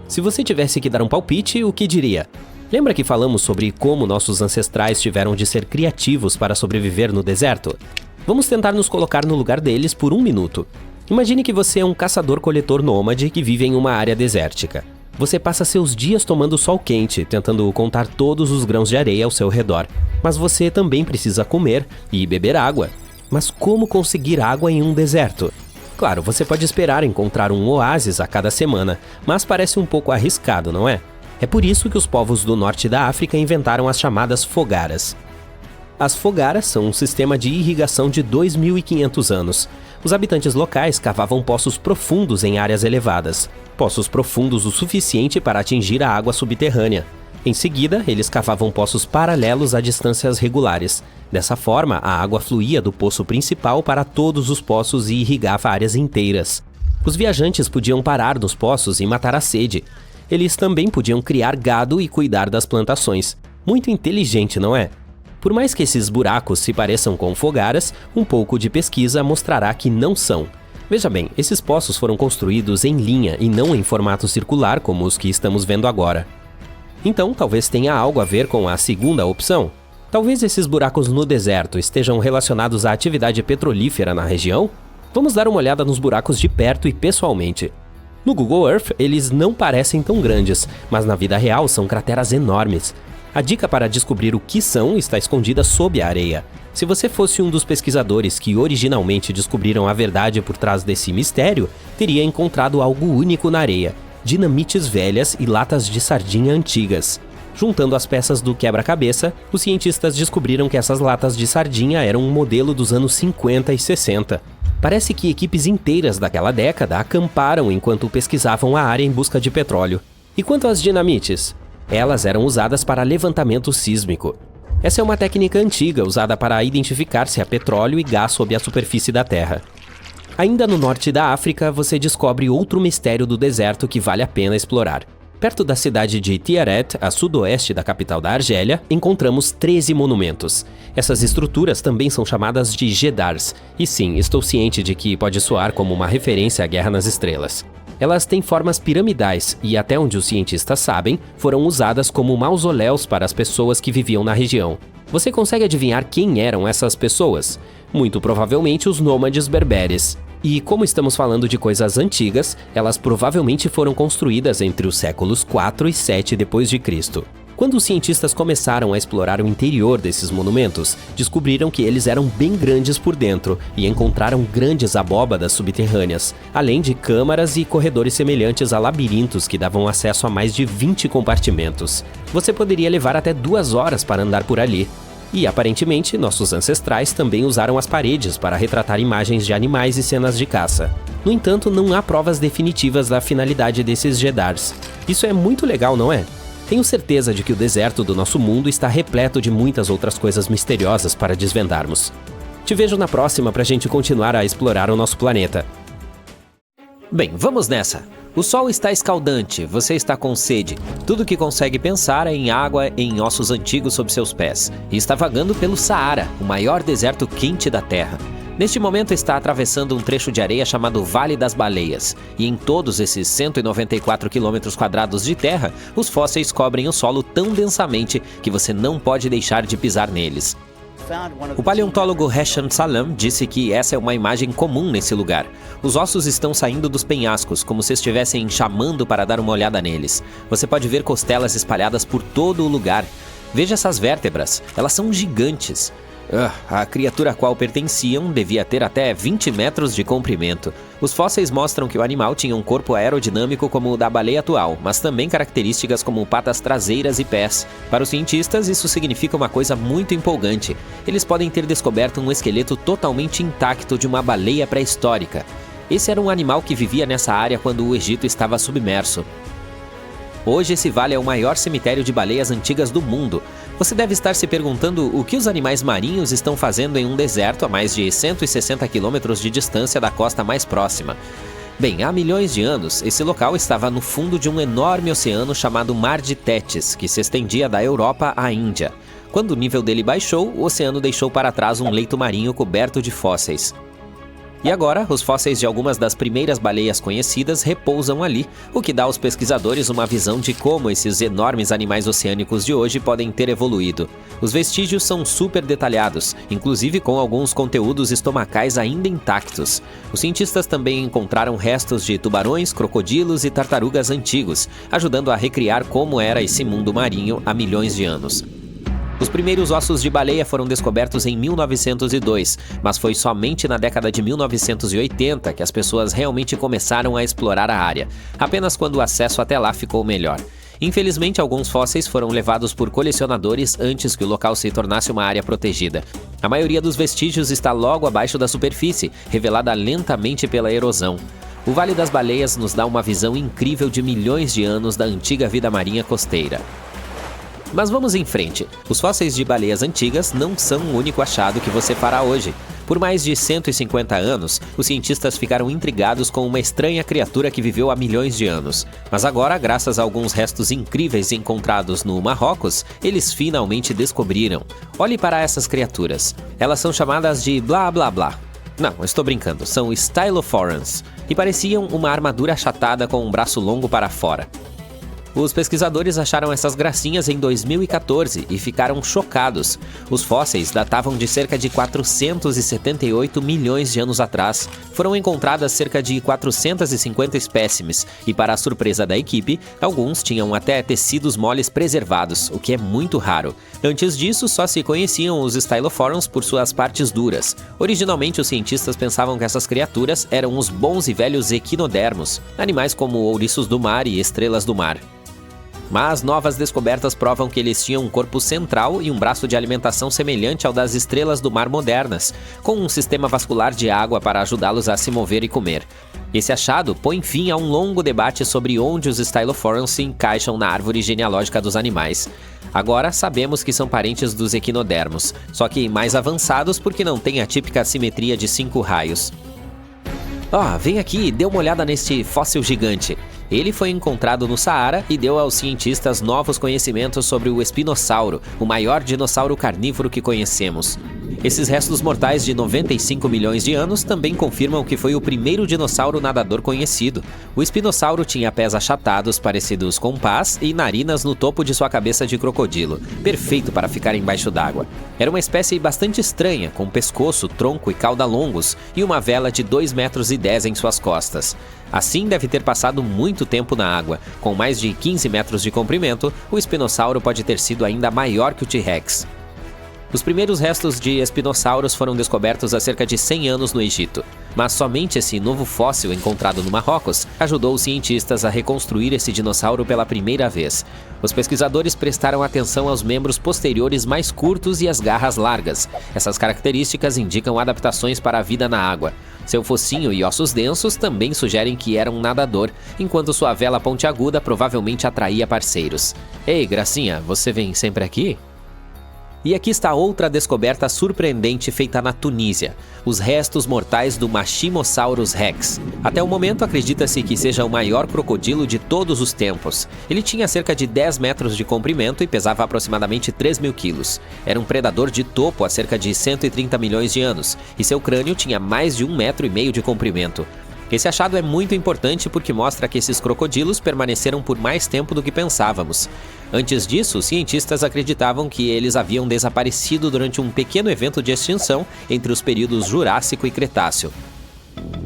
Se você tivesse que dar um palpite, o que diria? Lembra que falamos sobre como nossos ancestrais tiveram de ser criativos para sobreviver no deserto? Vamos tentar nos colocar no lugar deles por 1 minuto. Imagine que você é um caçador-coletor nômade que vive em uma área desértica. Você passa seus dias tomando sol quente, tentando contar todos os grãos de areia ao seu redor. Mas você também precisa comer e beber água. Mas como conseguir água em um deserto? Claro, você pode esperar encontrar um oásis a cada semana, mas parece um pouco arriscado, não é? É por isso que os povos do norte da África inventaram as chamadas fogaras. As fogaras são um sistema de irrigação de 2.500 anos. Os habitantes locais cavavam poços profundos em áreas elevadas. Poços profundos o suficiente para atingir a água subterrânea. Em seguida, eles cavavam poços paralelos a distâncias regulares. Dessa forma, a água fluía do poço principal para todos os poços e irrigava áreas inteiras. Os viajantes podiam parar nos poços e matar a sede. Eles também podiam criar gado e cuidar das plantações. Muito inteligente, não é? Por mais que esses buracos se pareçam com fogaras, um pouco de pesquisa mostrará que não são. Veja bem, esses poços foram construídos em linha e não em formato circular como os que estamos vendo agora. Então, talvez tenha algo a ver com a segunda opção. Talvez esses buracos no deserto estejam relacionados à atividade petrolífera na região? Vamos dar uma olhada nos buracos de perto e pessoalmente. No Google Earth, eles não parecem tão grandes, mas na vida real são crateras enormes. A dica para descobrir o que são está escondida sob a areia. Se você fosse um dos pesquisadores que originalmente descobriram a verdade por trás desse mistério, teria encontrado algo único na areia: dinamites velhas e latas de sardinha antigas. Juntando as peças do quebra-cabeça, os cientistas descobriram que essas latas de sardinha eram um modelo dos anos 50 e 60. Parece que equipes inteiras daquela década acamparam enquanto pesquisavam a área em busca de petróleo. E quanto às dinamites? Elas eram usadas para levantamento sísmico. Essa é uma técnica antiga usada para identificar se há petróleo e gás sob a superfície da Terra. Ainda no norte da África, você descobre outro mistério do deserto que vale a pena explorar. Perto da cidade de Tiaret, a sudoeste da capital da Argélia, encontramos 13 monumentos. Essas estruturas também são chamadas de Gedars. E sim, estou ciente de que pode soar como uma referência à Guerra nas Estrelas. Elas têm formas piramidais e, até onde os cientistas sabem, foram usadas como mausoléus para as pessoas que viviam na região. Você consegue adivinhar quem eram essas pessoas? Muito provavelmente os nômades berberes. E como estamos falando de coisas antigas, elas provavelmente foram construídas entre os séculos 4 e 7 d.C. Quando os cientistas começaram a explorar o interior desses monumentos, descobriram que eles eram bem grandes por dentro e encontraram grandes abóbadas subterrâneas, além de câmaras e corredores semelhantes a labirintos que davam acesso a mais de 20 compartimentos. Você poderia levar até 2 horas para andar por ali. E, aparentemente, nossos ancestrais também usaram as paredes para retratar imagens de animais e cenas de caça. No entanto, não há provas definitivas da finalidade desses Gedars. Isso é muito legal, não é? Tenho certeza de que o deserto do nosso mundo está repleto de muitas outras coisas misteriosas para desvendarmos. Te vejo na próxima para a gente continuar a explorar o nosso planeta. Bem, vamos nessa! O sol está escaldante, você está com sede. Tudo que consegue pensar é em água e em ossos antigos sob seus pés. E está vagando pelo Saara, o maior deserto quente da Terra. Neste momento está atravessando um trecho de areia chamado Vale das Baleias. E em todos esses 194 km² de terra, os fósseis cobrem o solo tão densamente que você não pode deixar de pisar neles. O paleontólogo Hesham Salam disse que essa é uma imagem comum nesse lugar. Os ossos estão saindo dos penhascos, como se estivessem chamando para dar uma olhada neles. Você pode ver costelas espalhadas por todo o lugar. Veja essas vértebras, elas são gigantes. A criatura a qual pertenciam devia ter até 20 metros de comprimento. Os fósseis mostram que o animal tinha um corpo aerodinâmico como o da baleia atual, mas também características como patas traseiras e pés. Para os cientistas, isso significa uma coisa muito empolgante. Eles podem ter descoberto um esqueleto totalmente intacto de uma baleia pré-histórica. Esse era um animal que vivia nessa área quando o Egito estava submerso. Hoje esse vale é o maior cemitério de baleias antigas do mundo. Você deve estar se perguntando o que os animais marinhos estão fazendo em um deserto a mais de 160 quilômetros de distância da costa mais próxima. Bem, há milhões de anos, esse local estava no fundo de um enorme oceano chamado Mar de Tétis, que se estendia da Europa à Índia. Quando o nível dele baixou, o oceano deixou para trás um leito marinho coberto de fósseis. E agora, os fósseis de algumas das primeiras baleias conhecidas repousam ali, o que dá aos pesquisadores uma visão de como esses enormes animais oceânicos de hoje podem ter evoluído. Os vestígios são super detalhados, inclusive com alguns conteúdos estomacais ainda intactos. Os cientistas também encontraram restos de tubarões, crocodilos e tartarugas antigos, ajudando a recriar como era esse mundo marinho há milhões de anos. Os primeiros ossos de baleia foram descobertos em 1902, mas foi somente na década de 1980 que as pessoas realmente começaram a explorar a área, apenas quando o acesso até lá ficou melhor. Infelizmente, alguns fósseis foram levados por colecionadores antes que o local se tornasse uma área protegida. A maioria dos vestígios está logo abaixo da superfície, revelada lentamente pela erosão. O Vale das Baleias nos dá uma visão incrível de milhões de anos da antiga vida marinha costeira. Mas vamos em frente. Os fósseis de baleias antigas não são o único achado que você fará hoje. Por mais de 150 anos, os cientistas ficaram intrigados com uma estranha criatura que viveu há milhões de anos. Mas agora, graças a alguns restos incríveis encontrados no Marrocos, eles finalmente descobriram. Olhe para essas criaturas. Elas são chamadas de blá blá blá. Não, estou brincando, são Stylophorans, e pareciam uma armadura achatada com um braço longo para fora. Os pesquisadores acharam essas gracinhas em 2014 e ficaram chocados. Os fósseis datavam de cerca de 478 milhões de anos atrás. Foram encontradas cerca de 450 espécimes e, para a surpresa da equipe, alguns tinham até tecidos moles preservados, o que é muito raro. Antes disso, só se conheciam os Stylophorans por suas partes duras. Originalmente, os cientistas pensavam que essas criaturas eram os bons e velhos equinodermos, animais como ouriços do mar e estrelas do mar. Mas novas descobertas provam que eles tinham um corpo central e um braço de alimentação semelhante ao das estrelas do mar modernas, com um sistema vascular de água para ajudá-los a se mover e comer. Esse achado põe fim a um longo debate sobre onde os Stylophorans se encaixam na árvore genealógica dos animais. Agora sabemos que são parentes dos equinodermos, só que mais avançados porque não têm a típica simetria de 5 raios. Vem aqui e dê uma olhada neste fóssil gigante. Ele foi encontrado no Saara e deu aos cientistas novos conhecimentos sobre o espinossauro, o maior dinossauro carnívoro que conhecemos. Esses restos mortais de 95 milhões de anos também confirmam que foi o primeiro dinossauro nadador conhecido. O espinossauro tinha pés achatados parecidos com pás e narinas no topo de sua cabeça de crocodilo, perfeito para ficar embaixo d'água. Era uma espécie bastante estranha, com pescoço, tronco e cauda longos e uma vela de 2,10 metros em suas costas. Assim deve ter passado muito tempo na água. Com mais de 15 metros de comprimento, o espinossauro pode ter sido ainda maior que o T-Rex. Os primeiros restos de espinossauros foram descobertos há cerca de 100 anos no Egito. Mas somente esse novo fóssil encontrado no Marrocos ajudou os cientistas a reconstruir esse dinossauro pela primeira vez. Os pesquisadores prestaram atenção aos membros posteriores mais curtos e as garras largas. Essas características indicam adaptações para a vida na água. Seu focinho e ossos densos também sugerem que era um nadador, enquanto sua vela pontiaguda provavelmente atraía parceiros. Ei, Gracinha, você vem sempre aqui? E aqui está outra descoberta surpreendente feita na Tunísia: os restos mortais do Machimosaurus rex. Até o momento, acredita-se que seja o maior crocodilo de todos os tempos. Ele tinha cerca de 10 metros de comprimento e pesava aproximadamente 3 mil quilos. Era um predador de topo há cerca de 130 milhões de anos, e seu crânio tinha mais de 1,5 metros de comprimento. Esse achado é muito importante porque mostra que esses crocodilos permaneceram por mais tempo do que pensávamos. Antes disso, os cientistas acreditavam que eles haviam desaparecido durante um pequeno evento de extinção entre os períodos Jurássico e Cretáceo.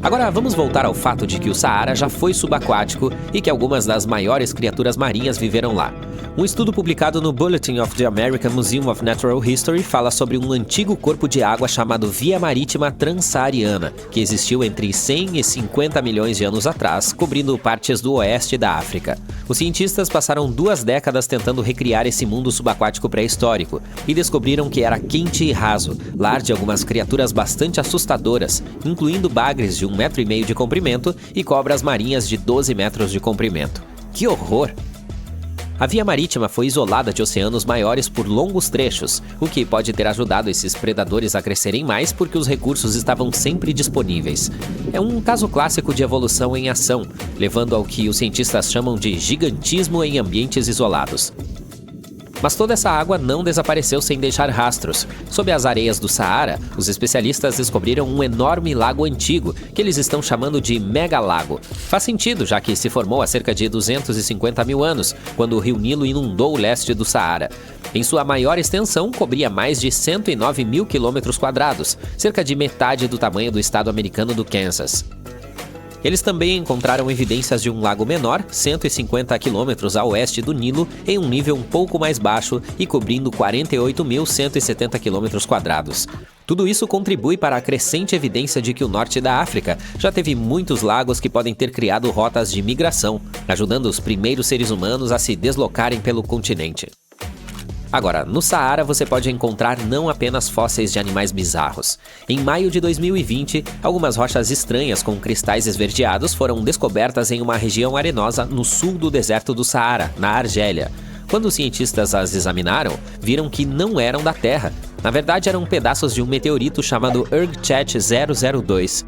Agora vamos voltar ao fato de que o Saara já foi subaquático e que algumas das maiores criaturas marinhas viveram lá. Um estudo publicado no Bulletin of the American Museum of Natural History fala sobre um antigo corpo de água chamado Via Marítima Transsaariana, que existiu entre 100 e 50 milhões de anos atrás, cobrindo partes do oeste da África. Os cientistas passaram 2 décadas tentando recriar esse mundo subaquático pré-histórico e descobriram que era quente e raso, lar de algumas criaturas bastante assustadoras, incluindo bagres de 1,5 metro de comprimento e cobras marinhas de 12 metros de comprimento. Que horror! A Via Marítima foi isolada de oceanos maiores por longos trechos, o que pode ter ajudado esses predadores a crescerem mais porque os recursos estavam sempre disponíveis. É um caso clássico de evolução em ação, levando ao que os cientistas chamam de gigantismo em ambientes isolados. Mas toda essa água não desapareceu sem deixar rastros. Sob as areias do Saara, os especialistas descobriram um enorme lago antigo, que eles estão chamando de megalago. Faz sentido, já que se formou há cerca de 250 mil anos, quando o rio Nilo inundou o leste do Saara. Em sua maior extensão, cobria mais de 109 mil quilômetros quadrados, cerca de metade do tamanho do estado americano do Kansas. Eles também encontraram evidências de um lago menor, 150 quilômetros a oeste do Nilo, em um nível um pouco mais baixo e cobrindo 48.170 quilômetros quadrados. Tudo isso contribui para a crescente evidência de que o norte da África já teve muitos lagos que podem ter criado rotas de migração, ajudando os primeiros seres humanos a se deslocarem pelo continente. Agora, no Saara você pode encontrar não apenas fósseis de animais bizarros. Em maio de 2020, algumas rochas estranhas com cristais esverdeados foram descobertas em uma região arenosa no sul do deserto do Saara, na Argélia. Quando os cientistas as examinaram, viram que não eram da Terra. Na verdade, eram pedaços de um meteorito chamado Erg-Chet 002.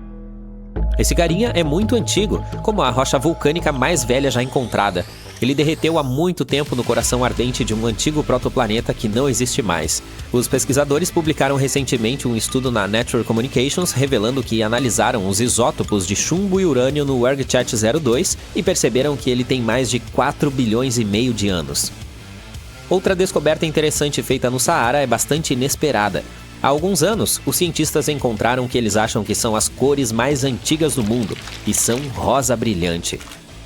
Esse carinha é muito antigo, como a rocha vulcânica mais velha já encontrada. Ele derreteu há muito tempo no coração ardente de um antigo protoplaneta que não existe mais. Os pesquisadores publicaram recentemente um estudo na Nature Communications revelando que analisaram os isótopos de chumbo e urânio no Erg-Chet 02 e perceberam que ele tem mais de 4 bilhões e meio de anos. Outra descoberta interessante feita no Saara é bastante inesperada. Há alguns anos, os cientistas encontraram o que eles acham que são as cores mais antigas do mundo, e são rosa brilhante.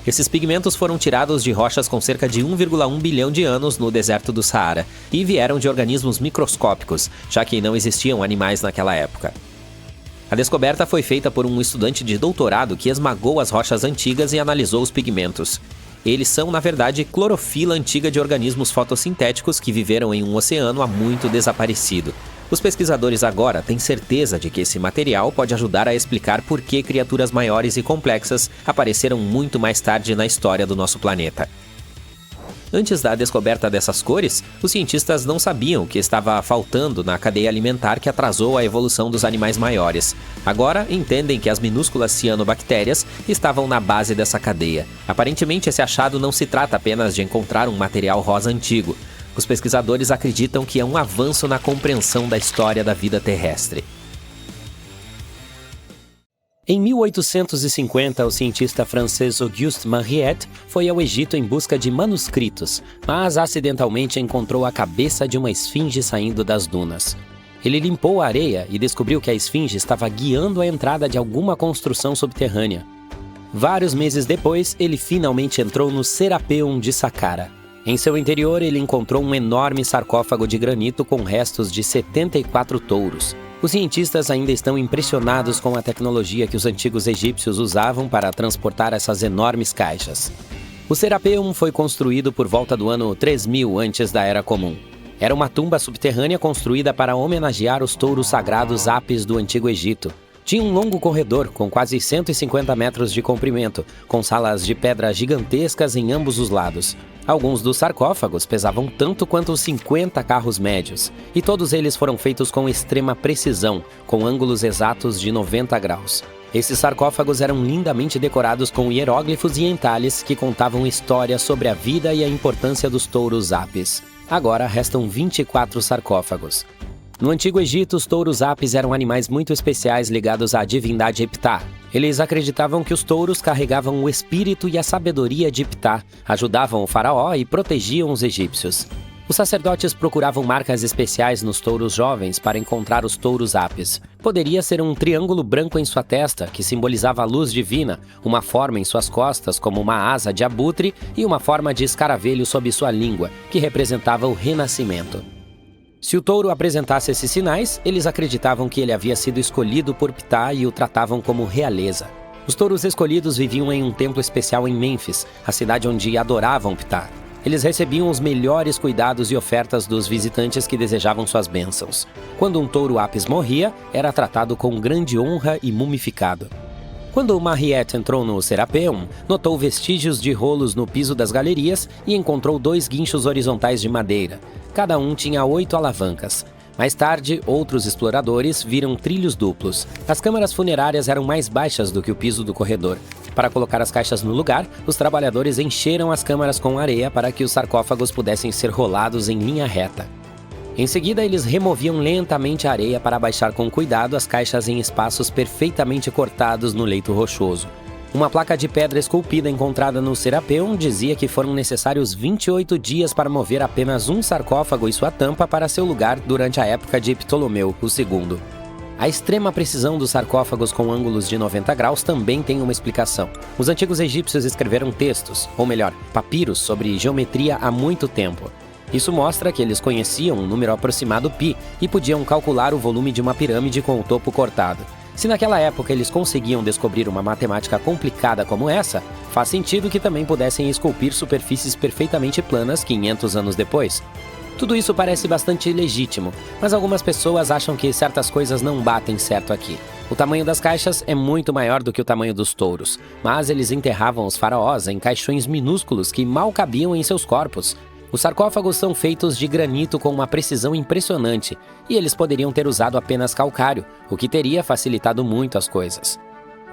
Esses pigmentos foram tirados de rochas com cerca de 1,1 bilhão de anos no deserto do Saara e vieram de organismos microscópicos, já que não existiam animais naquela época. A descoberta foi feita por um estudante de doutorado que esmagou as rochas antigas e analisou os pigmentos. Eles são, na verdade, clorofila antiga de organismos fotossintéticos que viveram em um oceano há muito desaparecido. Os pesquisadores agora têm certeza de que esse material pode ajudar a explicar por que criaturas maiores e complexas apareceram muito mais tarde na história do nosso planeta. Antes da descoberta dessas cores, os cientistas não sabiam o que estava faltando na cadeia alimentar que atrasou a evolução dos animais maiores. Agora, entendem que as minúsculas cianobactérias estavam na base dessa cadeia. Aparentemente, esse achado não se trata apenas de encontrar um material rosa antigo. Os pesquisadores acreditam que é um avanço na compreensão da história da vida terrestre. Em 1850, o cientista francês Auguste Mariette foi ao Egito em busca de manuscritos, mas acidentalmente encontrou a cabeça de uma esfinge saindo das dunas. Ele limpou a areia e descobriu que a esfinge estava guiando a entrada de alguma construção subterrânea. Vários meses depois, ele finalmente entrou no Serapeum de Saqqara. Em seu interior, ele encontrou um enorme sarcófago de granito com restos de 74 touros. Os cientistas ainda estão impressionados com a tecnologia que os antigos egípcios usavam para transportar essas enormes caixas. O Serapeum foi construído por volta do ano 3000 antes da Era Comum. Era uma tumba subterrânea construída para homenagear os touros sagrados Apis do Antigo Egito. Tinha um longo corredor com quase 150 metros de comprimento, com salas de pedra gigantescas em ambos os lados. Alguns dos sarcófagos pesavam tanto quanto os 50 carros médios, e todos eles foram feitos com extrema precisão, com ângulos exatos de 90 graus. Esses sarcófagos eram lindamente decorados com hieróglifos e entalhes que contavam histórias sobre a vida e a importância dos touros Apis. Agora restam 24 sarcófagos. No Antigo Egito, os touros Apis eram animais muito especiais ligados à divindade Ptah. Eles acreditavam que os touros carregavam o espírito e a sabedoria de Ptah, ajudavam o faraó e protegiam os egípcios. Os sacerdotes procuravam marcas especiais nos touros jovens para encontrar os touros Apis. Poderia ser um triângulo branco em sua testa, que simbolizava a luz divina, uma forma em suas costas, como uma asa de abutre, e uma forma de escaravelho sob sua língua, que representava o renascimento. Se o touro apresentasse esses sinais, eles acreditavam que ele havia sido escolhido por Ptah e o tratavam como realeza. Os touros escolhidos viviam em um templo especial em Mênfis, a cidade onde adoravam Ptah. Eles recebiam os melhores cuidados e ofertas dos visitantes que desejavam suas bênçãos. Quando um touro Apis morria, era tratado com grande honra e mumificado. Quando Mariette entrou no Serapeum, notou vestígios de rolos no piso das galerias e encontrou 2 guinchos horizontais de madeira. Cada um tinha 8 alavancas. Mais tarde, outros exploradores viram trilhos duplos. As câmaras funerárias eram mais baixas do que o piso do corredor. Para colocar as caixas no lugar, os trabalhadores encheram as câmaras com areia para que os sarcófagos pudessem ser rolados em linha reta. Em seguida, eles removiam lentamente a areia para abaixar com cuidado as caixas em espaços perfeitamente cortados no leito rochoso. Uma placa de pedra esculpida encontrada no Serapeum dizia que foram necessários 28 dias para mover apenas um sarcófago e sua tampa para seu lugar durante a época de Ptolomeu II. A extrema precisão dos sarcófagos com ângulos de 90 graus também tem uma explicação. Os antigos egípcios escreveram textos, ou melhor, papiros, sobre geometria há muito tempo. Isso mostra que eles conheciam um número aproximado π e podiam calcular o volume de uma pirâmide com o topo cortado. Se naquela época eles conseguiam descobrir uma matemática complicada como essa, faz sentido que também pudessem esculpir superfícies perfeitamente planas 500 anos depois. Tudo isso parece bastante legítimo, mas algumas pessoas acham que certas coisas não batem certo aqui. O tamanho das caixas é muito maior do que o tamanho dos touros, mas eles enterravam os faraós em caixões minúsculos que mal cabiam em seus corpos. Os sarcófagos são feitos de granito com uma precisão impressionante, e eles poderiam ter usado apenas calcário, o que teria facilitado muito as coisas.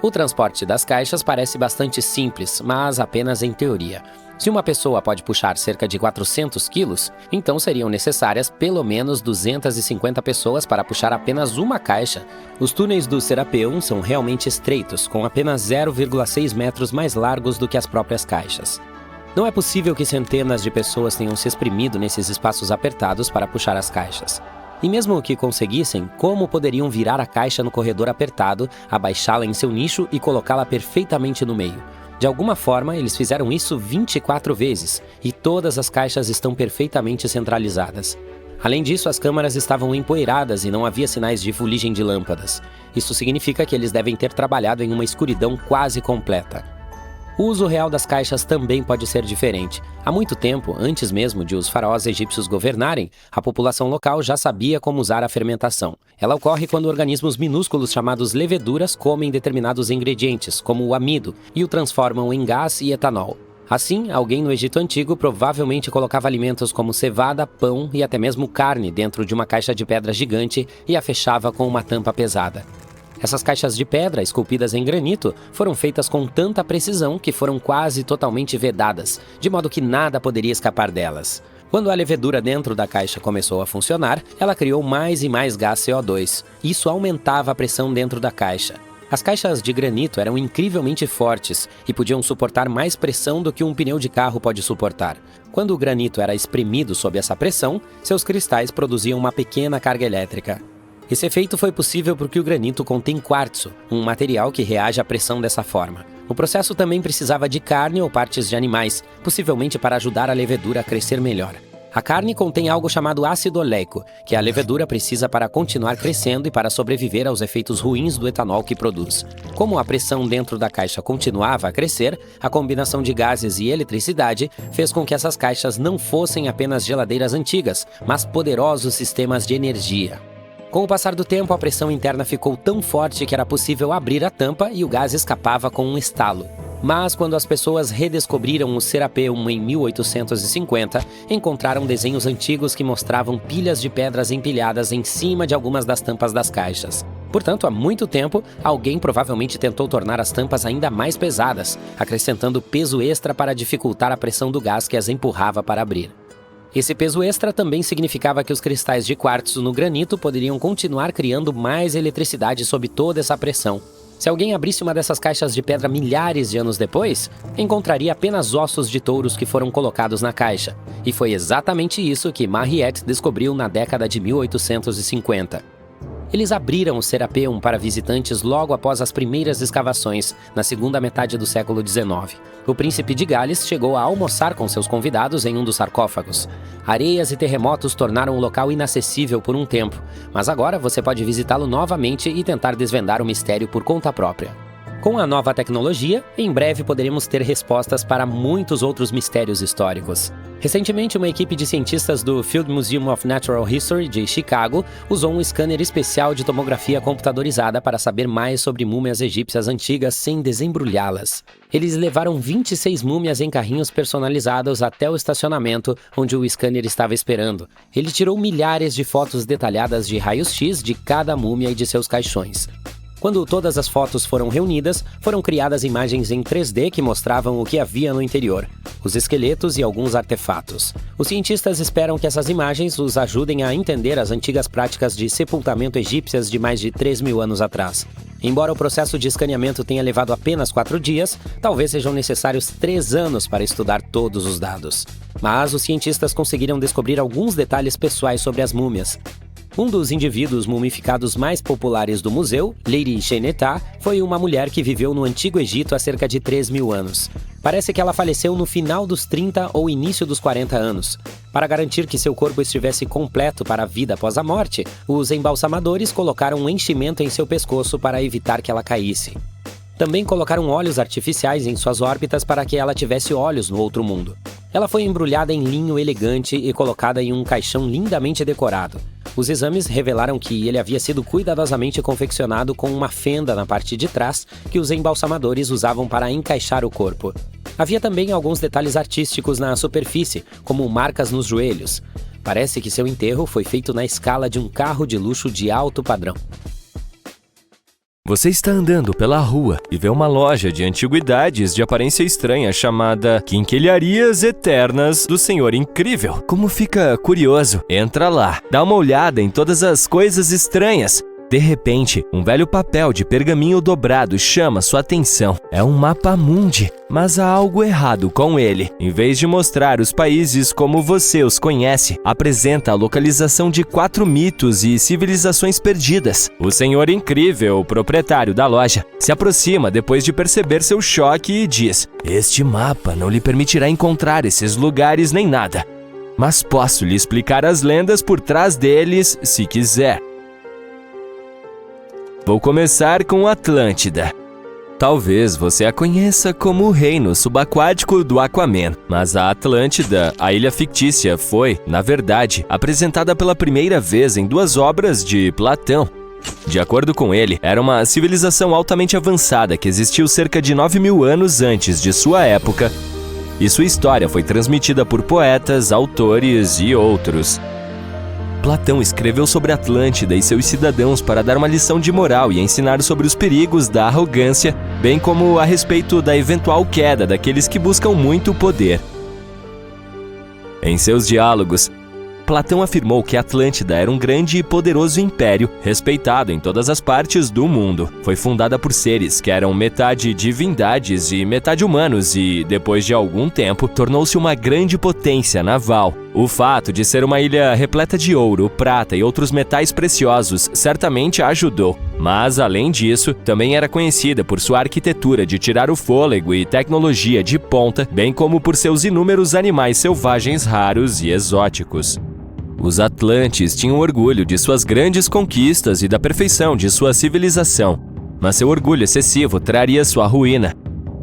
O transporte das caixas parece bastante simples, mas apenas em teoria. Se uma pessoa pode puxar cerca de 400 quilos, então seriam necessárias pelo menos 250 pessoas para puxar apenas uma caixa. Os túneis do Serapeum são realmente estreitos, com apenas 0,6 metros mais largos do que as próprias caixas. Não é possível que centenas de pessoas tenham se exprimido nesses espaços apertados para puxar as caixas. E mesmo que conseguissem, como poderiam virar a caixa no corredor apertado, abaixá-la em seu nicho e colocá-la perfeitamente no meio? De alguma forma, eles fizeram isso 24 vezes, e todas as caixas estão perfeitamente centralizadas. Além disso, as câmaras estavam empoeiradas e não havia sinais de fuligem de lâmpadas. Isso significa que eles devem ter trabalhado em uma escuridão quase completa. O uso real das caixas também pode ser diferente. Há muito tempo, antes mesmo de os faraós egípcios governarem, a população local já sabia como usar a fermentação. Ela ocorre quando organismos minúsculos chamados leveduras comem determinados ingredientes, como o amido, e o transformam em gás e etanol. Assim, alguém no Egito Antigo provavelmente colocava alimentos como cevada, pão e até mesmo carne dentro de uma caixa de pedra gigante e a fechava com uma tampa pesada. Essas caixas de pedra, esculpidas em granito, foram feitas com tanta precisão que foram quase totalmente vedadas, de modo que nada poderia escapar delas. Quando a levedura dentro da caixa começou a funcionar, ela criou mais e mais gás CO2. Isso aumentava a pressão dentro da caixa. As caixas de granito eram incrivelmente fortes e podiam suportar mais pressão do que um pneu de carro pode suportar. Quando o granito era espremido sob essa pressão, seus cristais produziam uma pequena carga elétrica. Esse efeito foi possível porque o granito contém quartzo, um material que reage à pressão dessa forma. O processo também precisava de carne ou partes de animais, possivelmente para ajudar a levedura a crescer melhor. A carne contém algo chamado ácido oleico, que a levedura precisa para continuar crescendo e para sobreviver aos efeitos ruins do etanol que produz. Como a pressão dentro da caixa continuava a crescer, a combinação de gases e eletricidade fez com que essas caixas não fossem apenas geladeiras antigas, mas poderosos sistemas de energia. Com o passar do tempo, a pressão interna ficou tão forte que era possível abrir a tampa e o gás escapava com um estalo. Mas quando as pessoas redescobriram o Serapeum em 1850, encontraram desenhos antigos que mostravam pilhas de pedras empilhadas em cima de algumas das tampas das caixas. Portanto, há muito tempo, alguém provavelmente tentou tornar as tampas ainda mais pesadas, acrescentando peso extra para dificultar a pressão do gás que as empurrava para abrir. Esse peso extra também significava que os cristais de quartzo no granito poderiam continuar criando mais eletricidade sob toda essa pressão. Se alguém abrisse uma dessas caixas de pedra milhares de anos depois, encontraria apenas ossos de touros que foram colocados na caixa. E foi exatamente isso que Mariette descobriu na década de 1850. Eles abriram o Serapeum para visitantes logo após as primeiras escavações, na segunda metade do século XIX. O príncipe de Gales chegou a almoçar com seus convidados em um dos sarcófagos. Areias e terremotos tornaram o local inacessível por um tempo, mas agora você pode visitá-lo novamente e tentar desvendar o mistério por conta própria. Com a nova tecnologia, em breve poderemos ter respostas para muitos outros mistérios históricos. Recentemente, uma equipe de cientistas do Field Museum of Natural History de Chicago usou um scanner especial de tomografia computadorizada para saber mais sobre múmias egípcias antigas sem desembrulhá-las. Eles levaram 26 múmias em carrinhos personalizados até o estacionamento onde o scanner estava esperando. Ele tirou milhares de fotos detalhadas de raios-x de cada múmia e de seus caixões. Quando todas as fotos foram reunidas, foram criadas imagens em 3D que mostravam o que havia no interior, os esqueletos e alguns artefatos. Os cientistas esperam que essas imagens os ajudem a entender as antigas práticas de sepultamento egípcias de mais de 3.000 anos atrás. Embora o processo de escaneamento tenha levado apenas 4 dias, talvez sejam necessários 3 anos para estudar todos os dados. Mas os cientistas conseguiram descobrir alguns detalhes pessoais sobre as múmias. Um dos indivíduos mumificados mais populares do museu, Lady Shenetá, foi uma mulher que viveu no Antigo Egito há cerca de 3.000 anos. Parece que ela faleceu no final dos 30 ou início dos 40 anos. Para garantir que seu corpo estivesse completo para a vida após a morte, os embalsamadores colocaram um enchimento em seu pescoço para evitar que ela caísse. Também colocaram olhos artificiais em suas órbitas para que ela tivesse olhos no outro mundo. Ela foi embrulhada em linho elegante e colocada em um caixão lindamente decorado. Os exames revelaram que ele havia sido cuidadosamente confeccionado com uma fenda na parte de trás que os embalsamadores usavam para encaixar o corpo. Havia também alguns detalhes artísticos na superfície, como marcas nos joelhos. Parece que seu enterro foi feito na escala de um carro de luxo de alto padrão. Você está andando pela rua e vê uma loja de antiguidades de aparência estranha chamada Quinquilharias Eternas do Senhor Incrível. Como fica curioso, entra lá, dá uma olhada em todas as coisas estranhas. De repente, um velho papel de pergaminho dobrado chama sua atenção. É um mapa mundi, mas há algo errado com ele. Em vez de mostrar os países como você os conhece, apresenta a localização de 4 mitos e civilizações perdidas. O Senhor Incrível, o proprietário da loja, se aproxima depois de perceber seu choque e diz: "Este mapa não lhe permitirá encontrar esses lugares nem nada, mas posso lhe explicar as lendas por trás deles se quiser." Vou começar com Atlântida. Talvez você a conheça como o reino subaquático do Aquaman, mas a Atlântida, a ilha fictícia, foi, na verdade, apresentada pela primeira vez em 2 obras de Platão. De acordo com ele, era uma civilização altamente avançada que existiu cerca de 9.000 anos antes de sua época, e sua história foi transmitida por poetas, autores e outros. Platão escreveu sobre Atlântida e seus cidadãos para dar uma lição de moral e ensinar sobre os perigos da arrogância, bem como a respeito da eventual queda daqueles que buscam muito poder. Em seus diálogos, Platão afirmou que Atlântida era um grande e poderoso império, respeitado em todas as partes do mundo. Foi fundada por seres que eram metade divindades e metade humanos e, depois de algum tempo, tornou-se uma grande potência naval. O fato de ser uma ilha repleta de ouro, prata e outros metais preciosos certamente a ajudou. Mas, além disso, também era conhecida por sua arquitetura de tirar o fôlego e tecnologia de ponta, bem como por seus inúmeros animais selvagens raros e exóticos. Os Atlantes tinham orgulho de suas grandes conquistas e da perfeição de sua civilização, mas seu orgulho excessivo traria sua ruína.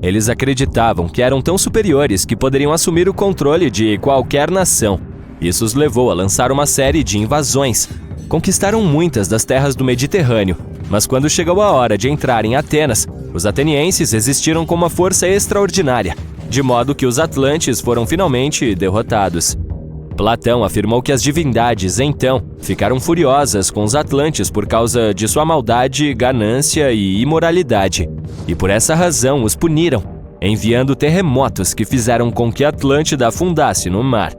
Eles acreditavam que eram tão superiores que poderiam assumir o controle de qualquer nação. Isso os levou a lançar uma série de invasões. Conquistaram muitas das terras do Mediterrâneo, mas quando chegou a hora de entrar em Atenas, os atenienses resistiram com uma força extraordinária, de modo que os atlantes foram finalmente derrotados. Platão afirmou que as divindades, então, ficaram furiosas com os atlantes por causa de sua maldade, ganância e imoralidade, e por essa razão os puniram, enviando terremotos que fizeram com que Atlântida afundasse no mar.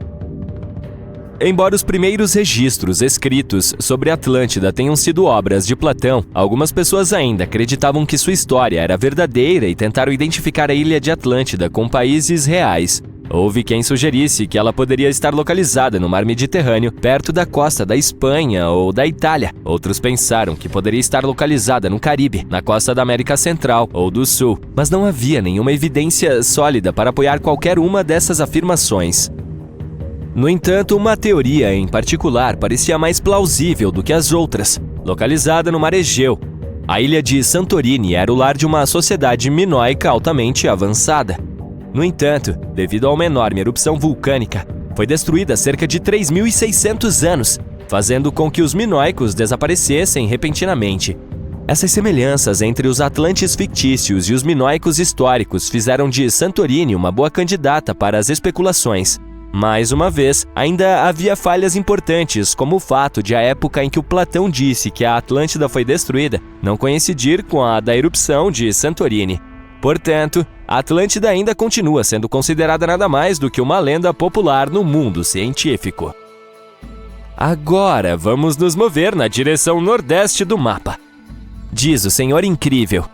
Embora os primeiros registros escritos sobre Atlântida tenham sido obras de Platão, algumas pessoas ainda acreditavam que sua história era verdadeira e tentaram identificar a ilha de Atlântida com países reais. Houve quem sugerisse que ela poderia estar localizada no mar Mediterrâneo, perto da costa da Espanha ou da Itália. Outros pensaram que poderia estar localizada no Caribe, na costa da América Central ou do Sul, mas não havia nenhuma evidência sólida para apoiar qualquer uma dessas afirmações. No entanto, uma teoria em particular parecia mais plausível do que as outras. Localizada no mar Egeu, a ilha de Santorini era o lar de uma sociedade minoica altamente avançada. No entanto, devido a uma enorme erupção vulcânica, foi destruída há cerca de 3.600 anos, fazendo com que os minoicos desaparecessem repentinamente. Essas semelhanças entre os atlantes fictícios e os minoicos históricos fizeram de Santorini uma boa candidata para as especulações. Mais uma vez, ainda havia falhas importantes, como o fato de a época em que o Platão disse que a Atlântida foi destruída não coincidir com a da erupção de Santorini. Portanto, a Atlântida ainda continua sendo considerada nada mais do que uma lenda popular no mundo científico. Agora vamos nos mover na direção nordeste do mapa. Diz o Senhor Incrível.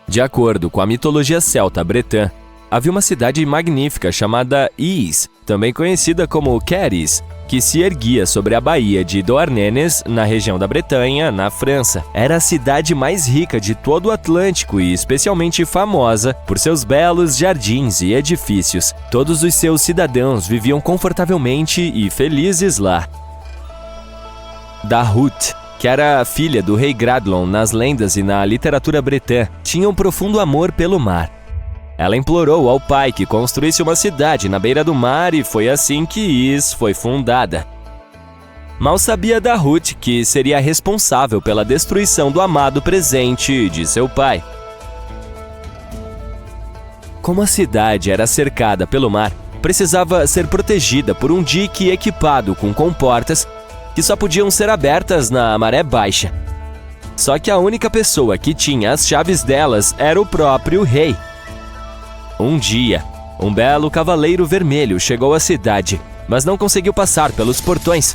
De acordo com a mitologia celta bretã, havia uma cidade magnífica chamada Is, também conhecida como Caris, que se erguia sobre a baía de Douarnenez, na região da Bretanha, na França. Era a cidade mais rica de todo o Atlântico e especialmente famosa por seus belos jardins e edifícios. Todos os seus cidadãos viviam confortavelmente e felizes lá. Dahut, que era a filha do rei Gradlon nas lendas e na literatura bretã, tinha um profundo amor pelo mar. Ela implorou ao pai que construísse uma cidade na beira do mar e foi assim que Is foi fundada. Mal sabia Dahut que seria responsável pela destruição do amado presente de seu pai. Como a cidade era cercada pelo mar, precisava ser protegida por um dique equipado com comportas que só podiam ser abertas na maré baixa. Só que a única pessoa que tinha as chaves delas era o próprio rei. Um dia, um belo cavaleiro vermelho chegou à cidade, mas não conseguiu passar pelos portões.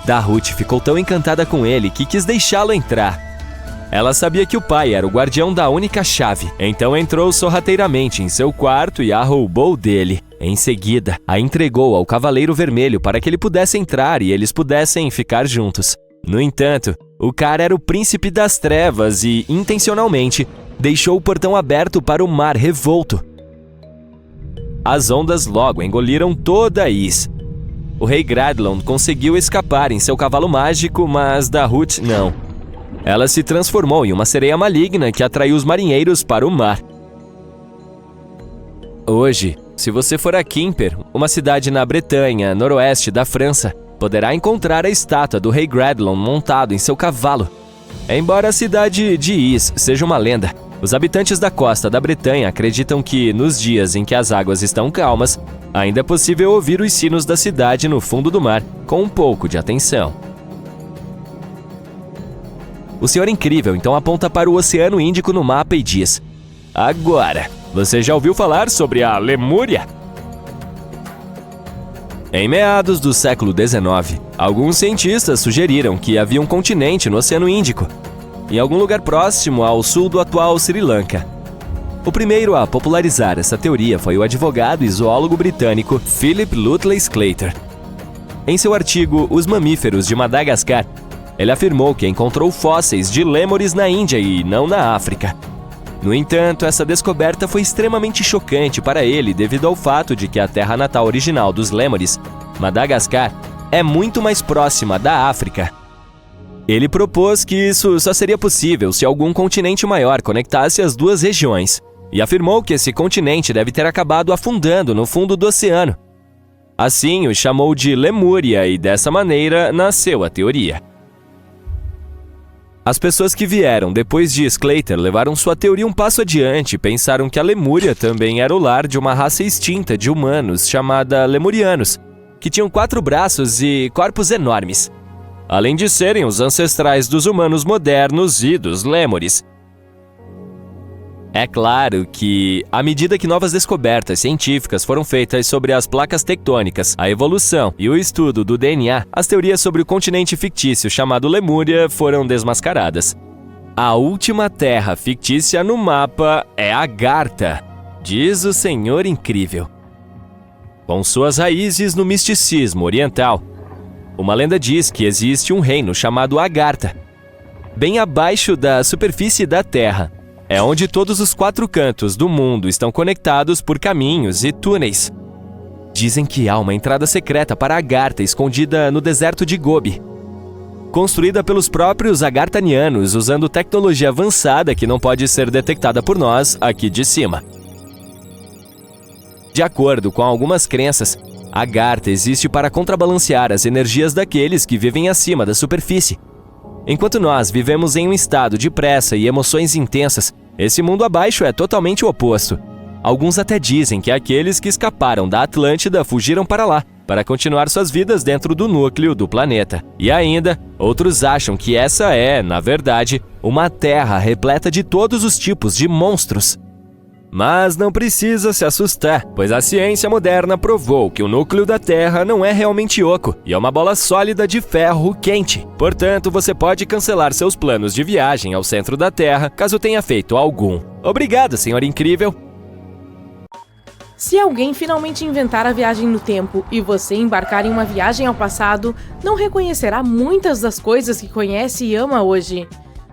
Dahut ficou tão encantada com ele que quis deixá-lo entrar. Ela sabia que o pai era o guardião da única chave, então entrou sorrateiramente em seu quarto e a roubou dele. Em seguida, a entregou ao cavaleiro vermelho para que ele pudesse entrar e eles pudessem ficar juntos. No entanto, o cara era o príncipe das trevas e, intencionalmente, deixou o portão aberto para o mar revolto. As ondas logo engoliram toda Is. O rei Gradlon conseguiu escapar em seu cavalo mágico, mas Dahut não. Ela se transformou em uma sereia maligna que atraiu os marinheiros para o mar. Hoje, se você for a Quimper, uma cidade na Bretanha, noroeste da França, poderá encontrar a estátua do rei Gradlon montado em seu cavalo. Embora a cidade de Is seja uma lenda, os habitantes da costa da Bretanha acreditam que, nos dias em que as águas estão calmas, ainda é possível ouvir os sinos da cidade no fundo do mar, com um pouco de atenção. O Senhor Incrível então aponta para o Oceano Índico no mapa e diz: agora, você já ouviu falar sobre a Lemúria? Em meados do século XIX, alguns cientistas sugeriram que havia um continente no Oceano Índico, em algum lugar próximo ao sul do atual Sri Lanka. O primeiro a popularizar essa teoria foi o advogado e zoólogo britânico Philip Lutley Sclater. Em seu artigo Os Mamíferos de Madagascar, ele afirmou que encontrou fósseis de lêmures na Índia e não na África. No entanto, essa descoberta foi extremamente chocante para ele devido ao fato de que a terra natal original dos lêmures, Madagascar, é muito mais próxima da África. Ele propôs que isso só seria possível se algum continente maior conectasse as duas regiões, e afirmou que esse continente deve ter acabado afundando no fundo do oceano. Assim, o chamou de Lemúria e dessa maneira nasceu a teoria. As pessoas que vieram depois de Sclater levaram sua teoria um passo adiante e pensaram que a Lemúria também era o lar de uma raça extinta de humanos chamada Lemurianos, que tinham 4 braços e corpos enormes, além de serem os ancestrais dos humanos modernos e dos lêmures. É claro que, à medida que novas descobertas científicas foram feitas sobre as placas tectônicas, a evolução e o estudo do DNA, as teorias sobre o continente fictício chamado Lemúria foram desmascaradas. A última terra fictícia no mapa é Agartha, diz o Senhor Incrível. Com suas raízes no misticismo oriental, uma lenda diz que existe um reino chamado Agartha, bem abaixo da superfície da Terra. É onde todos os 4 cantos do mundo estão conectados por caminhos e túneis. Dizem que há uma entrada secreta para Agartha escondida no deserto de Gobi, construída pelos próprios agarthanianos usando tecnologia avançada que não pode ser detectada por nós aqui de cima. De acordo com algumas crenças, Agartha existe para contrabalancear as energias daqueles que vivem acima da superfície. Enquanto nós vivemos em um estado de pressa e emoções intensas, esse mundo abaixo é totalmente o oposto. Alguns até dizem que aqueles que escaparam da Atlântida fugiram para lá, para continuar suas vidas dentro do núcleo do planeta. E ainda, outros acham que essa é, na verdade, uma terra repleta de todos os tipos de monstros. Mas não precisa se assustar, pois a ciência moderna provou que o núcleo da Terra não é realmente oco e é uma bola sólida de ferro quente. Portanto, você pode cancelar seus planos de viagem ao centro da Terra caso tenha feito algum. Obrigado, Senhor Incrível! Se alguém finalmente inventar a viagem no tempo e você embarcar em uma viagem ao passado, não reconhecerá muitas das coisas que conhece e ama hoje.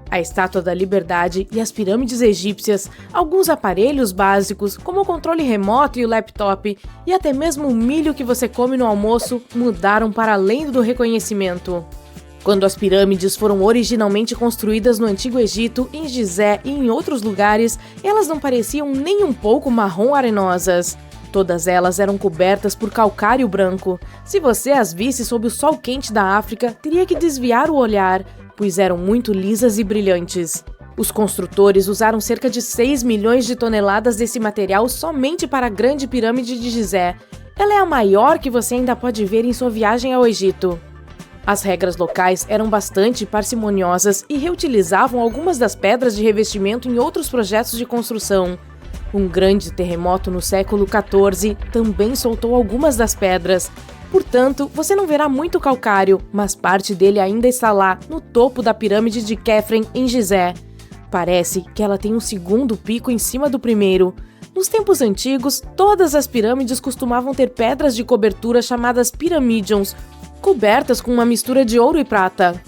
A Estátua da Liberdade e as pirâmides egípcias, alguns aparelhos básicos, como o controle remoto e o laptop, e até mesmo o milho que você come no almoço, mudaram para além do reconhecimento. Quando as pirâmides foram originalmente construídas no Antigo Egito, em Gizé e em outros lugares, elas não pareciam nem um pouco marrom-arenosas. Todas elas eram cobertas por calcário branco. Se você as visse sob o sol quente da África, teria que desviar o olhar, pois eram muito lisas e brilhantes. Os construtores usaram cerca de 6 milhões de toneladas desse material somente para a Grande Pirâmide de Gizé. Ela é a maior que você ainda pode ver em sua viagem ao Egito. As regras locais eram bastante parcimoniosas e reutilizavam algumas das pedras de revestimento em outros projetos de construção. Um grande terremoto no século XIV também soltou algumas das pedras. Portanto, você não verá muito calcário, mas parte dele ainda está lá, no topo da pirâmide de Khafre, em Gizé. Parece que ela tem um segundo pico em cima do primeiro. Nos tempos antigos, todas as pirâmides costumavam ter pedras de cobertura chamadas pyramidions, cobertas com uma mistura de ouro e prata.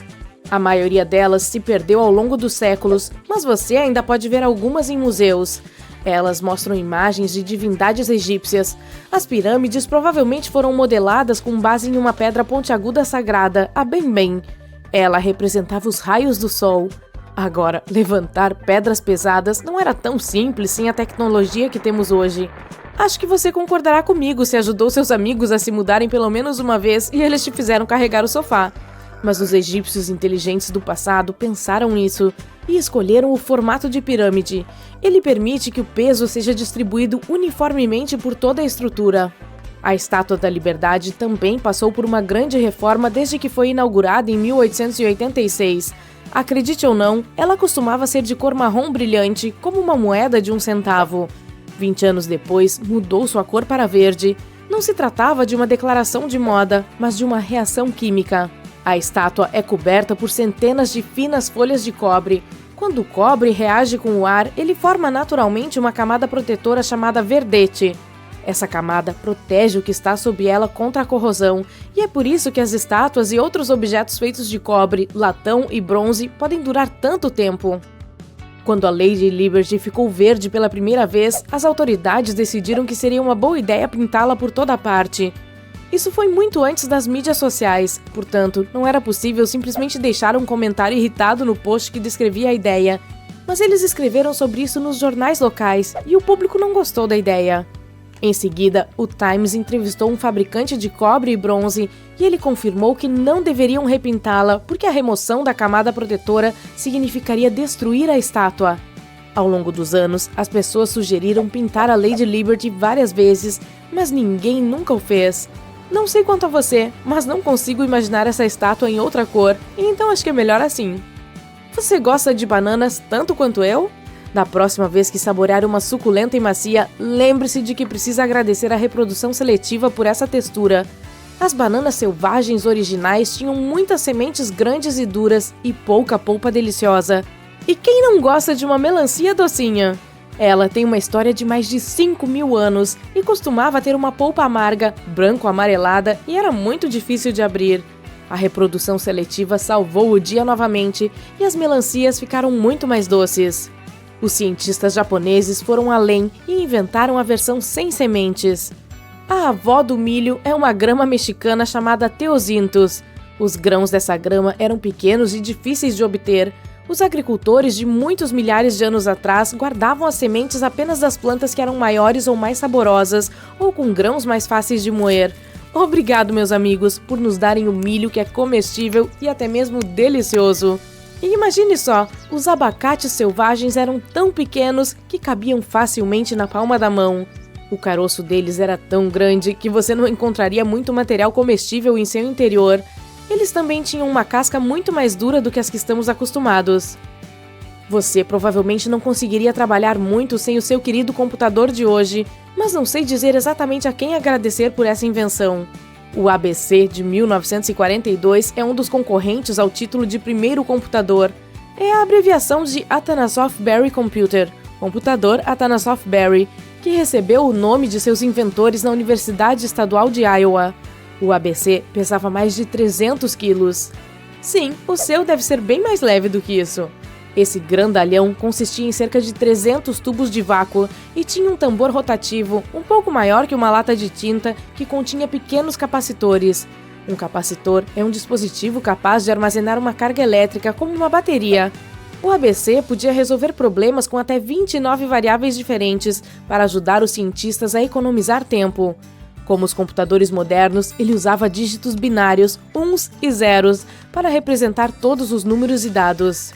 A maioria delas se perdeu ao longo dos séculos, mas você ainda pode ver algumas em museus. Elas mostram imagens de divindades egípcias. As pirâmides provavelmente foram modeladas com base em uma pedra pontiaguda sagrada, a Benben. Ela representava os raios do sol. Agora, levantar pedras pesadas não era tão simples sem a tecnologia que temos hoje. Acho que você concordará comigo se ajudou seus amigos a se mudarem pelo menos uma vez e eles te fizeram carregar o sofá. Mas os egípcios inteligentes do passado pensaram nisso e escolheram o formato de pirâmide. Ele permite que o peso seja distribuído uniformemente por toda a estrutura. A Estátua da Liberdade também passou por uma grande reforma desde que foi inaugurada em 1886. Acredite ou não, ela costumava ser de cor marrom brilhante, como uma moeda de 1 centavo. 20 anos depois, mudou sua cor para verde. Não se tratava de uma declaração de moda, mas de uma reação química. A estátua é coberta por centenas de finas folhas de cobre. Quando o cobre reage com o ar, ele forma naturalmente uma camada protetora chamada verdete. Essa camada protege o que está sob ela contra a corrosão, e é por isso que as estátuas e outros objetos feitos de cobre, latão e bronze podem durar tanto tempo. Quando a Lady Liberty ficou verde pela primeira vez, as autoridades decidiram que seria uma boa ideia pintá-la por toda parte. Isso foi muito antes das mídias sociais, portanto, não era possível simplesmente deixar um comentário irritado no post que descrevia a ideia. Mas eles escreveram sobre isso nos jornais locais, e o público não gostou da ideia. Em seguida, o Times entrevistou um fabricante de cobre e bronze, e ele confirmou que não deveriam repintá-la porque a remoção da camada protetora significaria destruir a estátua. Ao longo dos anos, as pessoas sugeriram pintar a Lady Liberty várias vezes, mas ninguém nunca o fez. Não sei quanto a você, mas não consigo imaginar essa estátua em outra cor, então acho que é melhor assim. Você gosta de bananas tanto quanto eu? Da próxima vez que saborear uma suculenta e macia, lembre-se de que precisa agradecer a reprodução seletiva por essa textura. As bananas selvagens originais tinham muitas sementes grandes e duras e pouca polpa deliciosa. E quem não gosta de uma melancia docinha? Ela tem uma história de mais de 5.000 anos e costumava ter uma polpa amarga, branco-amarelada e era muito difícil de abrir. A reprodução seletiva salvou o dia novamente e as melancias ficaram muito mais doces. Os cientistas japoneses foram além e inventaram a versão sem sementes. A avó do milho é uma grama mexicana chamada teozintos. Os grãos dessa grama eram pequenos e difíceis de obter. Os agricultores de muitos milhares de anos atrás guardavam as sementes apenas das plantas que eram maiores ou mais saborosas, ou com grãos mais fáceis de moer. Obrigado, meus amigos, por nos darem o milho que é comestível e até mesmo delicioso. E imagine só, os abacates selvagens eram tão pequenos que cabiam facilmente na palma da mão. O caroço deles era tão grande que você não encontraria muito material comestível em seu interior. Eles também tinham uma casca muito mais dura do que as que estamos acostumados. Você provavelmente não conseguiria trabalhar muito sem o seu querido computador de hoje, mas não sei dizer exatamente a quem agradecer por essa invenção. O ABC de 1942 é um dos concorrentes ao título de primeiro computador. É a abreviação de Atanasoff Berry Computer, computador Atanasoff Berry, que recebeu o nome de seus inventores na Universidade Estadual de Iowa. O ABC pesava mais de 300 quilos. Sim, o seu deve ser bem mais leve do que isso. Esse grandalhão consistia em cerca de 300 tubos de vácuo e tinha um tambor rotativo um pouco maior que uma lata de tinta que continha pequenos capacitores. Um capacitor é um dispositivo capaz de armazenar uma carga elétrica como uma bateria. O ABC podia resolver problemas com até 29 variáveis diferentes para ajudar os cientistas a economizar tempo. Como os computadores modernos, ele usava dígitos binários, uns e zeros, para representar todos os números e dados.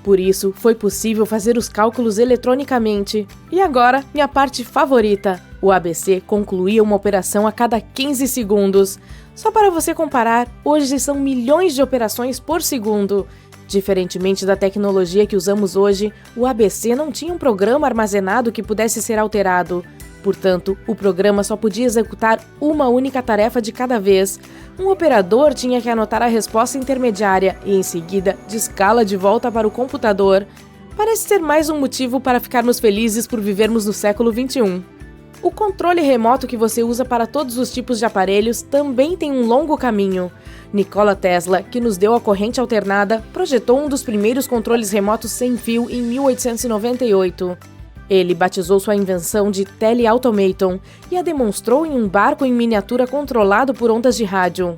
Por isso, foi possível fazer os cálculos eletronicamente. E agora, minha parte favorita. O ABC concluía uma operação a cada 15 segundos. Só para você comparar, hoje são milhões de operações por segundo. Diferentemente da tecnologia que usamos hoje, o ABC não tinha um programa armazenado que pudesse ser alterado. Portanto, o programa só podia executar uma única tarefa de cada vez. Um operador tinha que anotar a resposta intermediária e, em seguida, descá-la de volta para o computador. Parece ser mais um motivo para ficarmos felizes por vivermos no século XXI. O controle remoto que você usa para todos os tipos de aparelhos também tem um longo caminho. Nikola Tesla, que nos deu a corrente alternada, projetou um dos primeiros controles remotos sem fio em 1898. Ele batizou sua invenção de Teleautomaton e a demonstrou em um barco em miniatura controlado por ondas de rádio.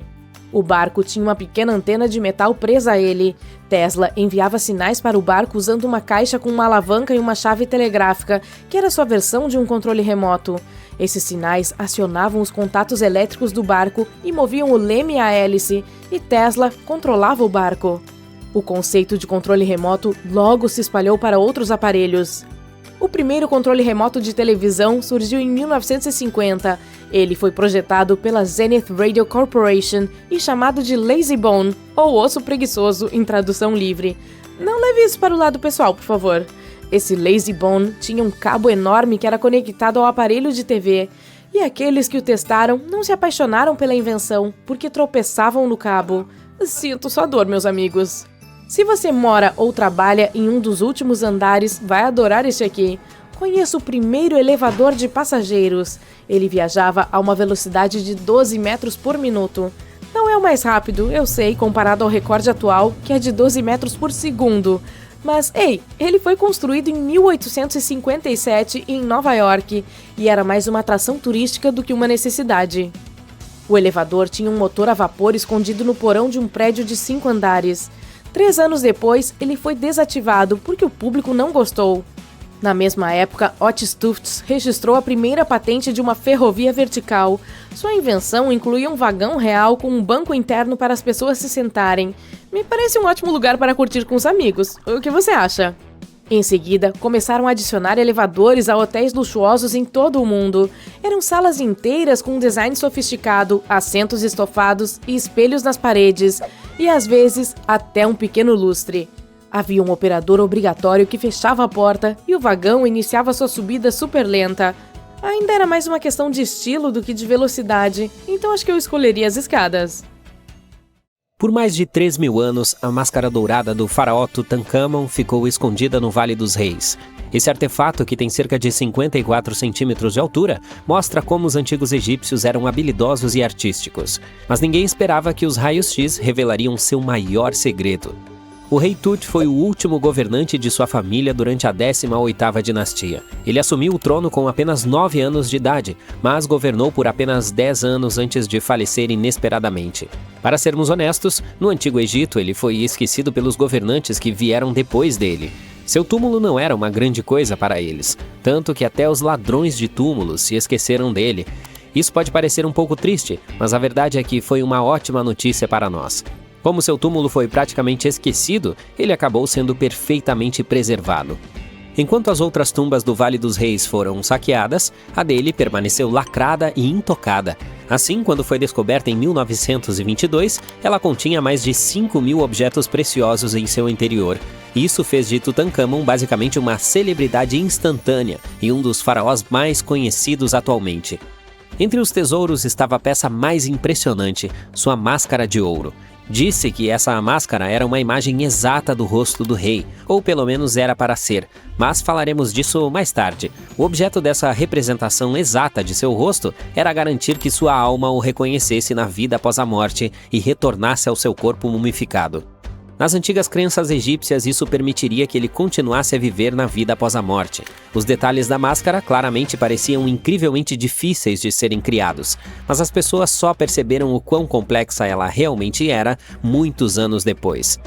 O barco tinha uma pequena antena de metal presa a ele. Tesla enviava sinais para o barco usando uma caixa com uma alavanca e uma chave telegráfica, que era sua versão de um controle remoto. Esses sinais acionavam os contatos elétricos do barco e moviam o leme e a hélice, e Tesla controlava o barco. O conceito de controle remoto logo se espalhou para outros aparelhos. O primeiro controle remoto de televisão surgiu em 1950. Ele foi projetado pela Zenith Radio Corporation e chamado de Lazy Bone, ou osso preguiçoso em tradução livre. Não leve isso para o lado pessoal, por favor. Esse Lazy Bone tinha um cabo enorme que era conectado ao aparelho de TV. E aqueles que o testaram não se apaixonaram pela invenção, porque tropeçavam no cabo. Sinto sua dor, meus amigos. Se você mora ou trabalha em um dos últimos andares, vai adorar este aqui. Conheço o primeiro elevador de passageiros. Ele viajava a uma velocidade de 12 metros por minuto. Não é o mais rápido, eu sei, comparado ao recorde atual, que é de 12 metros por segundo. Mas, ei, ele foi construído em 1857 em Nova York e era mais uma atração turística do que uma necessidade. O elevador tinha um motor a vapor escondido no porão de um prédio de 5 andares. 3 anos depois, ele foi desativado porque o público não gostou. Na mesma época, Otis Tufts registrou a primeira patente de uma ferrovia vertical. Sua invenção incluía um vagão real com um banco interno para as pessoas se sentarem. Me parece um ótimo lugar para curtir com os amigos. O que você acha? Em seguida, começaram a adicionar elevadores a hotéis luxuosos em todo o mundo. Eram salas inteiras com um design sofisticado, assentos estofados e espelhos nas paredes, e às vezes até um pequeno lustre. Havia um operador obrigatório que fechava a porta e o vagão iniciava sua subida super lenta. Ainda era mais uma questão de estilo do que de velocidade, então acho que eu escolheria as escadas. Por mais de 3.000 anos, a máscara dourada do faraó Tutankhamon ficou escondida no Vale dos Reis. Esse artefato, que tem cerca de 54 centímetros de altura, mostra como os antigos egípcios eram habilidosos e artísticos. Mas ninguém esperava que os raios-x revelariam seu maior segredo. O rei Tut foi o último governante de sua família durante a 18ª dinastia. Ele assumiu o trono com apenas 9 anos de idade, mas governou por apenas 10 anos antes de falecer inesperadamente. Para sermos honestos, no Antigo Egito ele foi esquecido pelos governantes que vieram depois dele. Seu túmulo não era uma grande coisa para eles, tanto que até os ladrões de túmulos se esqueceram dele. Isso pode parecer um pouco triste, mas a verdade é que foi uma ótima notícia para nós. Como seu túmulo foi praticamente esquecido, ele acabou sendo perfeitamente preservado. Enquanto as outras tumbas do Vale dos Reis foram saqueadas, a dele permaneceu lacrada e intocada. Assim, quando foi descoberta em 1922, ela continha mais de 5.000 objetos preciosos em seu interior. Isso fez de Tutankhamon basicamente uma celebridade instantânea e um dos faraós mais conhecidos atualmente. Entre os tesouros estava a peça mais impressionante, sua máscara de ouro. Disse que essa máscara era uma imagem exata do rosto do rei, ou pelo menos era para ser, mas falaremos disso mais tarde. O objeto dessa representação exata de seu rosto era garantir que sua alma o reconhecesse na vida após a morte e retornasse ao seu corpo mumificado. Nas antigas crenças egípcias, isso permitiria que ele continuasse a viver na vida após a morte. Os detalhes da máscara claramente pareciam incrivelmente difíceis de serem criados, mas as pessoas só perceberam o quão complexa ela realmente era muitos anos depois.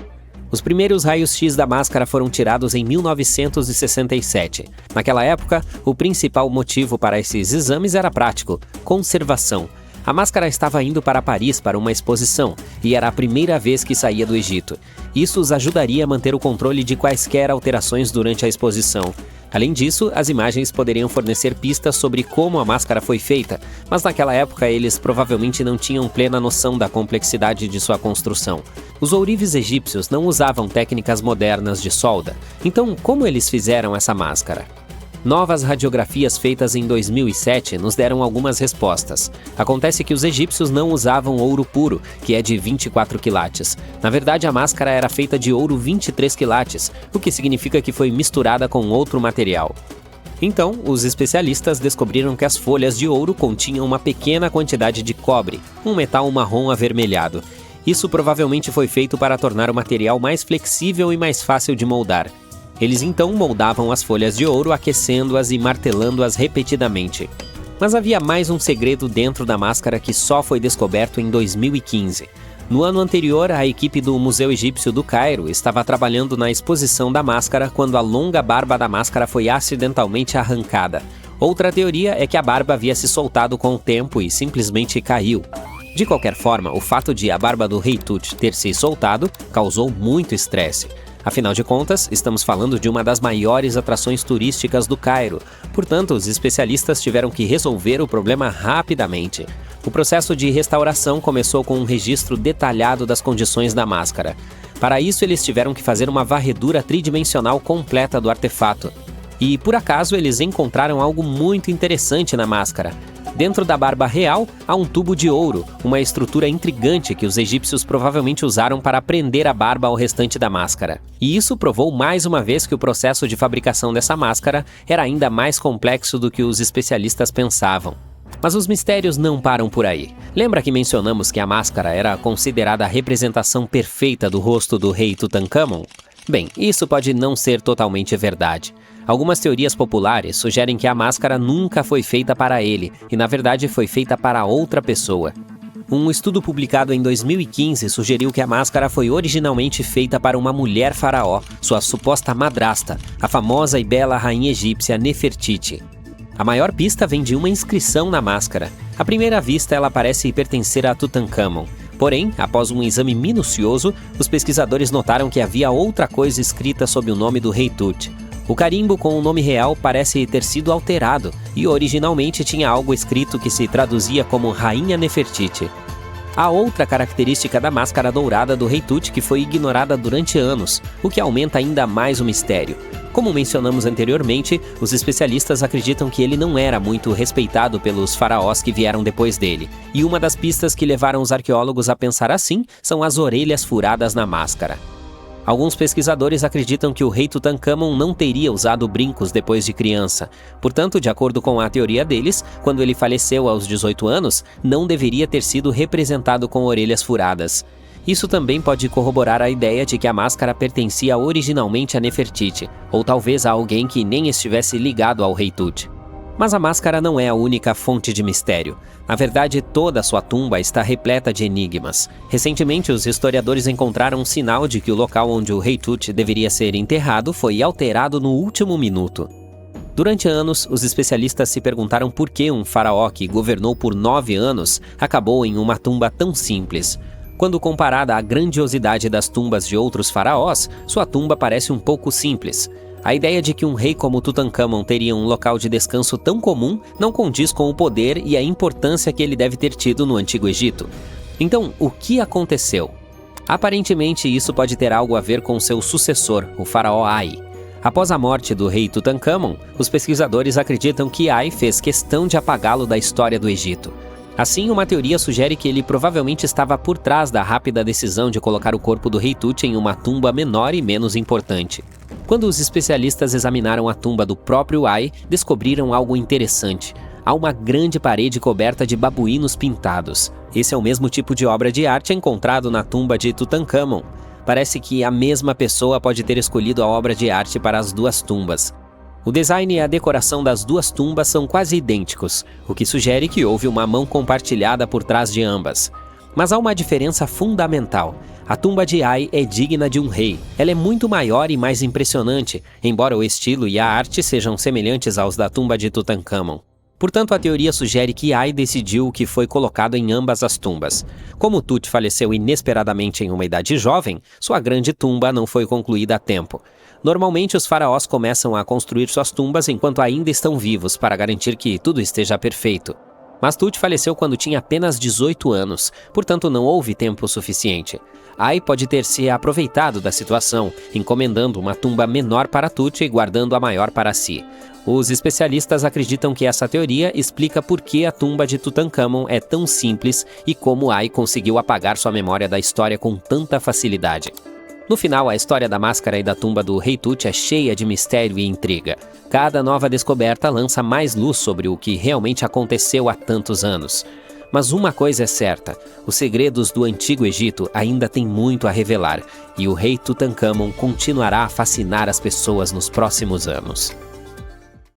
Os primeiros raios-x da máscara foram tirados em 1967. Naquela época, o principal motivo para esses exames era prático: conservação. A máscara estava indo para Paris para uma exposição, e era a primeira vez que saía do Egito. Isso os ajudaria a manter o controle de quaisquer alterações durante a exposição. Além disso, as imagens poderiam fornecer pistas sobre como a máscara foi feita, mas naquela época eles provavelmente não tinham plena noção da complexidade de sua construção. Os ourives egípcios não usavam técnicas modernas de solda, então como eles fizeram essa máscara? Novas radiografias feitas em 2007 nos deram algumas respostas. Acontece que os egípcios não usavam ouro puro, que é de 24 quilates. Na verdade, a máscara era feita de ouro 23 quilates, o que significa que foi misturada com outro material. Então, os especialistas descobriram que as folhas de ouro continham uma pequena quantidade de cobre, um metal marrom avermelhado. Isso provavelmente foi feito para tornar o material mais flexível e mais fácil de moldar. Eles então moldavam as folhas de ouro, aquecendo-as e martelando-as repetidamente. Mas havia mais um segredo dentro da máscara que só foi descoberto em 2015. No ano anterior, a equipe do Museu Egípcio do Cairo estava trabalhando na exposição da máscara quando a longa barba da máscara foi acidentalmente arrancada. Outra teoria é que a barba havia se soltado com o tempo e simplesmente caiu. De qualquer forma, o fato de a barba do rei Tut ter se soltado causou muito estresse. Afinal de contas, estamos falando de uma das maiores atrações turísticas do Cairo. Portanto, os especialistas tiveram que resolver o problema rapidamente. O processo de restauração começou com um registro detalhado das condições da máscara. Para isso, eles tiveram que fazer uma varredura tridimensional completa do artefato. E, por acaso, eles encontraram algo muito interessante na máscara. Dentro da barba real, há um tubo de ouro, uma estrutura intrigante que os egípcios provavelmente usaram para prender a barba ao restante da máscara. E isso provou mais uma vez que o processo de fabricação dessa máscara era ainda mais complexo do que os especialistas pensavam. Mas os mistérios não param por aí. Lembra que mencionamos que a máscara era considerada a representação perfeita do rosto do rei Tutankhamon? Bem, isso pode não ser totalmente verdade. Algumas teorias populares sugerem que a máscara nunca foi feita para ele, e na verdade foi feita para outra pessoa. Um estudo publicado em 2015 sugeriu que a máscara foi originalmente feita para uma mulher faraó, sua suposta madrasta, a famosa e bela rainha egípcia Nefertiti. A maior pista vem de uma inscrição na máscara. À primeira vista, ela parece pertencer a Tutankhamon. Porém, após um exame minucioso, os pesquisadores notaram que havia outra coisa escrita sob o nome do rei Tut. O carimbo com o nome real parece ter sido alterado, e originalmente tinha algo escrito que se traduzia como Rainha Nefertiti. Há outra característica da máscara dourada do rei Tut que foi ignorada durante anos, o que aumenta ainda mais o mistério. Como mencionamos anteriormente, os especialistas acreditam que ele não era muito respeitado pelos faraós que vieram depois dele, e uma das pistas que levaram os arqueólogos a pensar assim são as orelhas furadas na máscara. Alguns pesquisadores acreditam que o rei Tutankhamon não teria usado brincos depois de criança. Portanto, de acordo com a teoria deles, quando ele faleceu aos 18 anos, não deveria ter sido representado com orelhas furadas. Isso também pode corroborar a ideia de que a máscara pertencia originalmente a Nefertiti, ou talvez a alguém que nem estivesse ligado ao rei Tut. Mas a máscara não é a única fonte de mistério. Na verdade, toda a sua tumba está repleta de enigmas. Recentemente, os historiadores encontraram um sinal de que o local onde o rei Tut deveria ser enterrado foi alterado no último minuto. Durante anos, os especialistas se perguntaram por que um faraó que governou por 9 anos acabou em uma tumba tão simples. Quando comparada à grandiosidade das tumbas de outros faraós, sua tumba parece um pouco simples. A ideia de que um rei como Tutankhamon teria um local de descanso tão comum não condiz com o poder e a importância que ele deve ter tido no Antigo Egito. Então, o que aconteceu? Aparentemente, isso pode ter algo a ver com seu sucessor, o faraó Ai. Após a morte do rei Tutankhamon, os pesquisadores acreditam que Ai fez questão de apagá-lo da história do Egito. Assim, uma teoria sugere que ele provavelmente estava por trás da rápida decisão de colocar o corpo do rei Tut em uma tumba menor e menos importante. Quando os especialistas examinaram a tumba do próprio Ai, descobriram algo interessante. Há uma grande parede coberta de babuínos pintados. Esse é o mesmo tipo de obra de arte encontrado na tumba de Tutankhamon. Parece que a mesma pessoa pode ter escolhido a obra de arte para as duas tumbas. O design e a decoração das duas tumbas são quase idênticos, o que sugere que houve uma mão compartilhada por trás de ambas. Mas há uma diferença fundamental. A tumba de Ai é digna de um rei. Ela é muito maior e mais impressionante, embora o estilo e a arte sejam semelhantes aos da tumba de Tutankhamon. Portanto, a teoria sugere que Ai decidiu o que foi colocado em ambas as tumbas. Como Tut faleceu inesperadamente em uma idade jovem, sua grande tumba não foi concluída a tempo. Normalmente, os faraós começam a construir suas tumbas enquanto ainda estão vivos, para garantir que tudo esteja perfeito. Mas Tut faleceu quando tinha apenas 18 anos, portanto não houve tempo suficiente. Ai pode ter se aproveitado da situação, encomendando uma tumba menor para Tut e guardando a maior para si. Os especialistas acreditam que essa teoria explica por que a tumba de Tutankhamon é tão simples e como Ai conseguiu apagar sua memória da história com tanta facilidade. No final, a história da máscara e da tumba do rei Tut é cheia de mistério e intriga. Cada nova descoberta lança mais luz sobre o que realmente aconteceu há tantos anos. Mas uma coisa é certa, os segredos do Antigo Egito ainda têm muito a revelar, e o rei Tutankhamon continuará a fascinar as pessoas nos próximos anos.